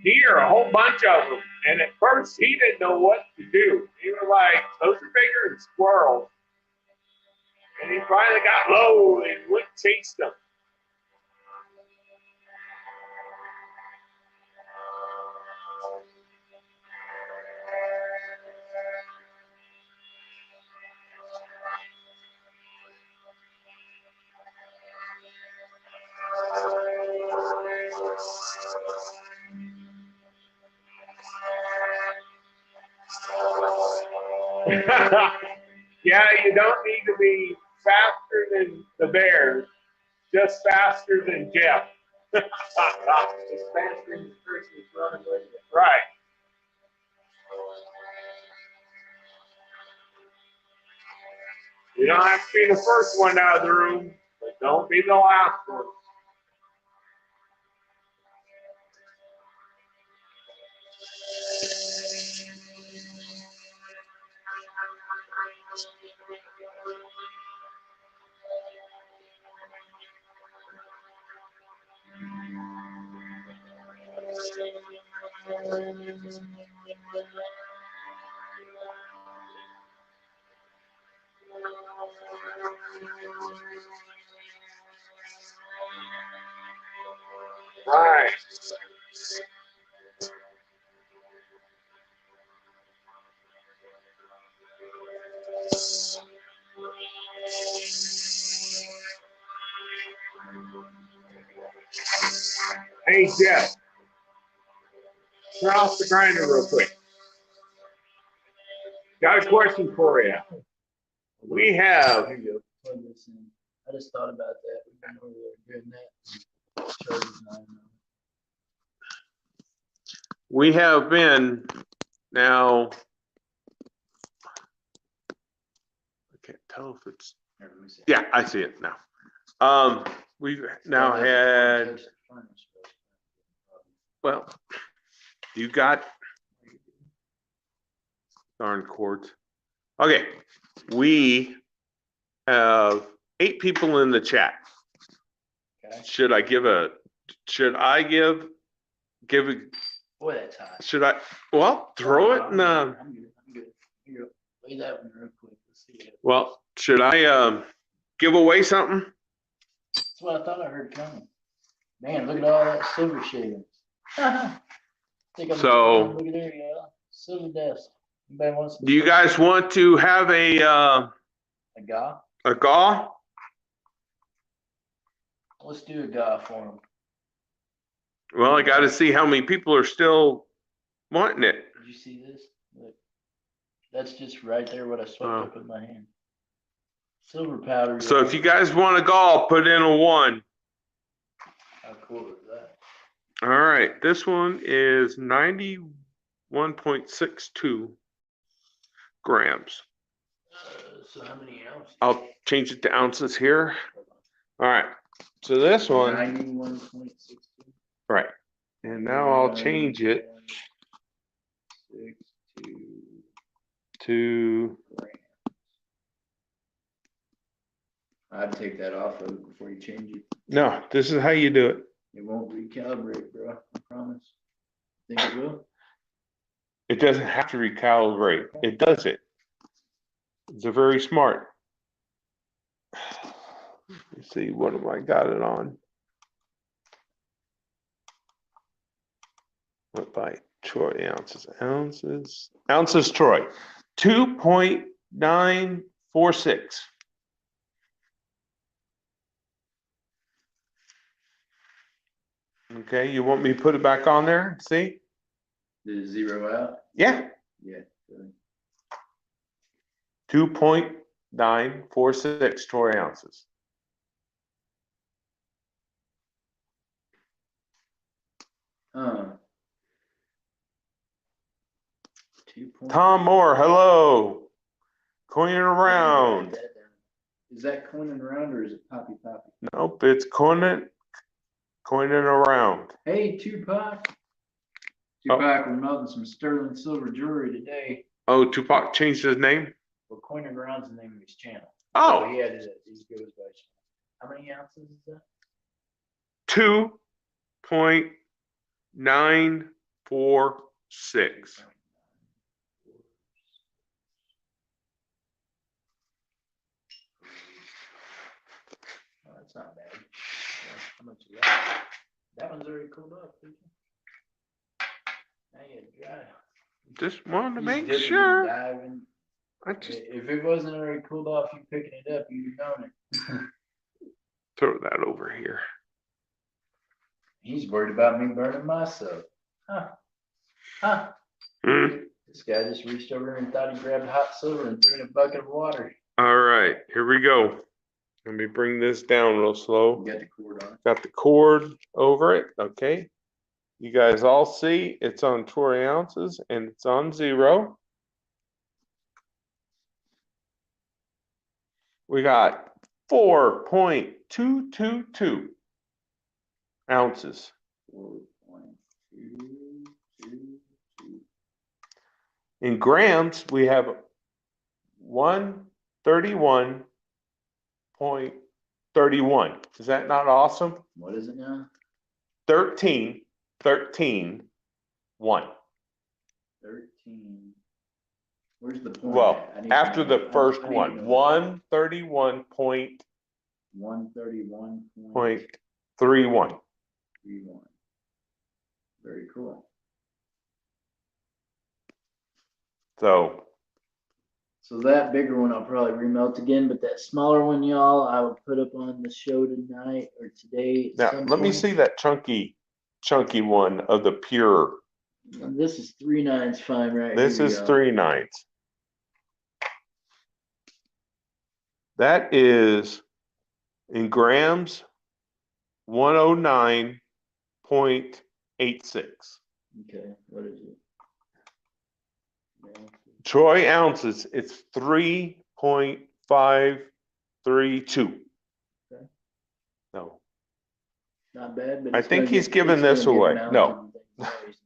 deer, a whole bunch of them. And at first, he didn't know what to do. He was like, those are bigger than squirrels. And he finally got low and went and chased them. Yeah, you don't need to be faster than the Bears, just faster than Jeff. It's faster than the person who's running with you. Right. You don't have to be the first one out of the room, but don't be the last one. Right. Hey, Jeff. Turn off the grinder real quick. Got a question for you. We have, There you go. Plug this in. I just thought about that. We've been over there doing that. Chargers not enough. We have been now. I can't tell if it's, Here, let me see. yeah, I see it now. We've now Well, had, touch the furnace, but- well, you got darn cords. Okay, we have 8 people in the chat. Okay. Should I give, Boy, that's hot. should I, well, throw it in, I'm good. Here you go. Lay that one real quick. Let's see it. well, should I, give away something? That's what I thought I heard coming. Man, look at all that silver shavings. Think I'm So- look at there, yeah. Silver dust. Anybody wants? some Do you silver? guys want to have A gaw? a gaw? Let's do a gaw for him. Well, I gotta see how many people are still wanting it. Did you see this? Look. That's just right there what I swept up with my hand. Silver powder. So if you guys want a gaw, put in a 1. How cool is that? All right, this one is 91.62 grams. So how many ounces? I'll change it to ounces here. All right, so this one, 91.62. right, and now I'll change it 62 to, grams. I'd take that off of it before you change it. no, this is how you do it. It won't recalibrate, bro. I promise. Think it will? It doesn't have to recalibrate. It does it. It's a very smart. Let's see, what have I got it on? What by Troy ounces? Ounces Troy. 2.946. Okay, you want me to put it back on there? See? Did it zero out? Yeah. Yeah. Good. 2.946 Troy ounces. Two Tom Moore, hello. Coining around. Is that coining around or is it poppy poppy? Nope, it's coining around. Hey, Tupac. Tupac, we're melting some sterling silver jewelry today. Oh, Tupac changed his name? Well, coining around's the name of his channel. Oh, He added it. He goes by. How many ounces is that? 2.946. Oh, that's not bad. How much is that? That one's already cooled off, didn't you? Now you gotta dry. Just wanted to He's make dipping and sure. diving. I just If it wasn't already cooled off, you picking it up, you'd have known it. throw that over here. He's worried about me burning myself. Huh? Huh? Hmm. This guy just reached over and thought he grabbed hot silver and threw it in a bucket of water. All right, here we go. Let me bring this down real slow. We got the cord on it. Got the cord over it, okay? You guys all see it's on 20 ounces and it's on 0. We got 4.222 ounces. 4.222. In grams, we have 131.31. Is that not awesome? What is it now? 13, 1. 13. Where's the point? Well, at? I need to after know. the first I need to one, know. 131.31. 131.31. Very cool. So, So that bigger one I'll probably remelt again, but that smaller one, y'all, I will put up on the show tonight or today. at now some let me point. see that chunky chunky one of the pure. This is 3/9 fine right This here, is y'all. 3/9. That is in grams, 109.86. Okay, what is it? Yeah. Troy ounces, it's 3.532. Okay. No. Not bad, but I it's think gonna he's get- giving it's this gonna get away. mounted No. and things.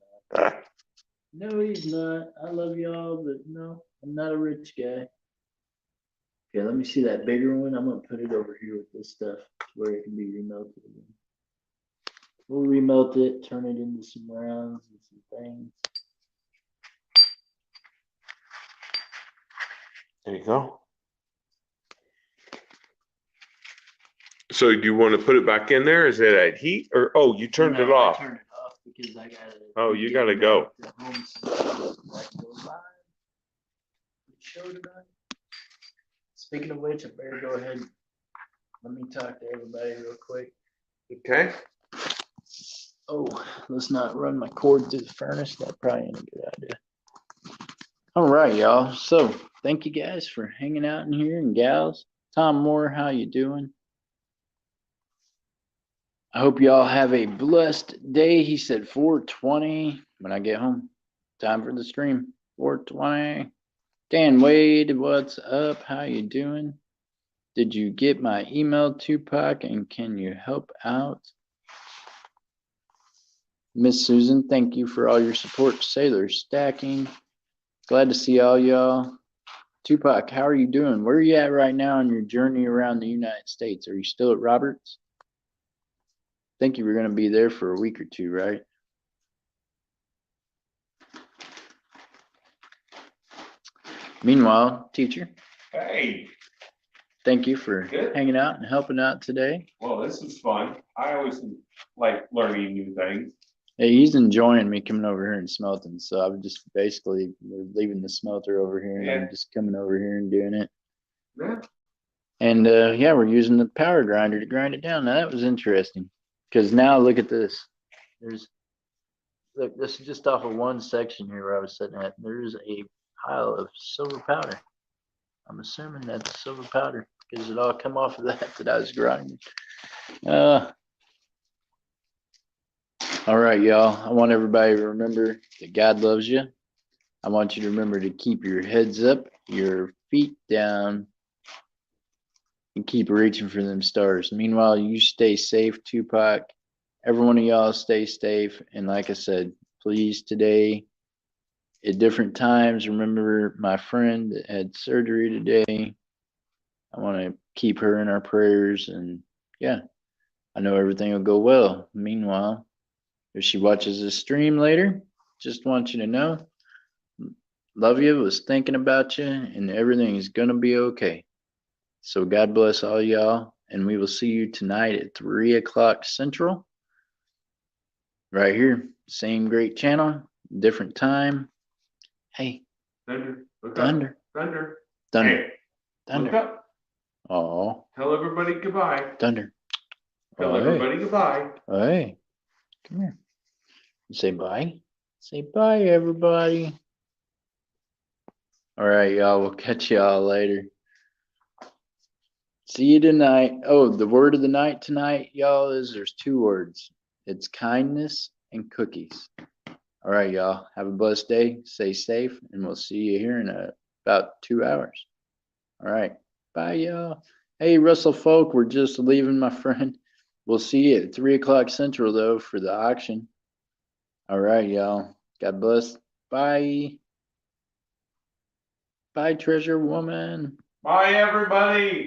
No, he's not. I love y'all, but no, I'm not a rich guy. Okay, let me see that bigger one. I'm gonna put it over here with this stuff where it can be remelted again. We'll remelt it, turn it into some rounds and some things. There you go. So do you want to put it back in there? Is it at heat or, oh, you turned it No, I off? turned it off because I gotta. Oh, you get gotta back go. to home sometime so I can go live. Show tonight. Speaking of which, I better go ahead. Let me talk to everybody real quick. Okay. Oh, let's not run my cord through the furnace. That probably ain't a good idea. All right, y'all. So thank you guys for hanging out in here and gals. Tom Moore, how you doing? I hope y'all have a blessed day. He said 4:20 when I get home. Time for the stream. 4:20. Dan Wade, what's up? How you doing? Did you get my email, Tupac? And can you help out? Miss Susan, thank you for all your support. Sailor Stacking. Glad to see all y'all. Tupac, how are you doing? Where are you at right now on your journey around the United States? Are you still at Roberts? I think you were going to be there for a week or two, right? Meanwhile, teacher, Hey, thank you for Good. hanging out and helping out today. well, this is fun. I always like learning new things. Hey, he's enjoying me coming over here and smelting. So I'm just basically we're leaving the smelter over here and Yeah. I'm just coming over here and doing it. Yeah. And yeah, we're using the power grinder to grind it down. Now that was interesting because now look at this. Look, this is just off of one section here where I was sitting at. There's a pile of silver powder. I'm assuming that's silver powder because it all come off of that I was grinding. All right, y'all. I want everybody to remember that God loves you. I want you to remember to keep your heads up, your feet down, and keep reaching for them stars. Meanwhile, you stay safe, Tupac. Every one of y'all stay safe. And like I said, please today, at different times, remember my friend that had surgery today. I want to keep her in our prayers. And yeah, I know everything will go well. Meanwhile, if she watches this stream later, just want you to know, love you, was thinking about you, and everything is going to be okay. So God bless all y'all, and we will see you tonight at 3 o'clock Central. Right here, same great channel, different time. Hey, Thunder. Look up. thunder, Thunder. thunder, Hey, look thunder. up. Oh, Tell everybody goodbye. thunder. Tell Oh, hey, everybody goodbye. oh, hey, come here. Say bye. Say bye, everybody. All right, y'all. We'll catch y'all later. See you tonight. Oh, the word of the night tonight, y'all, is there's two words. It's kindness and cookies. All right, y'all. Have a blessed day. Stay safe, and we'll see you here in about 2 hours. All right. Bye, y'all. Hey, Russell Folk, we're just leaving, my friend. We'll see you at 3 o'clock Central, though, for the auction. All right, y'all. God bless. Bye. Bye, treasure woman. Bye, everybody.